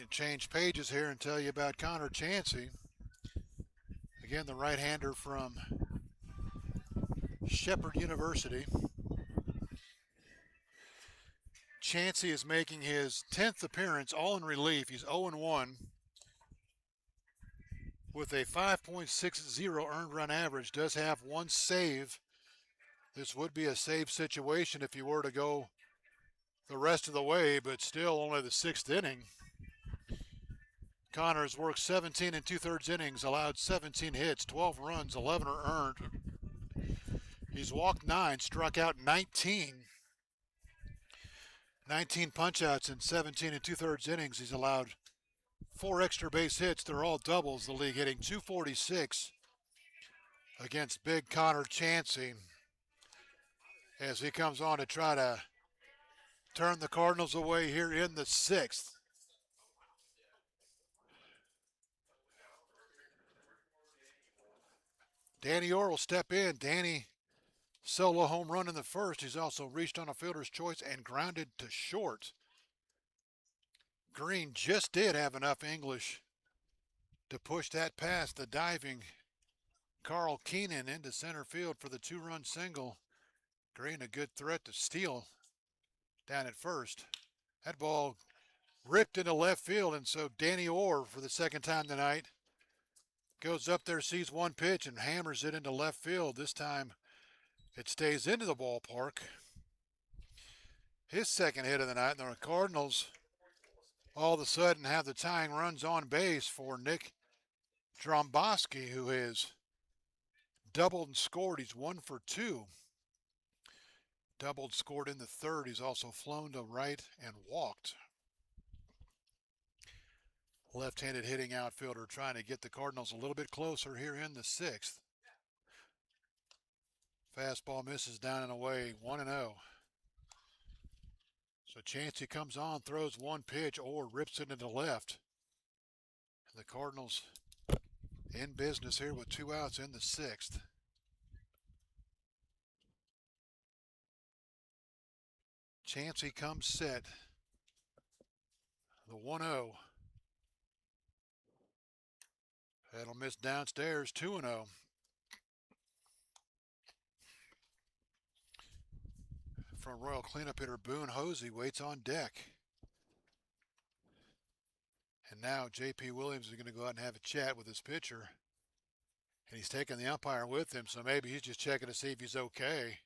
Change pages here and tell you about Connor Chansey. Again, the right-hander from Shepherd University. Chansey is making his 10th appearance, all in relief. He's 0-1 with a 5.60 earned run average. Does have 1 save. This would be a save situation if he were to go the rest of the way, but still only the 6th inning. Connor has worked 17 2/3 innings, allowed 17 hits, 12 runs, 11 are earned. He's walked 9, struck out 19. 19 punchouts in 17 and two-thirds innings. He's allowed 4 extra base hits. They're all doubles. The league hitting 246 against big Connor Chansey as he comes on to try to turn the Cardinals away here in the 6th. Danny Orr will step in. Danny solo home run in the first. He's also reached on a fielder's choice and grounded to short. Green just did have enough English to push that past the diving Carl Keenan into center field for the 2-run single. Green a good threat to steal down at first. That ball ripped into left field, and so Danny Orr, for the second time tonight, goes up there, sees one pitch, and hammers it into left field. This time it stays into the ballpark. His second hit of the night, and the Cardinals all of a sudden have the tying runs on base for Nick Dromboski, who has doubled and scored. He's 1 for 2. Doubled, scored in the third. He's also flown to right and walked. Left-handed hitting outfielder trying to get the Cardinals a little bit closer here in the 6th. Fastball misses down and away, 1-0. So Chansey comes on, throws one pitch, or rips it into left. And the Cardinals in business here with 2 outs in the 6th. Chansey comes set. The 1-0. That'll miss downstairs, 2-0. Front Royal cleanup hitter Boone Hosey waits on deck. And now J.P. Williams is going to go out and have a chat with his pitcher. And he's taking the umpire with him, so maybe he's just checking to see if he's okay.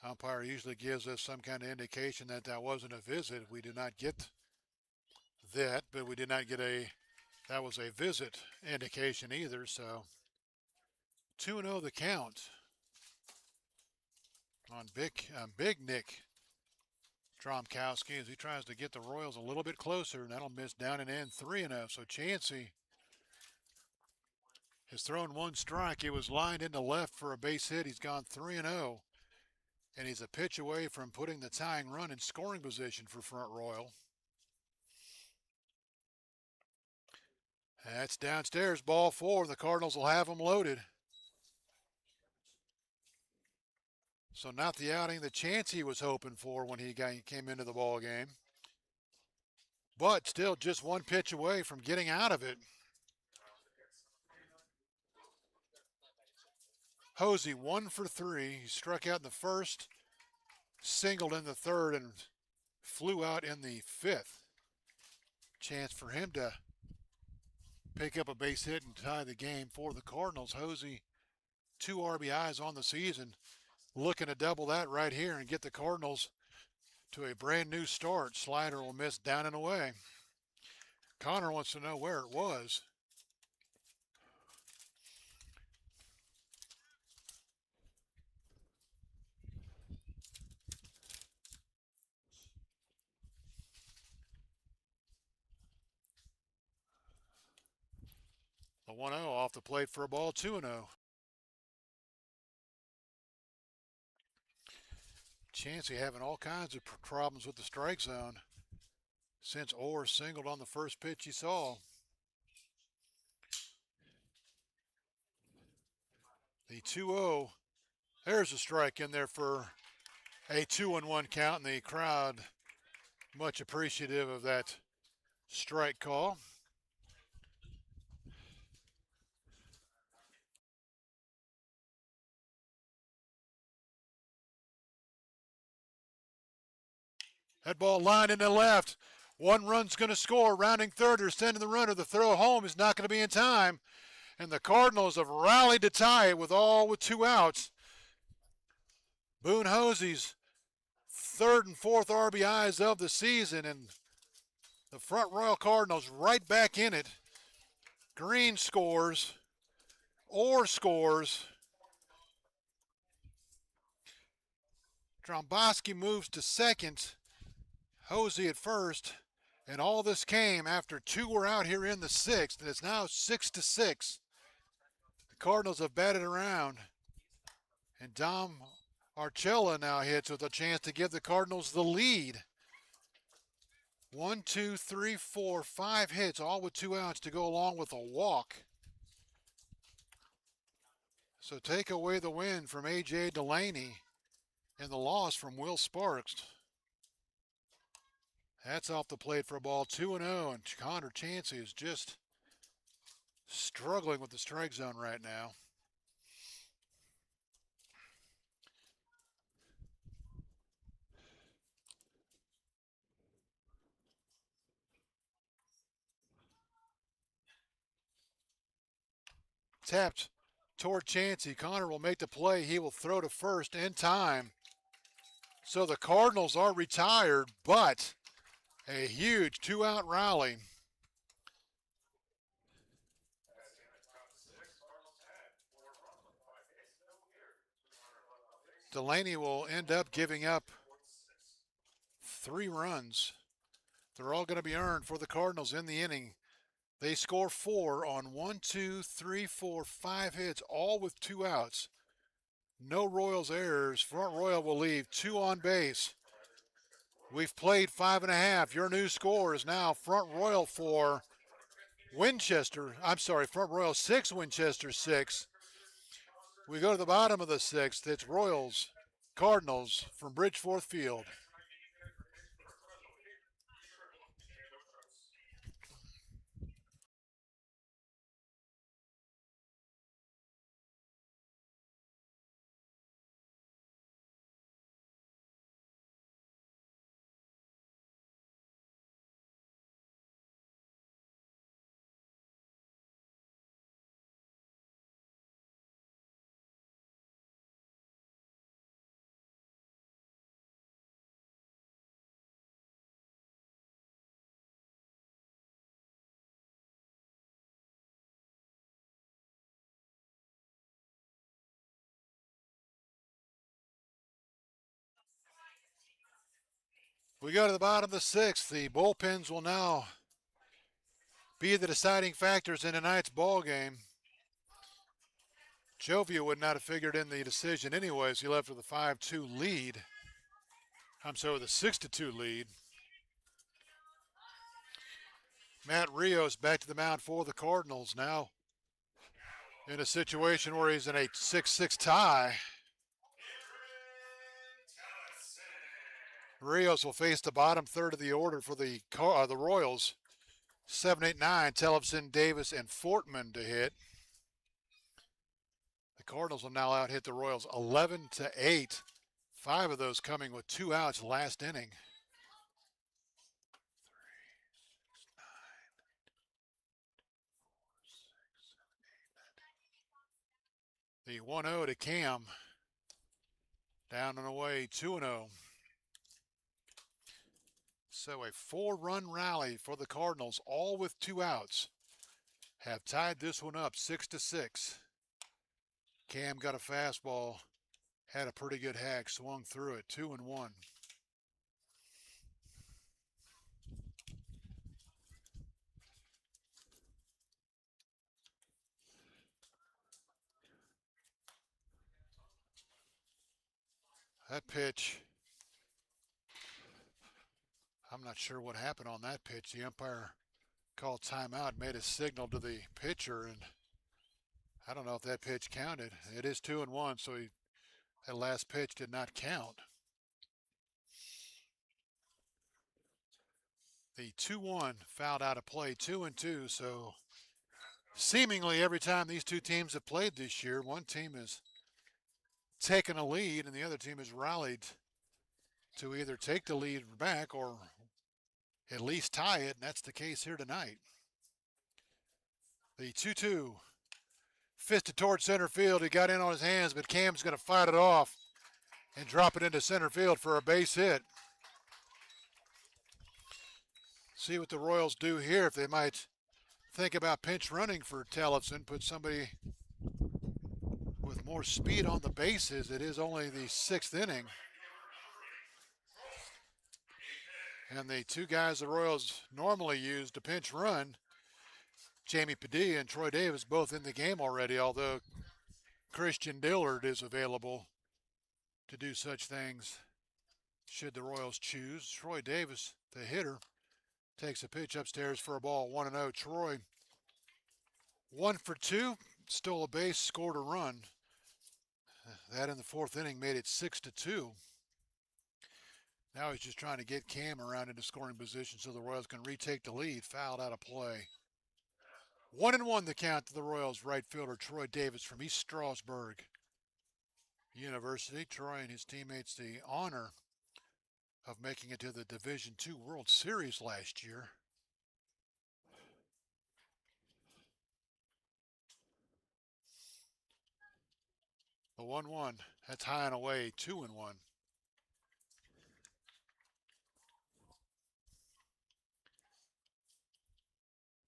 Umpire usually gives us some kind of indication that that wasn't a visit. We did not get that, but we did not get that was a visit indication either. So 2-0 the count on Big Nick Dromkowski as he tries to get the Royals a little bit closer, and that'll miss down and in, 3-0. So Chansey has thrown one strike. It was lined into left for a base hit. He's gone 3-0, and he's a pitch away from putting the tying run in scoring position for Front Royal. That's downstairs, ball 4. The Cardinals will have them loaded. So not the outing that Chansey was hoping for when he came into the ball game. But still just one pitch away from getting out of it. Hosey 1 for 3. He struck out in the first, singled in the third, and flew out in the 5th. Chance for him to pick up a base hit and tie the game for the Cardinals. Hosey, 2 RBIs on the season. Looking to double that right here and get the Cardinals to a brand new start. Slider will miss down and away. Connor wants to know where it was. The 1-0 off the plate for a ball, 2-0. Chansey having all kinds of problems with the strike zone since Orr singled on the first pitch he saw. The 2-0, there's a strike in there for a 2-1 count, and the crowd much appreciative of that strike call. That ball lined into left. One run's going to score. Rounding third or sending the runner. The throw home is not going to be in time. And the Cardinals have rallied to tie it with 2 outs. Boone Hosey's 3rd and 4th RBIs of the season. And the Front Royal Cardinals right back in it. Green scores. Orr scores. Dromboski moves to second. Hosey at first. And all this came after two were out here in the sixth. And it's now 6-6. The Cardinals have batted around. And Dom Archella now hits with a chance to give the Cardinals the lead. 1, 2, 3, 4, 5 hits, all with 2 outs to go along with a walk. So take away the win from A.J. Delaney and the loss from Will Sparks. That's off the plate for a ball 2-0, and Connor Chansey is just struggling with the strike zone right now. Tapped toward Chansey. Connor will make the play. He will throw to first in time. So the Cardinals are retired, but a huge 2-out rally. Delaney will end up giving up 3 runs. They're all going to be earned for the Cardinals in the inning. They score 4 on 1, 2, 3, 4, 5 hits, all with 2 outs. No Royals errors. Front Royal will leave 2 on base. We've played 5.5. Your new score is now Front Royal 4, Winchester. I'm sorry, Front Royal 6, Winchester 6. We go to the bottom of the 6th. It's Royals, Cardinals from Bridgeforth Field. We go to the bottom of the 6th. The bullpens will now be the deciding factors in tonight's ball game. Jovia would not have figured in the decision anyways. He left with a 5-2 lead. I'm sorry, with a 6-2 lead. Matt Rios back to the mound for the Cardinals now in a situation where he's in a 6-6 tie. Rios will face the bottom third of the order for the Royals. 7, 8, 9, Tellefson, Davis, and Fortman to hit. The Cardinals will now out hit the Royals 11-8. 5 of those coming with 2 outs last inning. 3, 6, 9, 4, 6, 7, 8, 9. The 1-0 to Cam. Down and away, 2-0. So a 4-run rally for the Cardinals, all with 2 outs. Have tied this one up 6-6. Cam got a fastball, had a pretty good hack, swung through it, 2-1. That pitch, I'm not sure what happened on that pitch. The umpire called timeout, made a signal to the pitcher, and I don't know if that pitch counted. It is 2-1, so that last pitch did not count. The 2-1 fouled out of play, 2-2, so seemingly every time these two teams have played this year, one team has taken a lead and the other team has rallied to either take the lead back or at least tie it, and that's the case here tonight. The 2-2 fisted towards center field. He got in on his hands, but Cam's going to fight it off and drop it into center field for a base hit. See what the Royals do here, if they might think about pinch running for Tellefson, put somebody with more speed on the bases. It is only the 6th inning. And the two guys the Royals normally use to pinch run, Jamie Padilla and Troy Davis, both in the game already, although Christian Dillard is available to do such things should the Royals choose. Troy Davis, the hitter, takes a pitch upstairs for a ball, 1-0. Troy, 1 for 2, stole a base, scored a run. That in the fourth inning made it 6-2. Now he's just trying to get Cam around into scoring position so the Royals can retake the lead. Fouled out of play. 1-1 the count to the Royals right fielder Troy Davis from East Stroudsburg University. Troy and his teammates the honor of making it to the Division II World Series last year. The 1-1, that's high and away, 2-1.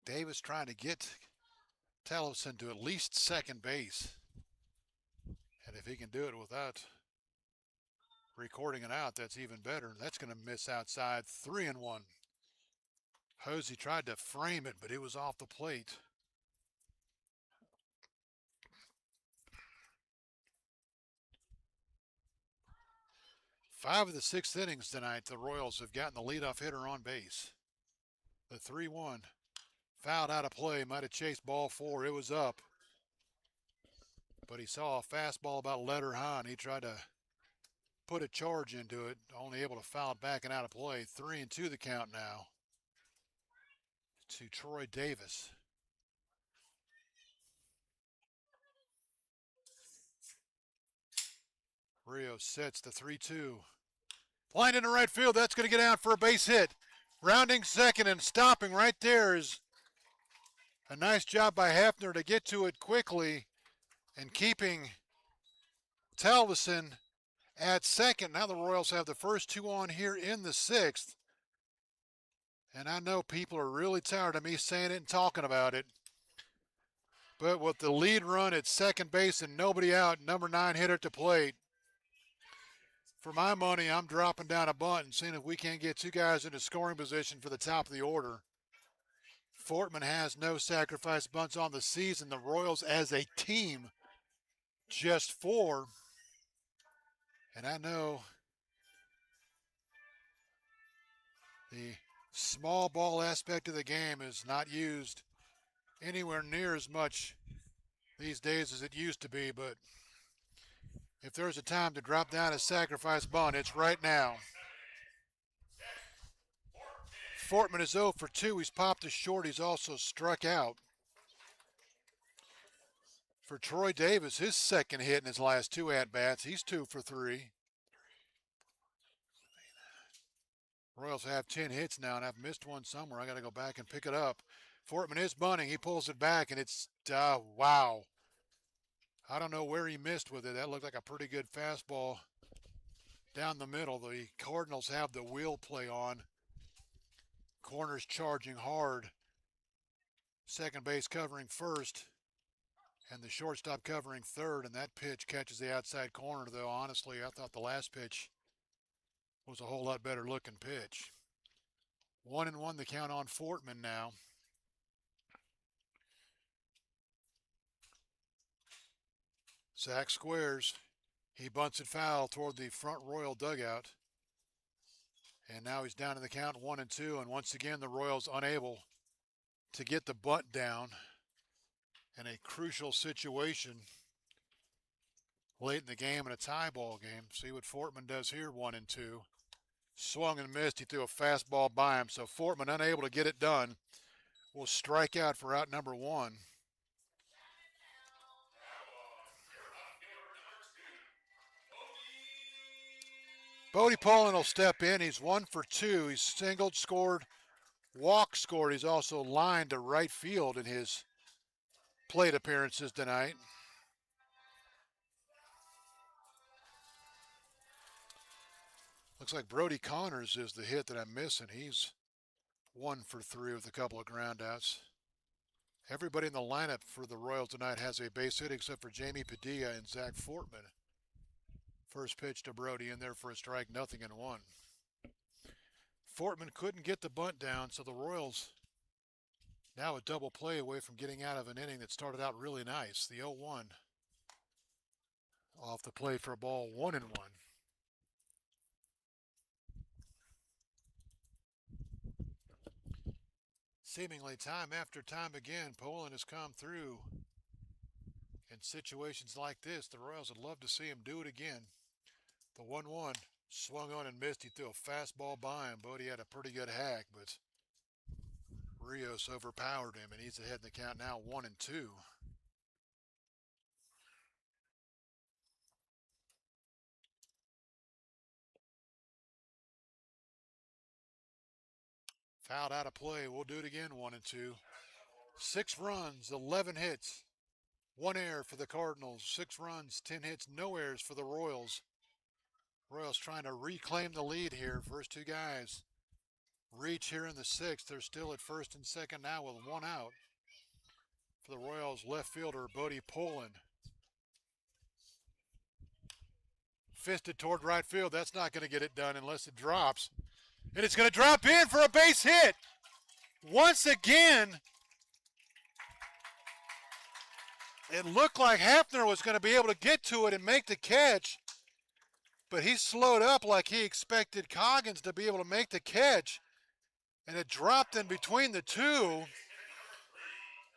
Davis trying to get Tellefson to at least second base. And if he can do it without recording it out, that's even better. That's going to miss outside, 3-1. Hosey tried to frame it, but it was off the plate. 5 of the 6 innings tonight, the Royals have gotten the leadoff hitter on base. The 3-1. Fouled out of play, might have chased ball 4. It was up. But he saw a fastball about letter high, and he tried to put a charge into it, only able to foul it back and out of play. 3-2 the count now to Troy Davis. Rios sets the 3-2. Line into right field, that's going to get out for a base hit. Rounding second and stopping right there is a nice job by Hefner to get to it quickly and keeping Tellefson at second. Now the Royals have the first 2 on here in the 6th. And I know people are really tired of me saying it and talking about it. But with the lead run at second base and nobody out, number 9 hitter at the plate, for my money, I'm dropping down a bunt and seeing if we can't get 2 guys into scoring position for the top of the order. Fortman has no sacrifice bunts on the season. The Royals as a team, just 4. And I know the small ball aspect of the game is not used anywhere near as much these days as it used to be, but if there's a time to drop down a sacrifice bunt, it's right now. Fortman is 0 for 2. He's popped a short. He's also struck out. For Troy Davis, his second hit in his last 2 at-bats. He's 2 for 3. Royals have 10 hits now, and I've missed one somewhere. I got to go back and pick it up. Fortman is bunting. He pulls it back, and it's, wow. I don't know where he missed with it. That looked like a pretty good fastball down the middle. The Cardinals have the wheel play on. Corners charging hard. Second base covering first. And the shortstop covering third. And that pitch catches the outside corner, though honestly, I thought the last pitch was a whole lot better looking pitch. 1-1 the count on Fortman now. Zach squares. He bunts it foul toward the front Royal dugout. And now he's down in the count 1-2. And once again, the Royals unable to get the bunt down in a crucial situation late in the game in a tie ball game. See what Fortman does here, 1-2. Swung and missed. He threw a fastball by him. So Fortman, unable to get it done, will strike out for out number 1. Bodie Pollin will step in. He's 1 for 2. He's singled, scored, walk scored. He's also lined to right field in his plate appearances tonight. Looks like Brody Connors is the hit that I'm missing. He's 1 for 3 with a couple of groundouts. Everybody in the lineup for the Royals tonight has a base hit except for Jamie Padilla and Zach Fortman. First pitch to Brody in there for a strike, 0-1. Fortman couldn't get the bunt down, so the Royals now a double play away from getting out of an inning that started out really nice. The 0-1 off the plate for a ball 1-1. Seemingly time after time again, Poland has come through in situations like this. The Royals would love to see him do it again. The 1-1 swung on and missed. He threw a fastball by him. Bodie had a pretty good hack, but Rios overpowered him, and he's ahead in the count now 1-2. Fouled out of play. We'll do it again 1-2. 6 runs, 11 hits, 1 error for the Cardinals. 6 runs, 10 hits, no errors for the Royals. Royals trying to reclaim the lead here. First 2 guys reach here in the 6th. They're still at first and second now with 1 out. For the Royals, left fielder Bodie Poland. Fisted toward right field. That's not going to get it done unless it drops. And it's going to drop in for a base hit. Once again, it looked like Hafner was going to be able to get to it and make the catch, but he slowed up like he expected Coggins to be able to make the catch, and it dropped in between the two,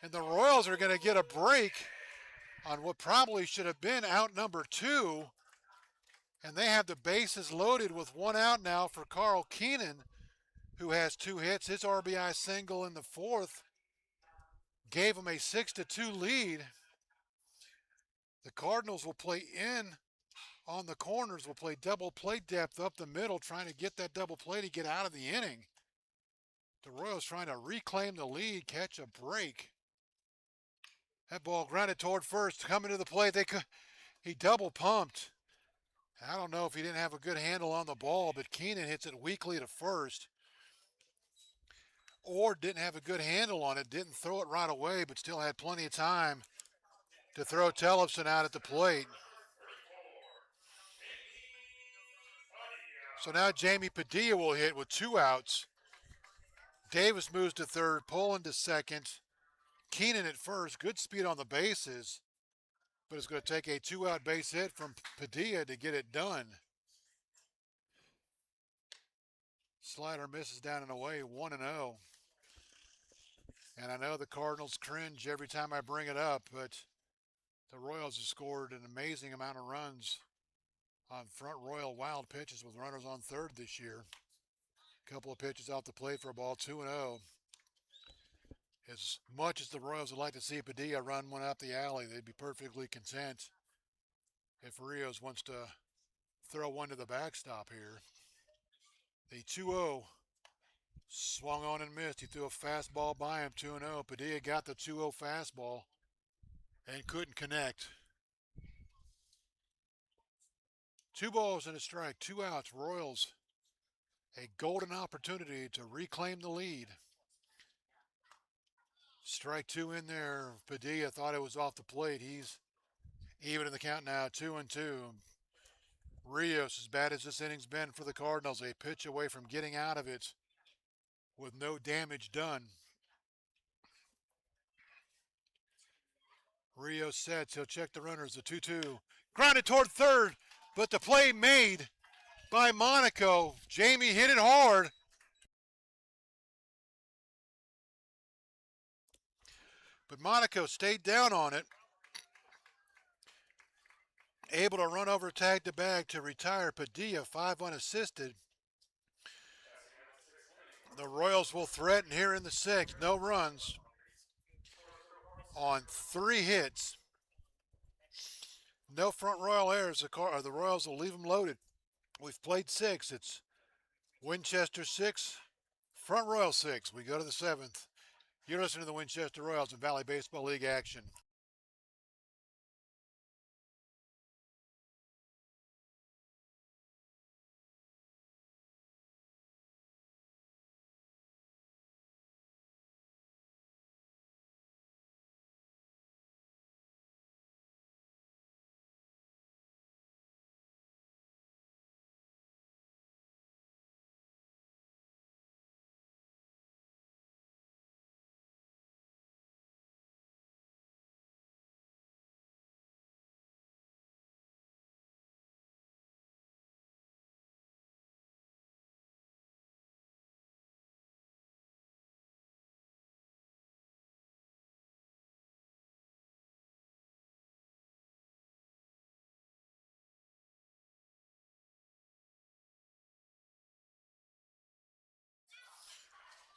and the Royals are going to get a break on what probably should have been out number 2, and they have the bases loaded with 1 out now for Carl Keenan, who has 2 hits. His RBI single in the 4th gave him a 6-2 lead. The Cardinals will play in on the corners, will play double play depth up the middle, trying to get that double play to get out of the inning. The Royals trying to reclaim the lead, catch a break. That ball grounded toward first, coming to the plate. He double pumped. I don't know if he didn't have a good handle on the ball, but Keenan hits it weakly to first. Or didn't have a good handle on it, didn't throw it right away, but still had plenty of time to throw Tellefson out at the plate. So now Jamie Padilla will hit with 2 outs. Davis moves to third, Poland to second. Keenan at first, good speed on the bases, but it's going to take a 2-out base hit from Padilla to get it done. Slider misses down and away, 1-0. And I know the Cardinals cringe every time I bring it up, but the Royals have scored an amazing amount of runs on front Royal wild pitches with runners on third this year. A couple of pitches off the plate for a ball, 2-0. As much as the Royals would like to see Padilla run one up the alley, they'd be perfectly content if Rios wants to throw one to the backstop here. The 2-0 swung on and missed. He threw a fastball by him, 2-0. Padilla got the 2-0 fastball and couldn't connect. 2 balls and a strike, 2 outs. Royals, a golden opportunity to reclaim the lead. Strike 2 in there. Padilla thought it was off the plate. He's even in the count now, 2-2. Rios, as bad as this inning's been for the Cardinals, a pitch away from getting out of it with no damage done. Rios sets. He'll check the runners. The 2-2. Grounded toward third, but the play made by Monaco. Jamie hit it hard. But Monaco stayed down on it. Able to run over, tag the bag to retire Padilla, 5 unassisted. The Royals will threaten here in the 6th. No runs on 3 hits. No front Royal errors. The Royals will leave them loaded. We've played 6. It's Winchester 6, front Royal 6. We go to the 7th. You're listening to the Winchester Royals and Valley Baseball League action.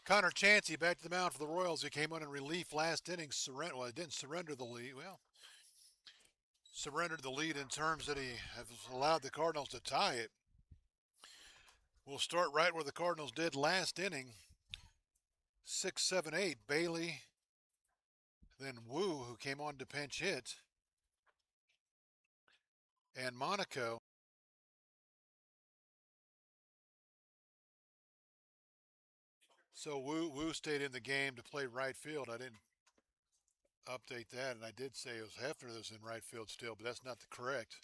Connor Chansey back to the mound for the Royals. He came on in relief last inning. Well, he didn't surrender the lead. Well, surrendered the lead in terms that he has allowed the Cardinals to tie it. We'll start right where the Cardinals did last inning. 6, 7, 8. Bailey, then Wu, who came on to pinch hit, and Monaco. So Wu stayed in the game to play right field. I didn't update that, and I did say it was Hefner that was in right field still, but that's not the correct.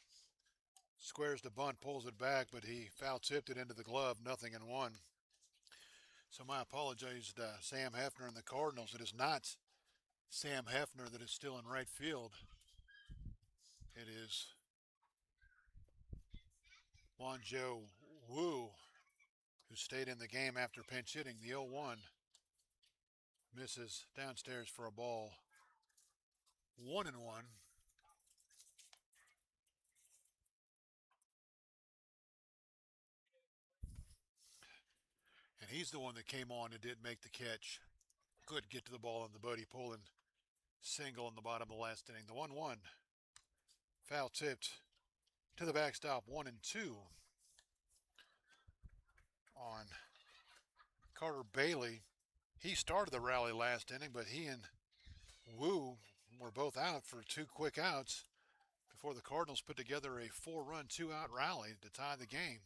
Squares the bunt, pulls it back, but he foul tipped it into the glove, 0-1. So my apologies to Sam Hefner and the Cardinals. It is not Sam Hefner that is still in right field. It is Wanjo Wu, who stayed in the game after pinch hitting. The 0-1 misses downstairs for a ball. 1-1. And he's the one that came on and did make the catch. Couldn't get to the ball on the Buddy Pullen single in the bottom of the last inning. The 1-1. Foul tipped to the backstop. 1-2 on Carter Bailey. He started the rally last inning, but he and Wu were both out for 2 quick outs before the Cardinals put together a 4-run, 2-out rally to tie the game.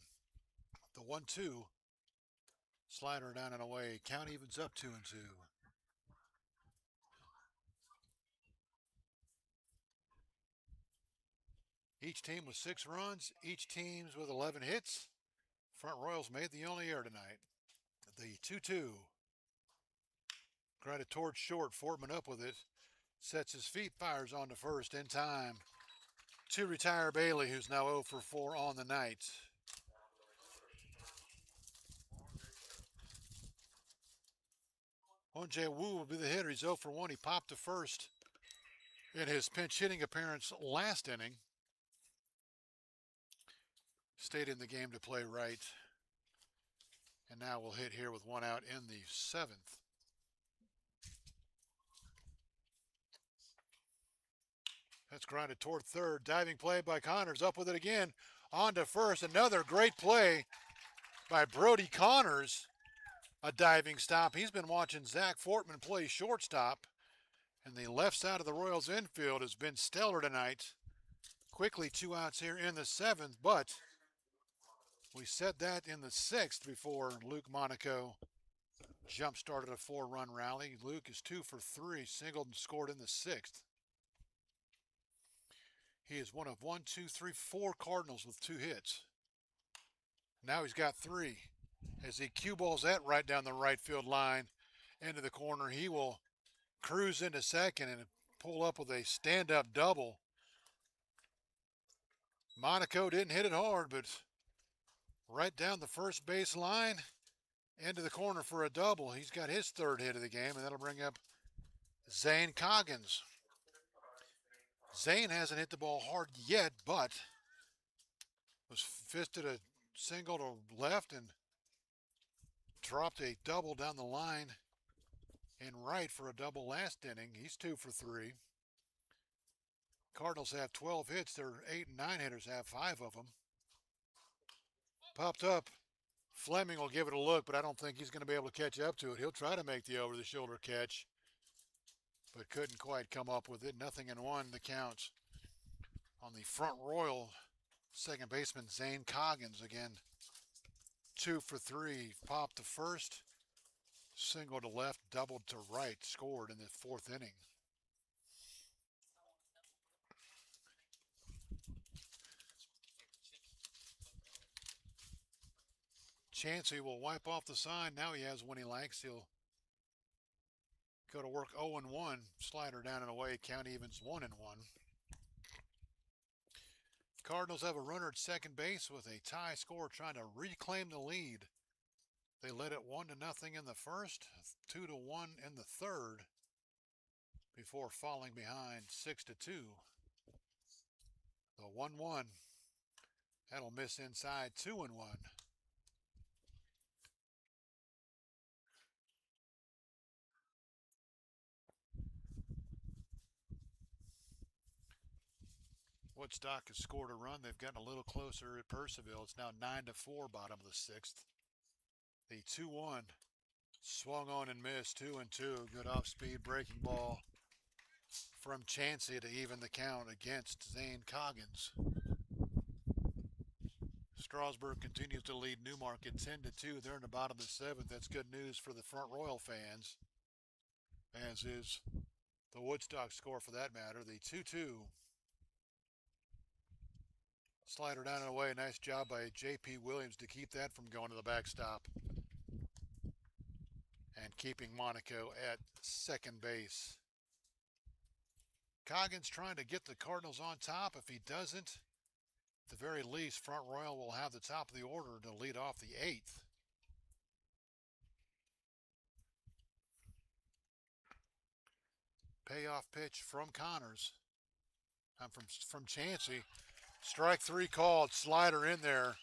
The 1-2 slider down and away. Count evens up 2-2. Each team with 6 runs, each team's with 11 hits. Front Royals made the only error tonight. The 2-2. Grounded towards short. Fortman up with it. Sets his feet, fires on to first in time to retire Bailey, who's now 0 for 4 on the night. Onjae Wu will be the hitter. He's 0 for 1. He popped to first in his pinch hitting appearance last inning. Stayed in the game to play right. And now we'll hit here with 1 out in the 7th. That's grounded toward third. Diving play by Connors. Up with it again. On to first. Another great play by Brody Connors. A diving stop. He's been watching Zach Fortman play shortstop. And the left side of the Royals infield has been stellar tonight. Quickly 2 outs here in the 7th. But we said that in the 6th before Luke Monaco jump-started a 4-run rally. Luke is 2 for 3. Singled and scored in the 6th. He is one of 4 Cardinals with 2 hits. Now he's got 3. As he cue balls that right down the right field line into the corner, he will cruise into second and pull up with a stand-up double. Monaco didn't hit it hard, but right down the first base line into the corner for a double. He's got his 3rd hit of the game, and that'll bring up Zane Coggins. Zane hasn't hit the ball hard yet, but was fisted a single to left and dropped a double down the line and right for a double last inning. He's 2 for 3. Cardinals have 12 hits. Their 8 and 9 hitters have 5 of them. Popped up. Fleming will give it a look, but I don't think he's going to be able to catch up to it. He'll try to make the over-the-shoulder catch, but couldn't quite come up with it. 0-1 the count on the front Royal second baseman Zane Coggins. Again, 2 for 3. Popped to first, single to left, doubled to right, scored in the 4th inning. Chansey will wipe off the sign. Now he has one he likes. He'll go to work 0-1. Slider down and away. Count evens 1-1. Cardinals have a runner at second base with a tie score trying to reclaim the lead. They led it 1-0 in the first, 2-1 in the 3rd before falling behind 6-2. The 1-1. That'll miss inside 2-1. Woodstock has scored a run. They've gotten a little closer at Percival. It's now 9-4, bottom of the sixth. The 2-1 swung on and missed. 2-2. Good off-speed breaking ball from Chansey to even the count against Zane Coggins. Strasburg continues to lead Newmarket 10-2. They're in the bottom of the seventh. That's good news for the Front Royal fans, as is the Woodstock score for that matter. The 2-2. Slider down and away. Nice job by J.P. Williams to keep that from going to the backstop and keeping Monaco at second base. Coggins trying to get the Cardinals on top. If he doesn't, at the very least, Front Royal will have the top of the order to lead off the eighth. Payoff pitch from Connors. From Chansey. Strike three called. Slider in there.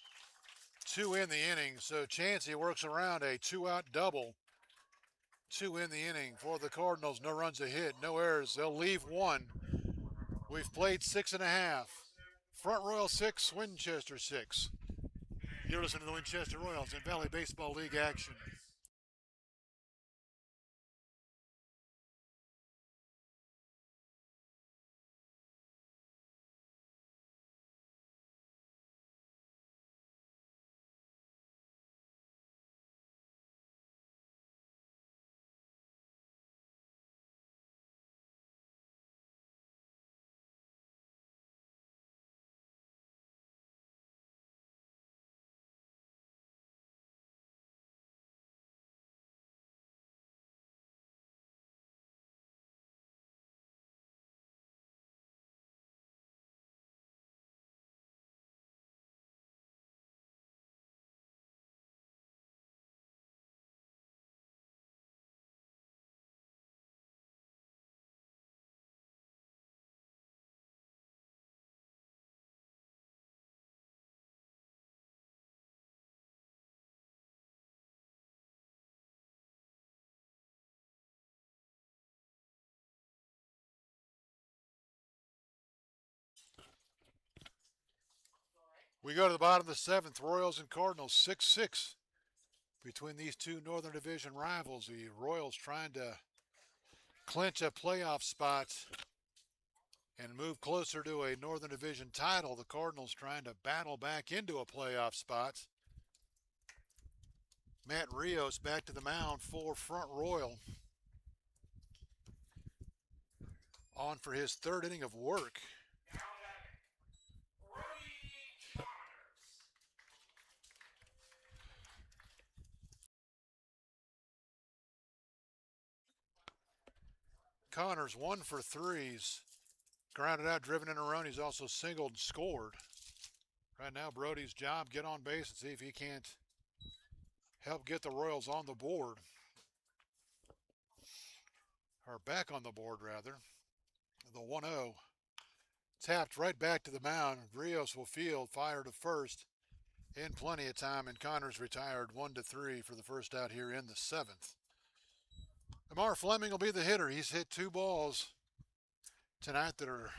2 in the inning. So Chansey works around a 2-out double. 2 in the inning for the Cardinals. No runs a hit, no errors. They'll leave 1. We've played 6.5. Front Royal 6, Winchester 6. You're listening to the Winchester Royals in Valley Baseball League action. We go to the bottom of the seventh. Royals and Cardinals 6-6 between these two Northern Division rivals. The Royals trying to clinch a playoff spot and move closer to a Northern Division title. The Cardinals trying to battle back into a playoff spot. Matt Rios back to the mound for Front Royal. On for his third inning of work. Connors 1 for 3s. Grounded out, driven in a run. He's also singled and scored. Right now, Brody's job, get on base and see if he can't help get the Royals on the board. Or back on the board, rather. The 1-0. Tapped right back to the mound. Rios will field, fire to first in plenty of time, and Connors retired 1-3 for the first out here in the seventh. Lamar Fleming will be the hitter. He's hit 2 balls tonight that are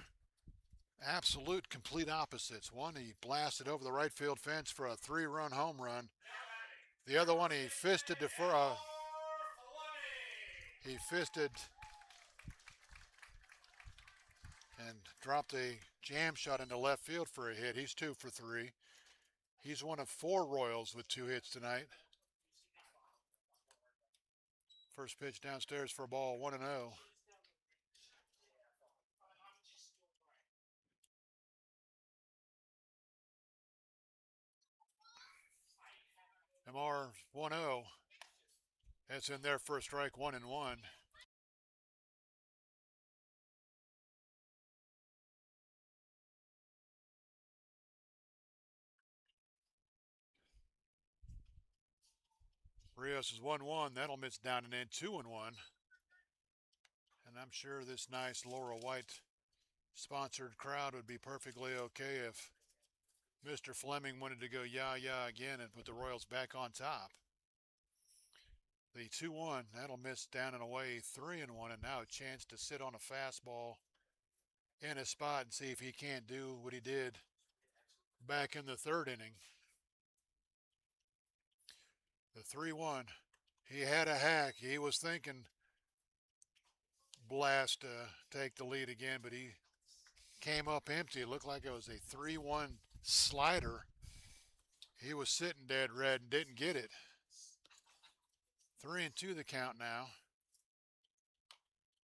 absolute complete opposites. One, he blasted over the right field fence for a 3-run home run. The other one, he fisted and dropped a jam shot into left field for a hit. He's 2 for 3. He's one of 4 Royals with 2 hits tonight. First pitch downstairs for a ball, 1-0. MR 1-0. That's in there for a strike, 1-1. Rios is 1-1. That'll miss down and in, 2-1. And I'm sure this nice Laura White sponsored crowd would be perfectly okay if Mr. Fleming wanted to go yeah again and put the Royals back on top. The 2-1, that'll miss down and away, 3-1, and now a chance to sit on a fastball in a spot and see if he can't do what he did back in the third inning. The 3-1. He had a hack. He was thinking blast take the lead again, but he came up empty. It looked like it was a 3-1 slider. He was sitting dead red and didn't get it. 3-2 the count now.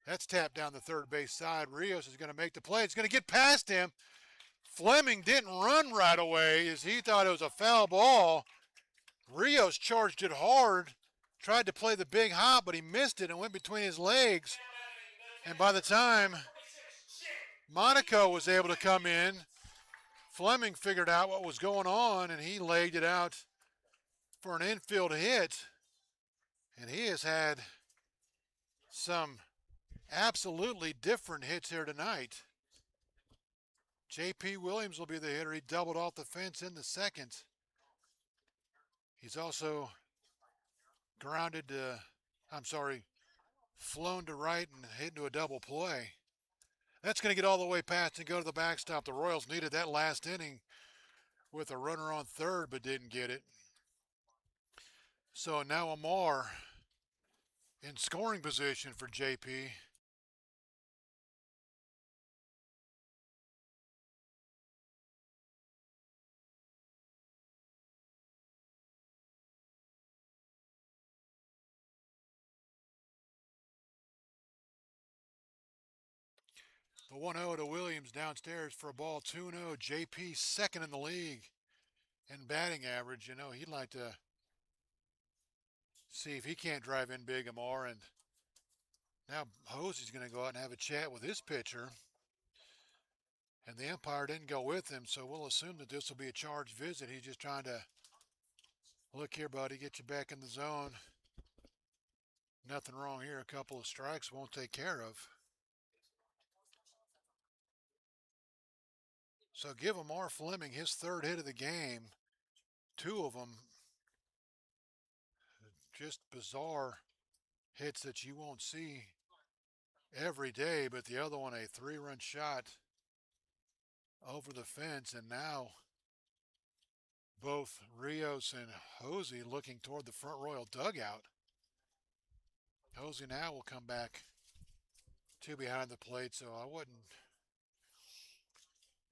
That's tapped down the third base side. Rios is going to make the play. It's going to get past him. Fleming didn't run right away as he thought it was a foul ball. Rios charged it hard, tried to play the big hop, but he missed it and went between his legs. And by the time Monaco was able to come in, Fleming figured out what was going on, and he laid it out for an infield hit. And he has had some absolutely different hits here tonight. J.P. Williams will be the hitter. He doubled off the fence in the second. He's also flown to right and hit into a double play. That's going to get all the way past and go to the backstop. The Royals needed that last inning with a runner on third, but didn't get it. So now Amar in scoring position for JP. The 1-0 to Williams downstairs for a ball. 2-0. JP second in the league in batting average. You know, he'd like to see if he can't drive in big Amar. And now Hosey's going to go out and have a chat with his pitcher. And the umpire didn't go with him, so we'll assume that this will be a charged visit. He's just trying to, look here, buddy, get you back in the zone. Nothing wrong here. A couple of strikes won't take care of. So give Amar Fleming his third hit of the game. Two of them just bizarre hits that you won't see every day, but the other one a 3-run shot over the fence. And now both Rios and Hosey looking toward the front Royal dugout. Hosey now will come back to behind the plate, so I wouldn't.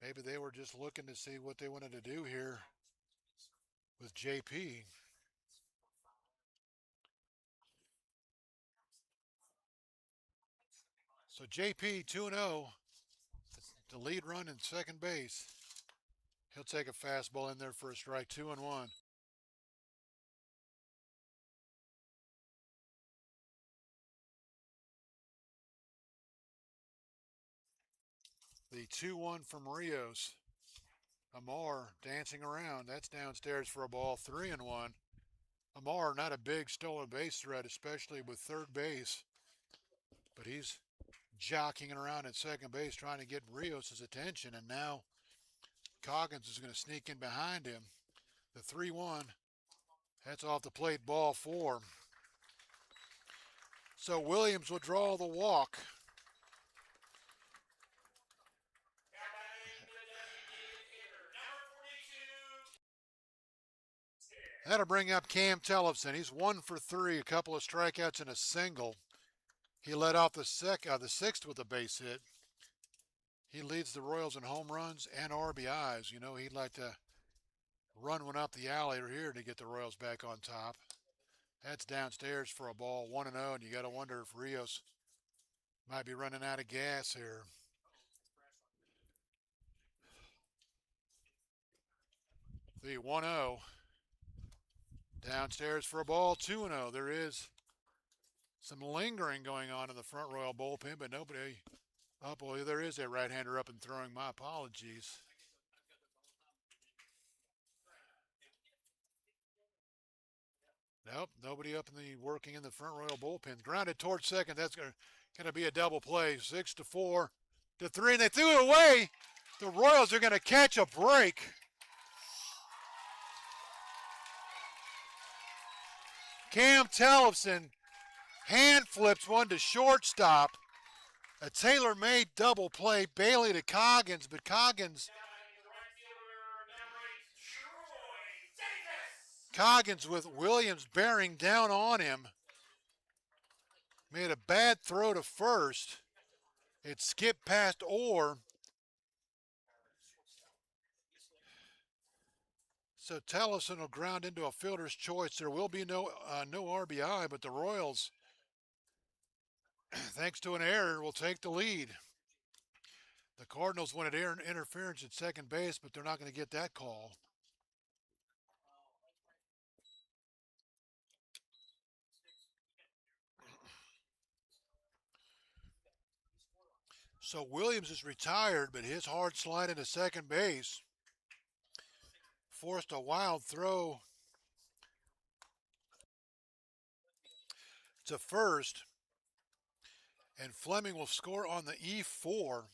Maybe they were just looking to see what they wanted to do here with JP. So JP 2-0, the lead run in second base. He'll take a fastball in there for a strike. 2-1. The 2-1 from Rios. Amar dancing around. That's downstairs for a ball. 3-1. Amar, not a big stolen base threat, especially with third base. But he's jockeying around at second base trying to get Rios' attention. And now Coggins is going to sneak in behind him. The 3-1. That's off the plate, ball 4. So Williams will draw the walk. That'll bring up Cam Tellefson. He's 1 for 3, a couple of strikeouts and a single. He led off the sixth with a base hit. He leads the Royals in home runs and RBIs. You know, he'd like to run one up the alley here to get the Royals back on top. That's downstairs for a ball. 1-0, and you got to wonder if Rios might be running out of gas here. The 1-0. Downstairs for a ball, 2-0. There is some lingering going on in the front Royal bullpen, but nobody up. Well, there is a right-hander up and throwing. My apologies. Nope, nobody up in the working in the front Royal bullpen. Grounded towards second. That's going to be a double play. 6-4 to 3, and they threw it away. The Royals are going to catch a break. Cam Tellefson hand flips one to shortstop. A tailor-made double play. Bailey to Coggins, but Coggins with Williams bearing down on him. Made a bad throw to first. It skipped past Orr. So Tellison will ground into a fielder's choice. There will be no RBI, but the Royals, thanks to an error, will take the lead. The Cardinals wanted interference at second base, but they're not going to get that call. So Williams is retired, but his hard slide into second base forced a wild throw to first, and Fleming will score on the E4.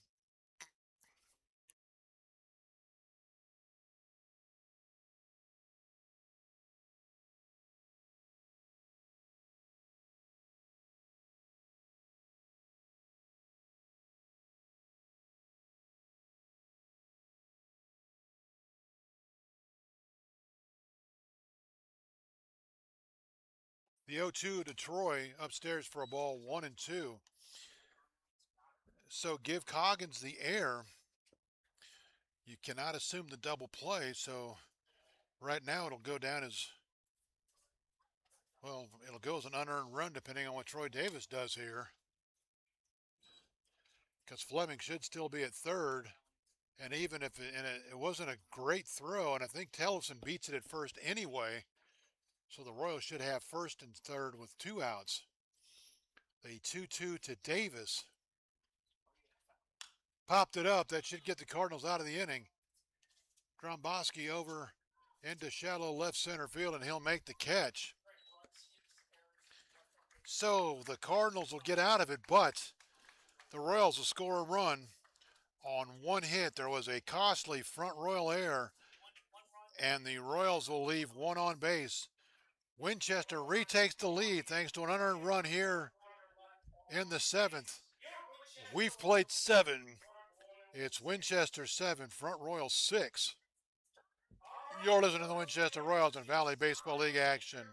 The 0-2 to Troy upstairs for a ball 1-2. So give Coggins the air. You cannot assume the double play, so right now it'll go down as, well, it'll go as an unearned run depending on what Troy Davis does here. Because Fleming should still be at third. And even if it wasn't a great throw, and I think Tellison beats it at first anyway, so the Royals should have first and third with 2 outs. The 2-2 to Davis. Popped it up. That should get the Cardinals out of the inning. Gromboski over into shallow left center field, and he'll make the catch. So the Cardinals will get out of it, but the Royals will score a run on one hit. There was a costly front Royal error, and the Royals will leave one on base. Winchester retakes the lead thanks to an unearned run here in the 7th. We've played 7. It's Winchester 7, Front Royal 6. You're listening to the Winchester Royals and Valley Baseball League action.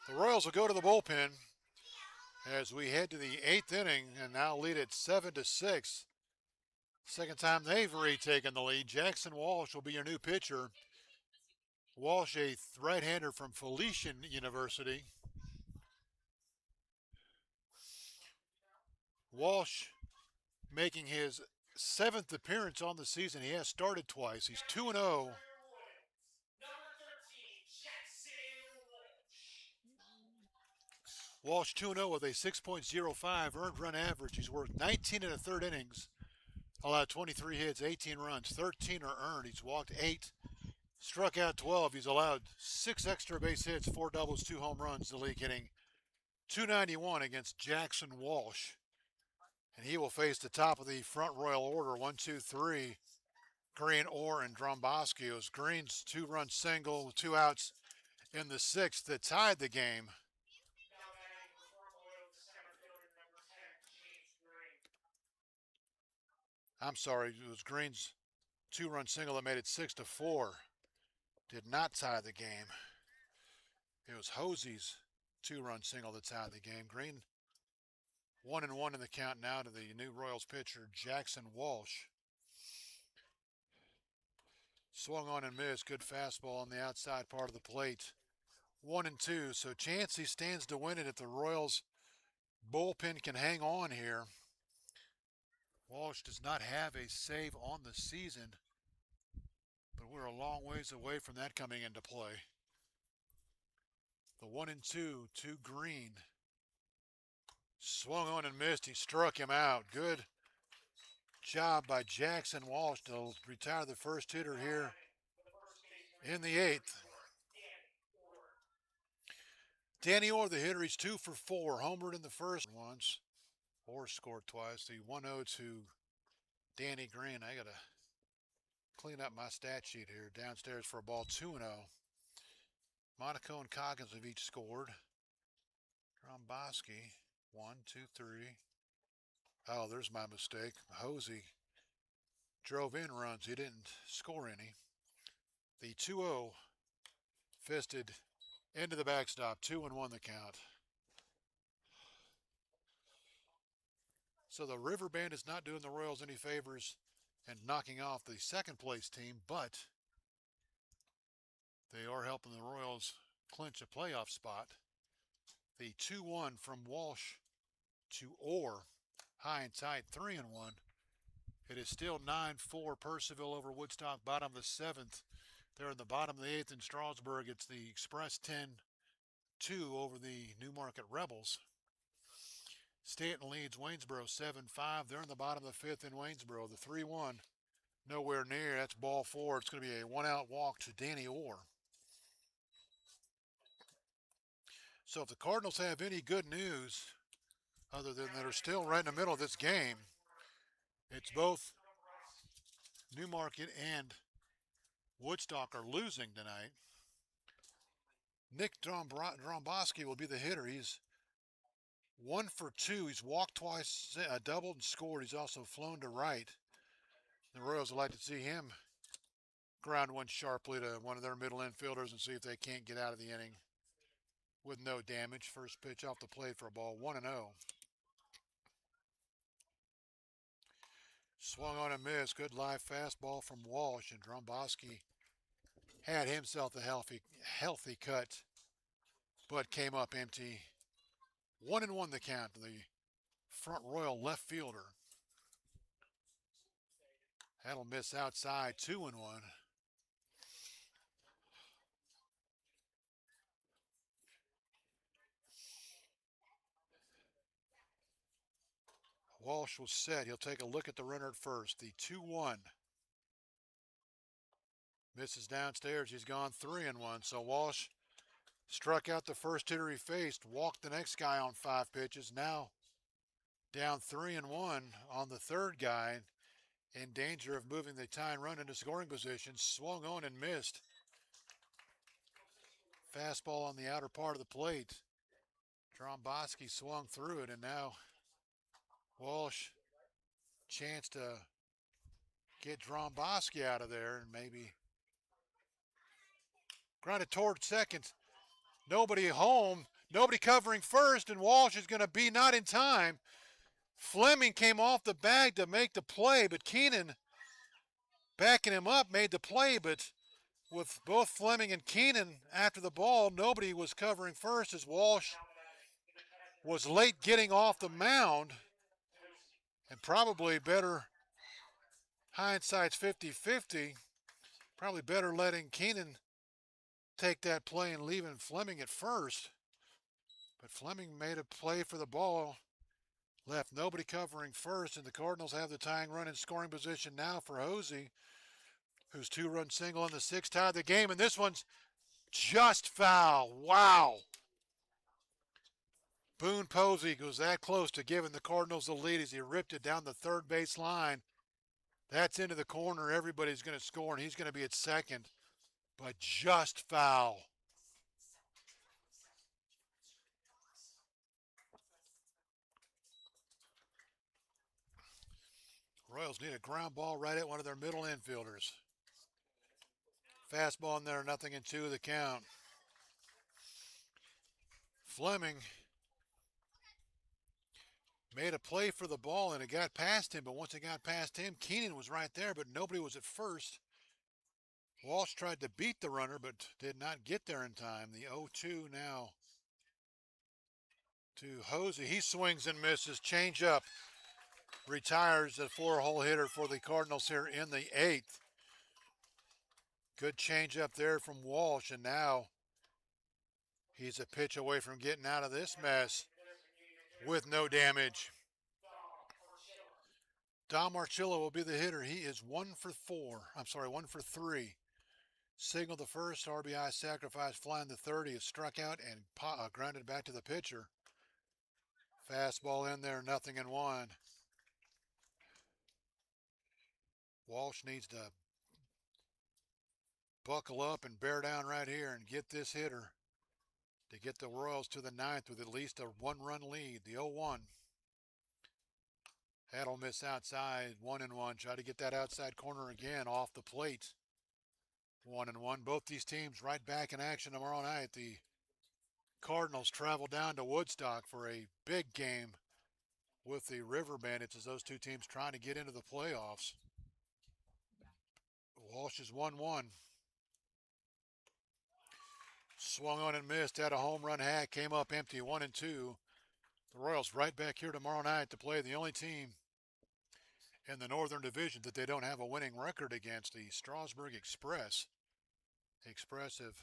The Royals will go to the bullpen as we head to the 8th inning and now lead at 7-6. Second time they've retaken the lead. Jackson Walsh will be your new pitcher. Walsh, a right-hander from Felician University. Walsh making his 7th appearance on the season. He has started twice. He's 2-0. Walsh 2-0 with a 6.05 earned run average. He's worked 19 and a third innings, allowed 23 hits, 18 runs, 13 are earned. He's walked 8, Struck out 12. He's allowed 6 extra base hits, 4 doubles, 2 home runs. The league hitting .291 against Jackson Walsh. And he will face the top of the front royal order. 1, 2, 3. Green, Orr, and Dromboskios. Green's 2-run single with 2 outs in the 6th that tied the game. I'm sorry, it was Green's 2-run single that made it 6-4. Did not tie the game. It was Hosey's 2-run single that tied the game. Green 1-1 in the count now to the new Royals pitcher, Jackson Walsh. Swung on and missed. Good fastball on the outside part of the plate. 1-2. So Chansey stands to win it if the Royals bullpen can hang on here. Walsh does not have a save on the season, but we're a long ways away from that coming into play. The 1-2 to Green. Swung on and missed. He struck him out. Good job by Jackson Walsh to retire the first hitter here in the 8th. Danny Orr, the hitter, he's 2 for 4. Homered in the first once. Orr scored twice. The 1-0 to Danny Green. I got to clean up my stat sheet here. Downstairs for a ball, 2-0. Monaco and Coggins have each scored. Dromboski, 1, 2, 3. Oh, there's my mistake. Hosey drove in runs. He didn't score any. The 2-0 fisted into the backstop. 2-1 the count. So the River Band is not doing the Royals any favors and knocking off the second place team, but they are helping the Royals clinch a playoff spot. The 2-1 from Walsh to Orr, high and tight, 3-1. It is still 9-4 Purcellville over Woodstock, bottom of the 7th. They're in the bottom of the 8th in Strasburg. It's the Express 10-2 over the Newmarket Rebels. Stanton leads Waynesboro 7-5. They're in the bottom of the 5th in Waynesboro. The 3-1 nowhere near. That's ball 4. It's going to be a 1-out walk to Danny Orr. So if the Cardinals have any good news, other than they're still right in the middle of this game, it's both Newmarket and Woodstock are losing tonight. Nick Dromboski will be the hitter. He's 1 for 2. He's walked twice, doubled, and scored. He's also flown to right. The Royals would like to see him ground one sharply to one of their middle infielders and see if they can't get out of the inning with no damage. First pitch off the plate for a ball, 1-0. Swung on and missed. Good live fastball from Walsh, and Dromboski had himself a healthy cut, but came up empty. 1-1 the count to the front Royal left fielder. That'll miss outside, 2-1. Walsh was set. He'll take a look at the runner at first. The 2-1. Misses downstairs. He's gone 3-1. So Walsh struck out the first hitter he faced, walked the next guy on 5 pitches. Now down 3-1 on the third guy, in danger of moving the tying run into scoring position. Swung on and missed. Fastball on the outer part of the plate. Dromboski swung through it, and now Walsh chance to get Dromboski out of there and maybe grounded toward second. Nobody home, nobody covering first, and Walsh is going to be not in time. Fleming came off the bag to make the play, but Keenan backing him up made the play, but with both Fleming and Keenan after the ball, nobody was covering first as Walsh was late getting off the mound, and probably better, hindsight's 50-50, probably better letting Keenan take that play and leaving Fleming at first. But Fleming made a play for the ball, left nobody covering first, and the Cardinals have the tying run in scoring position now for Hosey. whose two-run single in the sixth tied the game, and this one's just foul. Wow. Boone Posey goes that close to giving the Cardinals the lead as he ripped it down the third base line. That's into the corner. Everybody's going to score, and he's going to be at second, but just foul. Royals need a ground ball right at one of their middle infielders. Fastball in there, 0-2 the count. Fleming made a play for the ball and it got past him, but once it got past him, Keenan was right there, but nobody was at first. Walsh tried to beat the runner, but did not get there in time. The 0-2 now to Hosey. He swings and misses. Change up. Retires a 4-hole hitter for the Cardinals here in the eighth. Good change up there from Walsh, and now he's a pitch away from getting out of this mess with no damage. Dom Marchillo will be the hitter. He is 1 for 3. Signal the first, RBI sacrifice, flying the third. He is struck out and grounded back to the pitcher. Fastball in there, 0-1. Walsh needs to buckle up and bear down right here and get this hitter to get the Royals to the ninth with at least a one-run lead. The 0-1. That'll miss outside, 1-1. Try to get that outside corner again off the plate. 1-1. Both these teams right back in action tomorrow night. The Cardinals travel down to Woodstock for a big game with the River Bandits as those two teams trying to get into the playoffs. Walsh is 1-1. Swung on and missed. Had a home run hack. Came up empty. 1-2. The Royals right back here tomorrow night to play the only team in the Northern Division that they don't have a winning record against, the Strasburg Express. The Express have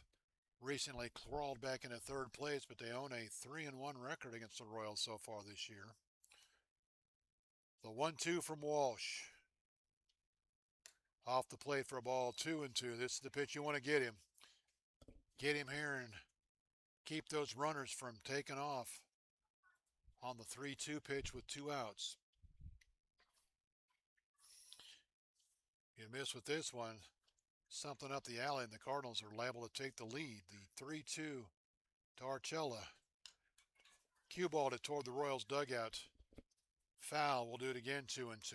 recently crawled back into third place, but they own a 3-1 record against the Royals so far this year. The 1-2 from Walsh. Off the plate for a ball, 2-2. This is the pitch you want to get him. Get him here and keep those runners from taking off on the 3-2 pitch with 2 outs. You miss with this one, something up the alley, and the Cardinals are liable to take the lead. The 3-2 to Archella. Cue balled it toward the Royals dugout. Foul. We'll do it again, 2-2.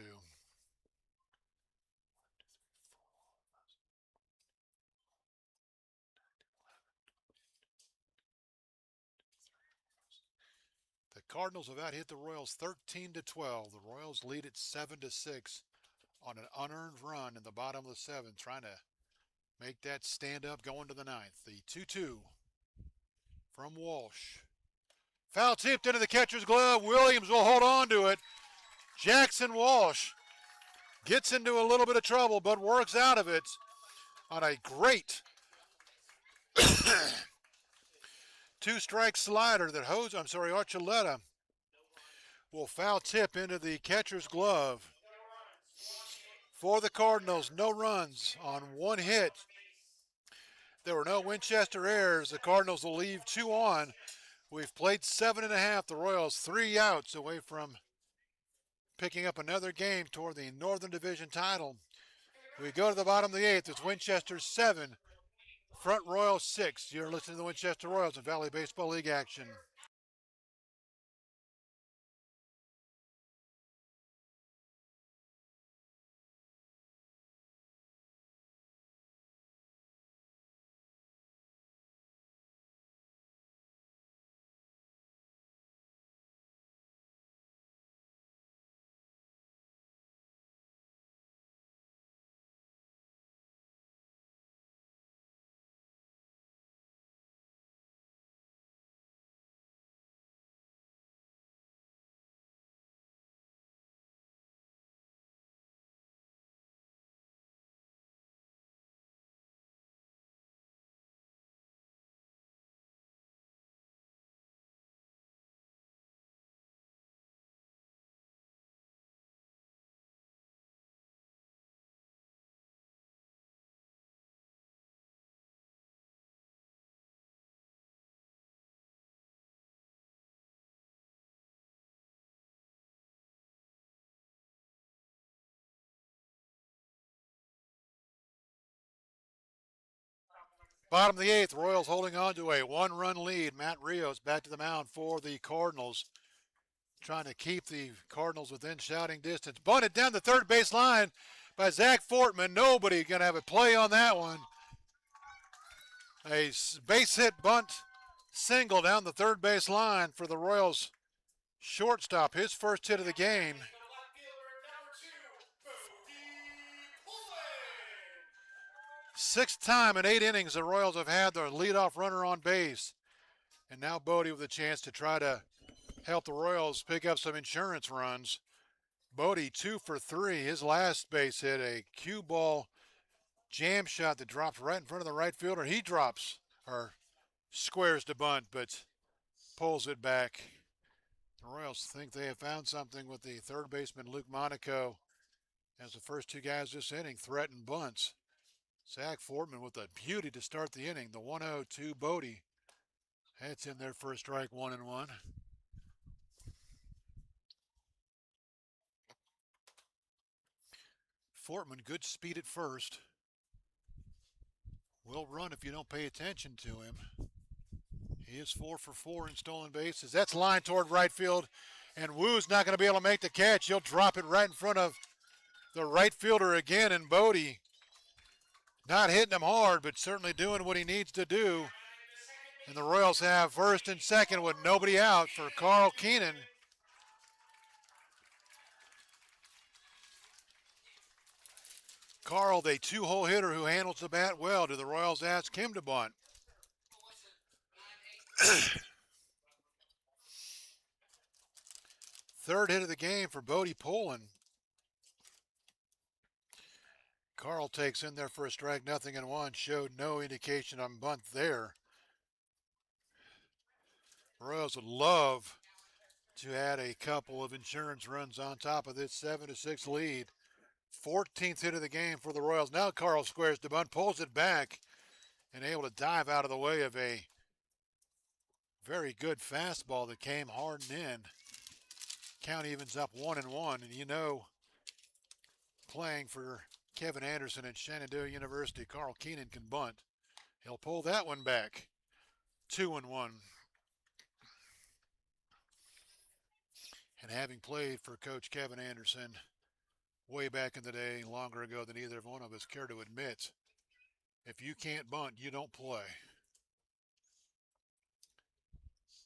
The Cardinals have out hit the Royals 13-12. The Royals lead at 7-6 on an unearned run in the bottom of the seventh, trying to make that stand up going to the ninth. The 2-2 from Walsh. Foul tipped into the catcher's glove. Williams will hold on to it. Jackson Walsh gets into a little bit of trouble, but works out of it on a great two-strike slider that Archuleta will foul tip into the catcher's glove. For the Cardinals, no runs on 1 hit. There were no Winchester errors. The Cardinals will leave 2 on. We've played 7.5. The Royals 3 outs away from picking up another game toward the Northern Division title. We go to the bottom of the 8th. It's Winchester 7, Front Royals 6. You're listening to the Winchester Royals in Valley Baseball League action. Bottom of the eighth, Royals holding on to a one-run lead. Matt Rios back to the mound for the Cardinals, trying to keep the Cardinals within shouting distance. Bunted down the third base line by Zach Fortman. Nobody going to have a play on that one. A base hit bunt single down the third base line for the Royals shortstop. His first hit of the game. Sixth time in 8 innings the Royals have had their leadoff runner on base. And now Bodie with a chance to try to help the Royals pick up some insurance runs. Bodie 2 for 3. His last base hit, a cue ball jam shot that dropped right in front of the right fielder. He drops or squares to bunt, but pulls it back. The Royals think they have found something with the third baseman Luke Monaco as the first two guys this inning threaten bunts. Zach Fortman with a beauty to start the inning. The 1-0 Bodie. That's in there for a strike, 1-1. Fortman, good speed at first. Will run if you don't pay attention to him. He is 4 for 4 in stolen bases. That's lined toward right field, and Woo's not going to be able to make the catch. He'll drop it right in front of the right fielder again, and Bodie not hitting him hard, but certainly doing what he needs to do. And the Royals have first and second with nobody out for Carl Keenan. Carl, the two-hole hitter who handles the bat well. Do the Royals ask him to bunt? Third hit of the game for Bodie Poland. Carl takes in there for a strike, 0-1. Showed no indication on bunt there. Royals would love to add a couple of insurance runs on top of this 7-6 lead. 14th hit of the game for the Royals. Now Carl squares to bunt, pulls it back, and able to dive out of the way of a very good fastball that came hard and in. Count evens up 1-1, and you know, playing for Kevin Anderson at Shenandoah University, Carl Keenan can bunt. He'll pull that one back. 2-1. And having played for Coach Kevin Anderson way back in the day, longer ago than either one of us care to admit, if you can't bunt, you don't play.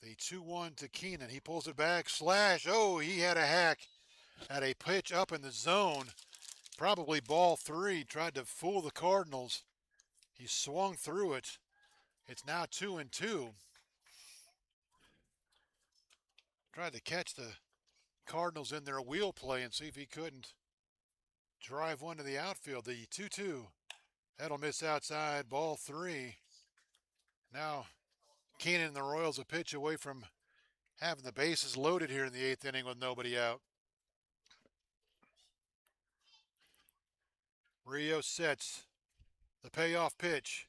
The 2-1 to Keenan. He pulls it back. Slash. Oh, he had a hack at a pitch up in the zone. Probably ball 3. Tried to fool the Cardinals. He swung through it. It's now 2-2. Tried to catch the Cardinals in their wheel play and see if he couldn't drive one to the outfield. The 2-2. That'll miss outside. Ball 3. Now Keenan and the Royals a pitch away from having the bases loaded here in the 8th inning with nobody out. Rio sets the payoff pitch.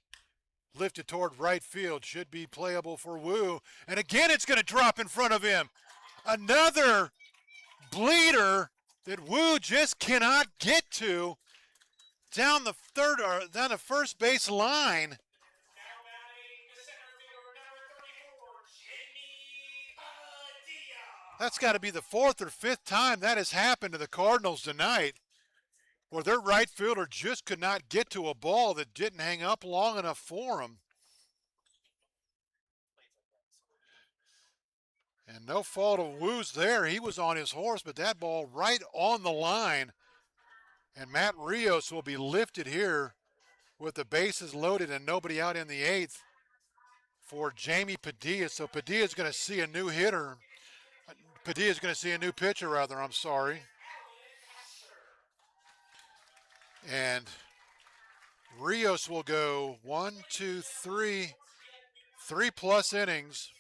Lifted toward right field. Should be playable for Woo. And again, it's going to drop in front of him. Another bleeder that Woo just cannot get to down the first base line. That's got to be the 4th or 5th time that has happened to the Cardinals tonight, where their right fielder just could not get to a ball that didn't hang up long enough for him. And no fault of Woo's there. He was on his horse, but that ball right on the line. And Matt Rios will be lifted here with the bases loaded and nobody out in the 8th for Jamie Padilla. So Padilla's going to see a new hitter. Padilla's going to see a new pitcher, rather, I'm sorry. And Rios will go 3+ innings.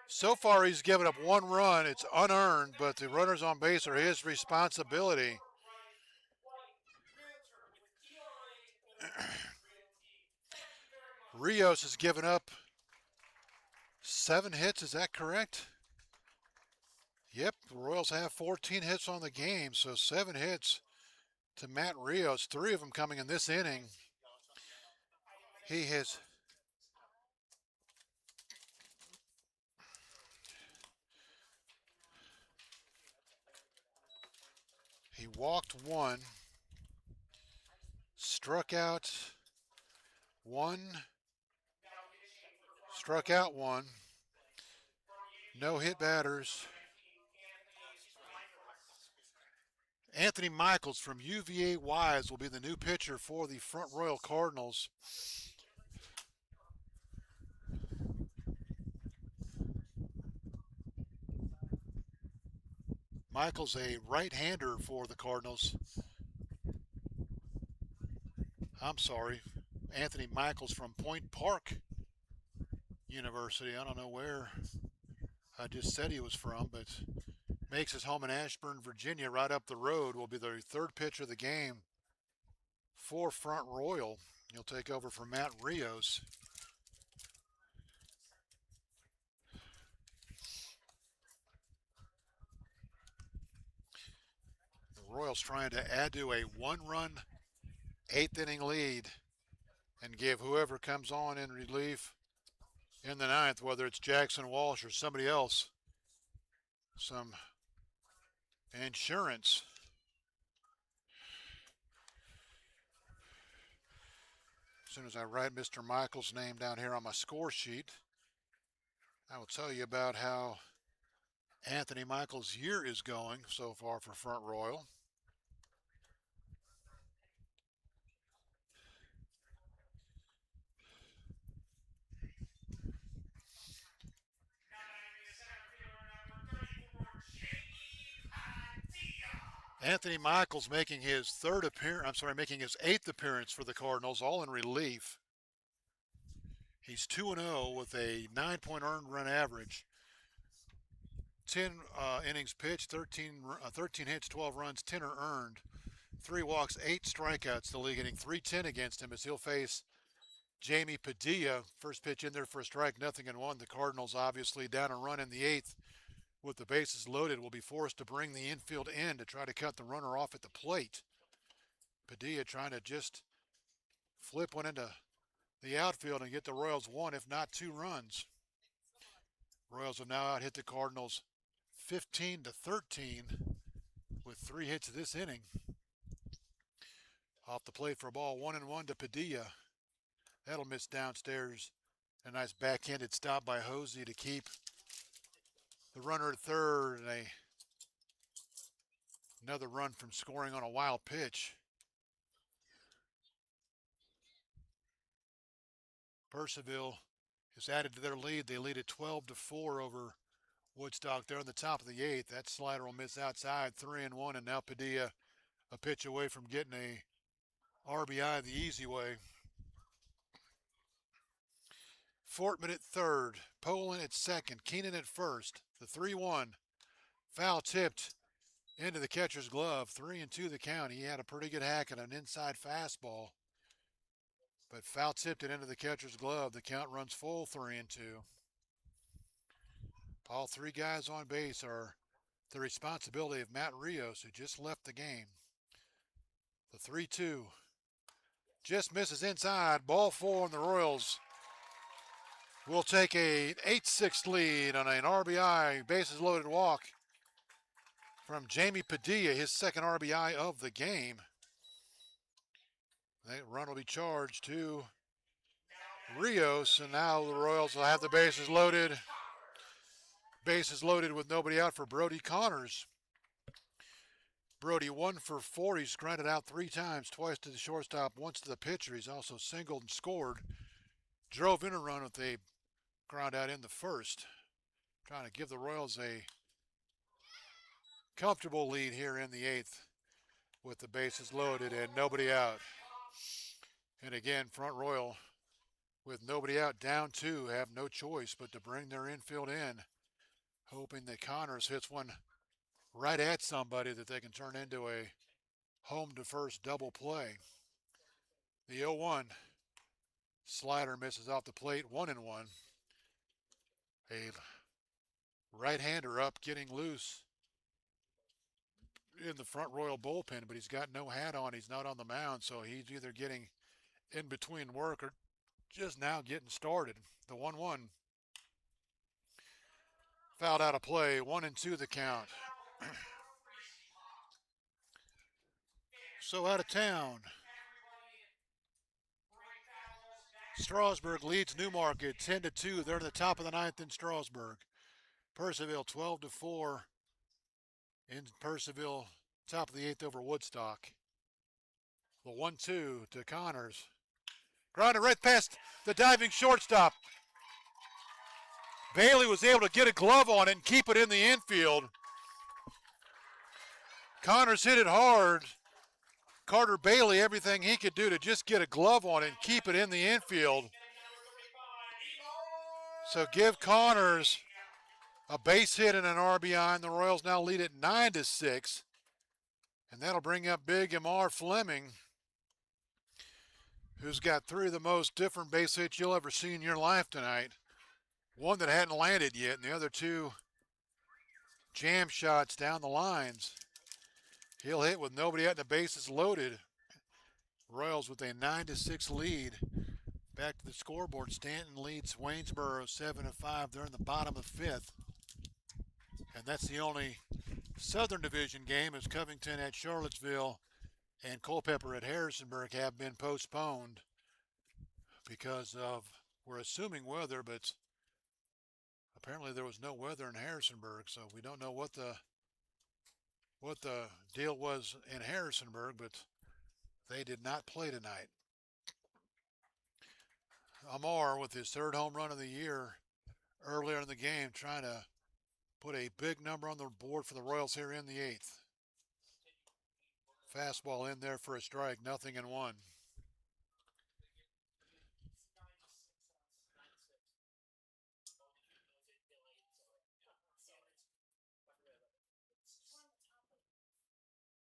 So far, he's given up 1 run. It's unearned, but the runners on base are his responsibility. Rios has given up 7 hits, is that correct? Yep, the Royals have 14 hits on the game, so 7 hits to Matt Rios, 3 of them coming in this inning. He has he walked one, struck out one, struck out one, no hit batters. Anthony Michaels from UVA Wise will be the new pitcher for the Front Royal Cardinals. Michaels, a right-hander for the Cardinals. I'm sorry, Anthony Michaels from Point Park University. I don't know where I just said he was from, but makes his home in Ashburn, Virginia, right up the road. Will be the third pitcher of the game for Front Royal. He'll take over for Matt Rios. The Royals trying to add to a one-run eighth inning lead and give whoever comes on in relief in the ninth, whether it's Jackson Walsh or somebody else, some insurance. As soon as I write Mr. Michael's name down here on my score sheet, I will tell you about how Anthony Michael's year is going so far for Front Royal. Anthony Michaels making his making his eighth appearance for the Cardinals, all in relief. He's 2-0 with a 9-point earned run average. 10 innings pitched, 13 hits, 12 runs, 10 are earned. 3 walks, 8 strikeouts. The league hitting .310 against him as he'll face Jamie Padilla. First pitch in there for a strike, 0-1. The Cardinals obviously down a run in the eighth. With the bases loaded, will be forced to bring the infield in to try to cut the runner off at the plate. Padilla trying to just flip one into the outfield and get the Royals 1, if not 2 runs. Royals have now out hit the Cardinals 15-13 with 3 hits this inning. Off the plate for a ball, 1-1 to Padilla. That'll miss downstairs. A nice backhanded stop by Hosey to keep the runner at third, and another run from scoring on a wild pitch. Percival has added to their lead. They lead at 12-4 over Woodstock. They're on the top of the eighth. That slider will miss outside, 3-1, and now Padilla a pitch away from getting a RBI the easy way. Fortman at third, Poland at second, Keenan at first. The 3-1, foul tipped into the catcher's glove. 3-2 the count. He had a pretty good hack at an inside fastball, but foul tipped it into the catcher's glove. The count runs full, 3-2. All 3 guys on base are the responsibility of Matt Rios, who just left the game. The 3-2 just misses inside. Ball 4, and the Royals will take a 8-6 lead on an RBI bases loaded walk from Jamie Padilla, his second RBI of the game. That run will be charged to Rios, and now the Royals will have the bases loaded. Bases loaded with nobody out for Brody Connors. Brody 1 for 4. He's grounded out 3 times, twice to the shortstop, once to the pitcher. He's also singled and scored. Drove in a run with a ground out in the first. Trying to give the Royals a comfortable lead here in the eighth with the bases loaded and nobody out. And again, Front Royal with nobody out, down 2, have no choice but to bring their infield in, hoping that Connors hits one right at somebody that they can turn into a home to first double play. The 0-1 slider misses off the plate, 1-1. A right-hander up, getting loose in the Front Royal bullpen, but he's got no hat on. He's not on the mound, so he's either getting in between work just now getting started. The 1-1 fouled out of play. 1-2 the count. So out of town. Strasburg leads Newmarket 10-2. They're in the top of the ninth in Strasburg. Percival 12-4 in Percival, top of the eighth over Woodstock. The 1-2 to Connors. Grounded right past the diving shortstop. Bailey was able to get a glove on it and keep it in the infield. Connors hit it hard. Carter Bailey, everything he could do to just get a glove on it and keep it in the infield. So give Connors a base hit and an RBI, and the Royals now lead it 9-6. And that'll bring up big Amar Fleming, who's got three of the most different base hits you'll ever see in your life tonight. One that hadn't landed yet, and the other two jam shots down the lines. He'll hit with nobody at the bases loaded. Royals with a 9-6 lead. Back to the scoreboard. Stanton leads Waynesboro 7-5. They're in the bottom of fifth. And that's the only Southern Division game, as Covington at Charlottesville and Culpeper at Harrisonburg have been postponed because of, we're assuming, weather, but apparently there was no weather in Harrisonburg, so we don't know what the deal was in Harrisonburg, but they did not play tonight. Amar with his third home run of the year earlier in the game, trying to put a big number on the board for the Royals here in the eighth. Fastball in there for a strike, 0-1.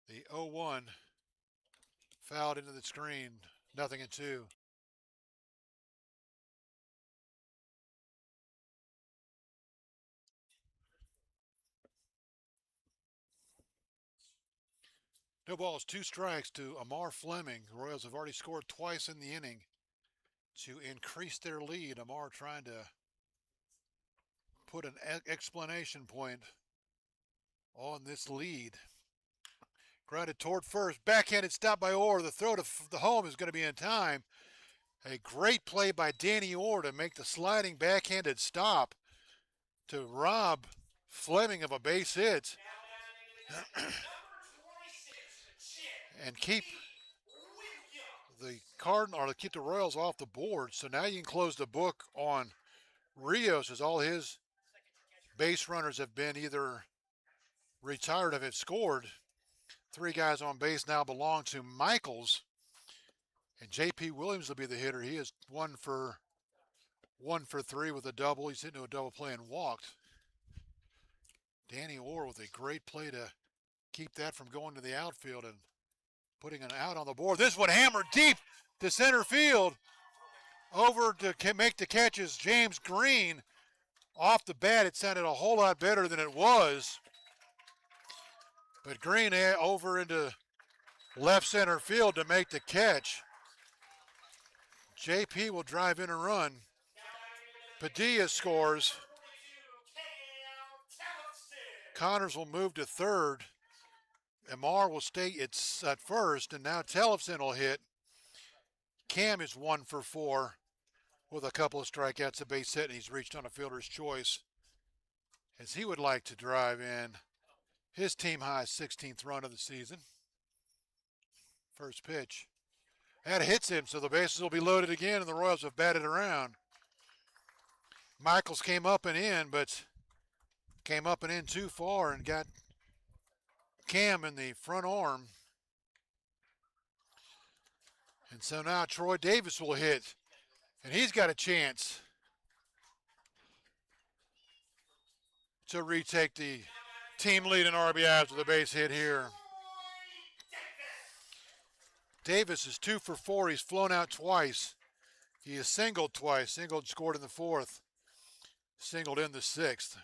The 0-1 fouled into the screen, 0-2. No balls, 2 strikes to Amar Fleming. The Royals have already scored twice in the inning to increase their lead. Amar trying to put an explanation point on this lead. Grounded toward first, backhanded stop by Orr. The throw to the home is going to be in time. A great play by Danny Orr to make the sliding backhanded stop to rob Fleming of a base hit and keep the Cardinals, or to keep the Royals off the board. So now you can close the book on Rios, as all his base runners have been either retired or have scored. 3 guys on base now belong to Michaels, and J.P. Williams will be the hitter. He is 1 for 3 with a double. He's hitting to a double play and walked. Danny Orr with a great play to keep that from going to the outfield and putting an out on the board. This one hammered deep to center field. Over to make the catch is James Green. Off the bat, it sounded a whole lot better than it was. But Green over into left center field to make the catch. JP will drive in a run. Padilla scores. Connors will move to third. Amar will stay at first, and now Tellefson will hit. Cam is 1 for 4 with a couple of strikeouts, a base hit, and he's reached on a fielder's choice, as he would like to drive in his team high 16th run of the season. First pitch. That hits him, so the bases will be loaded again, and the Royals have batted around. Michaels came up and in, but came up and in too far and got Cam in the front arm. And so now Troy Davis will hit, and he's got a chance to retake the team lead in RBIs with a base hit here. Davis is 2 for 4. He's flown out twice. He has singled twice. Singled, scored in the 4th. Singled in the 6th.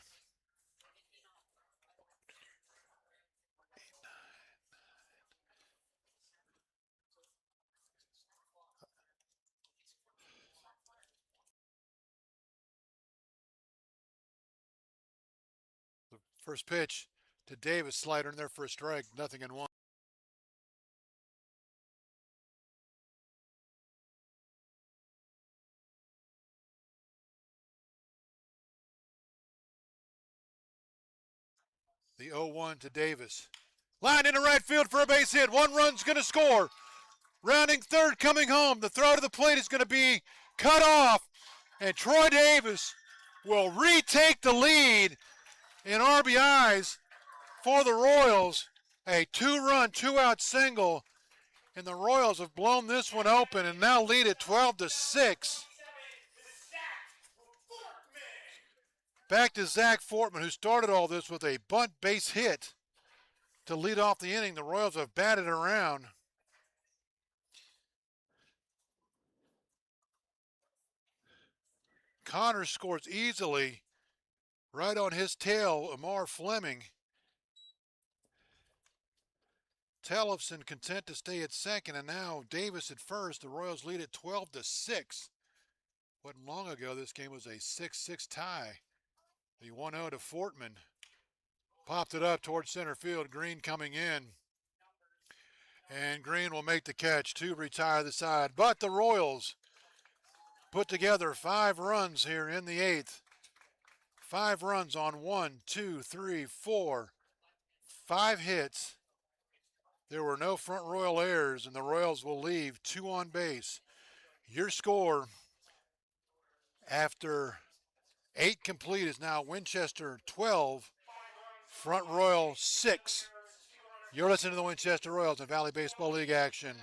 First pitch to Davis, slider in there for a strike, 0-1. The 0-1 to Davis. Line into right field for a base hit. One run's going to score. Rounding third, coming home. The throw to the plate is going to be cut off. And Troy Davis will retake the lead in RBIs for the Royals. A two-run, two-out single. And the Royals have blown this one open and now lead it 12-6. Back to Zach Fortman, who started all this with a bunt base hit to lead off the inning. The Royals have batted around. Connors scores easily. Right on his tail, Amar Fleming. Tellefson content to stay at second, and now Davis at first. The Royals lead at 12-6. Wasn't long ago this game was a 6-6 tie. The 1-0 to Fortman. Popped it up towards center field. Green coming in. And Green will make the catch to retire the side. But the Royals put together 5 runs here in the 8th. 5 runs on 1, 2, 3, 4, 5 hits. There were no front Royal errors, and the Royals will leave 2 on base. Your score after 8 complete is now Winchester 12, Front Royal 6. You're listening to the Winchester Royals in Valley Baseball League action.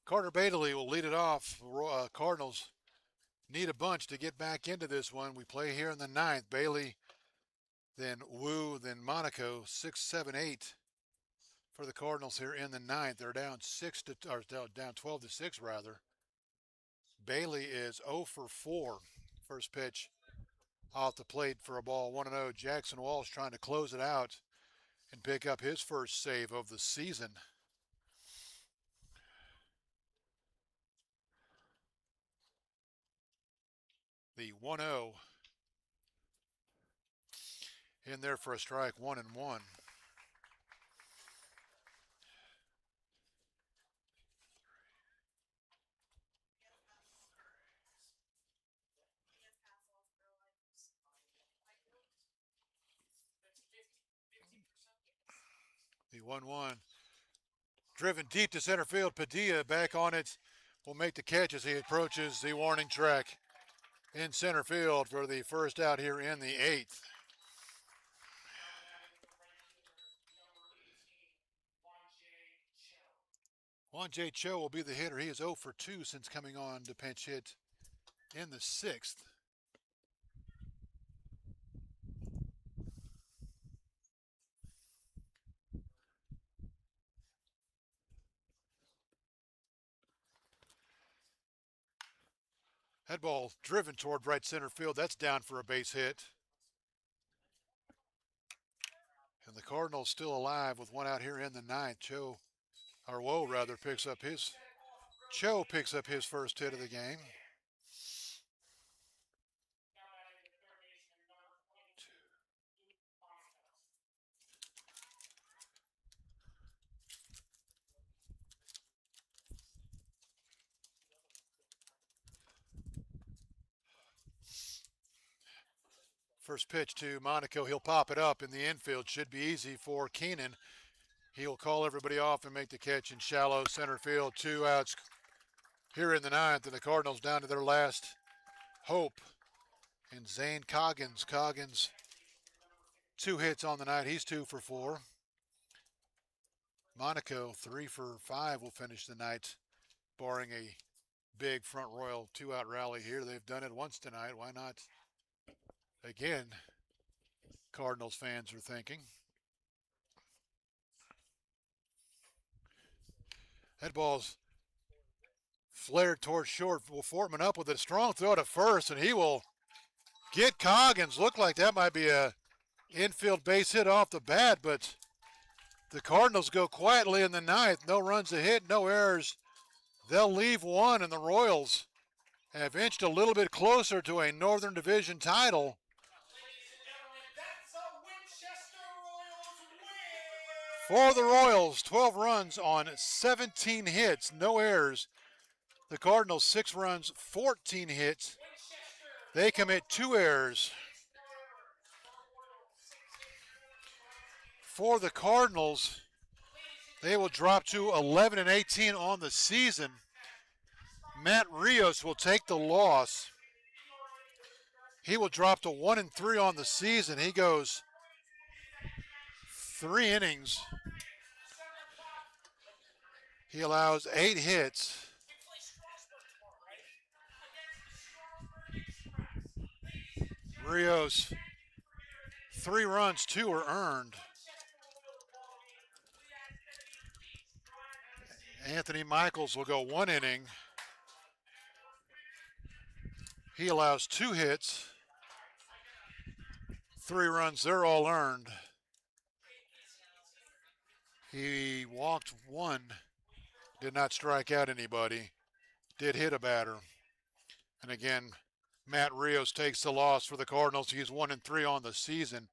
Carter Bailey will lead it off. Cardinals need a bunch to get back into this one. We play here in the 9th. Bailey, then Wu, then Monaco, 6, 7, 8 for the Cardinals here in the 9th. They're down 12-6 rather. Bailey is 0 for 4. First pitch off the plate for a ball, 1-0. Jackson Walsh trying to close it out and pick up his first save of the season. The 1-0 in there for a strike, 1-1. The 1-1 driven deep to center field. Padilla back on it will make the catch as he approaches the warning track in center field for the first out here in the 8th. Juan J. Cho will be the hitter. He is 0 for 2 since coming on to pinch hit in the 6th. That ball driven toward right center field. That's down for a base hit. Cardinals still alive with one out here in the ninth. Woe rather, Cho picks up his first hit of the game. First pitch to Monaco. He'll pop it up in the infield. Should be easy for Keenan. He'll call everybody off and make the catch in shallow center field. 2 outs here in the ninth, and the Cardinals down to their last hope. And Zane Coggins. Coggins, 2 hits on the night. He's 2 for 4. Monaco, 3 for 5 will finish the night, barring a big Front Royal 2-out rally here. They've done it once tonight. Why not again? Cardinals fans are thinking. That ball's flared towards short. Will Fortman up with a strong throw to first, and he will get Coggins. Looked like that might be a infield base hit off the bat, but the Cardinals go quietly in the ninth. No runs to hit, no errors. They'll leave one, and the Royals have inched a little bit closer to a Northern Division title. For the Royals, 12 runs on 17 hits, no errors. The Cardinals, 6 runs, 14 hits. They commit 2 errors. For the Cardinals, they will drop to 11 and 18 on the season. Matt Rios will take the loss. He will drop to 1 and 3 on the season. He goes 3 innings. He allows 8 hits. Rios, 3 runs, 2 are earned. Anthony Michaels will go 1 inning. He allows 2 hits, 3 runs, they're all earned. He walked 1, did not strike out anybody, did hit a batter. And again, Matt Rios takes the loss for the Cardinals. He's 1 and 3 on the season.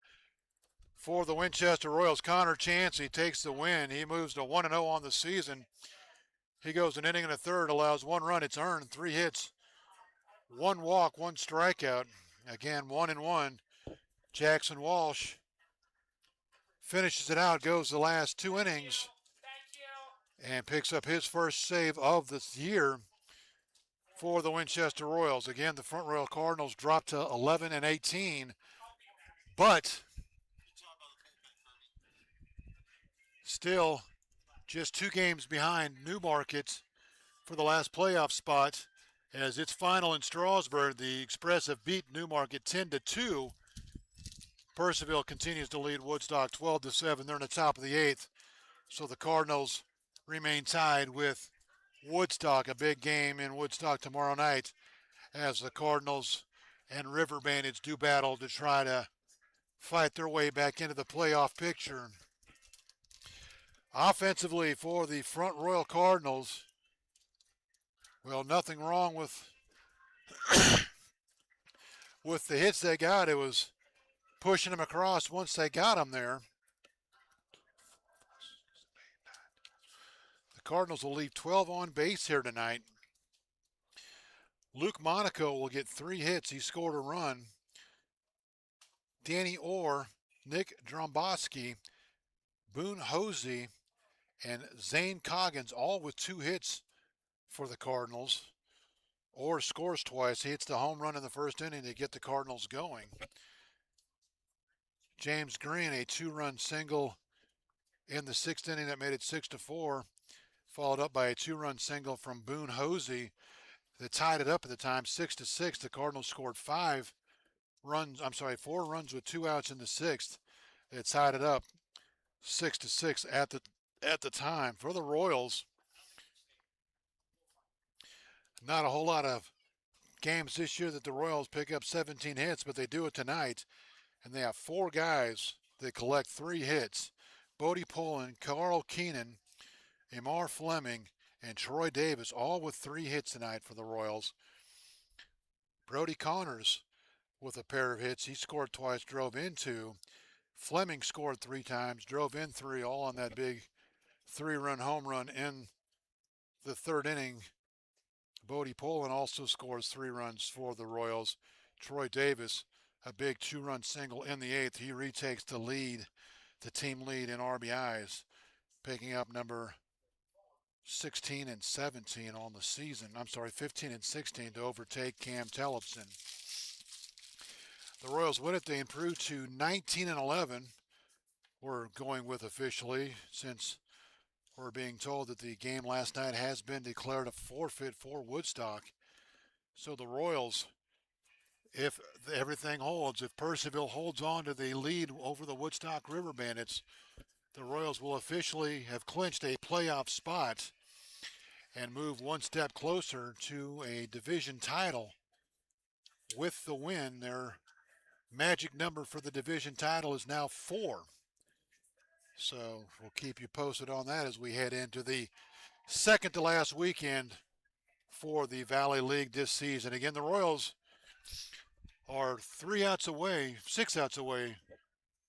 For the Winchester Royals, Connor Chansey takes the win. He moves to 1 and 0 on the season. He goes an inning and a third, allows 1 run. It's earned, 3 hits, 1 walk, 1 strikeout. Again, 1 and 1. Jackson Walsh finishes it out, goes the last 2 innings, and picks up his first save of this year for the Winchester Royals. Again, the Front Royal Cardinals dropped to 11 and 18, but still just 2 games behind Newmarket for the last playoff spot, as it's final in Strasburg. The Express have beat Newmarket 10-2. Purcellville continues to lead Woodstock 12-7. They're in the top of the 8th, so the Cardinals remain tied with Woodstock. A big game in Woodstock tomorrow night as the Cardinals and River Bandits do battle to try to fight their way back into the playoff picture. Offensively for the Front Royal Cardinals, well, nothing wrong with the hits they got. It was pushing them across once they got them there. The Cardinals will leave 12 on base here tonight. Luke Monaco will get 3 hits. He scored a run. Danny Orr, Nick Dromboski, Boone Hosey, and Zane Coggins, all with 2 hits for the Cardinals. Orr scores twice. He hits the home run in the first inning to get the Cardinals going. James Green, a 2-run single in the 6th inning that made it 6-4, followed up by a 2-run single from Boone Hosey that tied it up at the time, 6-6. The Cardinals scored 4 runs with 2 outs in the 6th. It tied it up 6-6 at the time. For the Royals, not a whole lot of games this year that the Royals pick up 17 hits, but they do it tonight. And they have 4 guys They collect 3 hits. Bodie Poland, Carl Keenan, Amar Fleming, and Troy Davis, all with 3 hits tonight for the Royals. Brody Connors with a pair of hits. He scored twice, drove in 2. Fleming scored 3 times, drove in 3, all on that big 3-run home run in the third inning. Bodie Poland also scores 3 runs for the Royals. Troy Davis, a big 2-run single in the eighth. He retakes the team lead in RBIs, picking up number 16 and 17 on the season. I'm sorry, 15 and 16 to overtake Cam Tellefson. The Royals win it. They improve to 19 and 11. We're going with officially, since we're being told that the game last night has been declared a forfeit for Woodstock. So the Royals, if everything holds, if Purcellville holds on to the lead over the Woodstock River Bandits, the Royals will officially have clinched a playoff spot and move one step closer to a division title with the win. Their magic number for the division title is now 4. So we'll keep you posted on that as we head into the second to last weekend for the Valley League this season. Again, the Royals are 6 outs away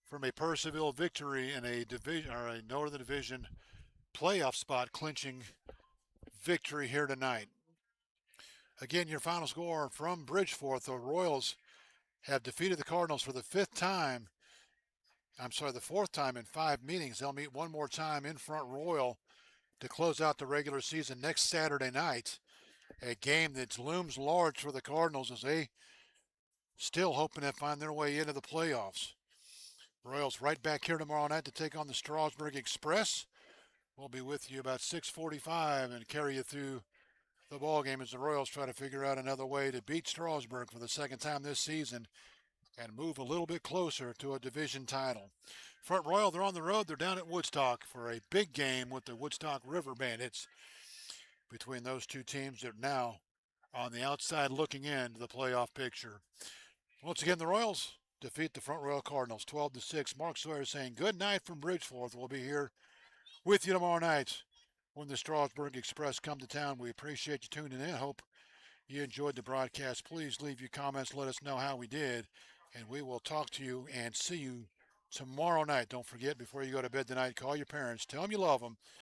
from a Purcellville victory in a division or a Northern Division playoff spot clinching victory here tonight. Again, your final score from Bridgeport: the Royals have defeated the Cardinals for the fourth time in 5 meetings. They'll meet one more time in Front Royal to close out the regular season next Saturday night. A game that looms large for the Cardinals as they still hoping to find their way into the playoffs. Royals right back here tomorrow night to take on the Strasburg Express. We'll be with you about 6:45 and carry you through the ball game as the Royals try to figure out another way to beat Strasburg for the second time this season and move a little bit closer to a division title. Front Royal, they're on the road. They're down at Woodstock for a big game with the Woodstock River Bandits. Between those two teams, they're now on the outside looking into the playoff picture. Once again, the Royals defeat the Front Royal Cardinals 12-6. Mark Sawyer saying good night from Bridgeport. We'll be here with you tomorrow night when the Strasburg Express come to town. We appreciate you tuning in. Hope you enjoyed the broadcast. Please leave your comments. Let us know how we did. And we will talk to you and see you tomorrow night. Don't forget, before you go to bed tonight, call your parents. Tell them you love them.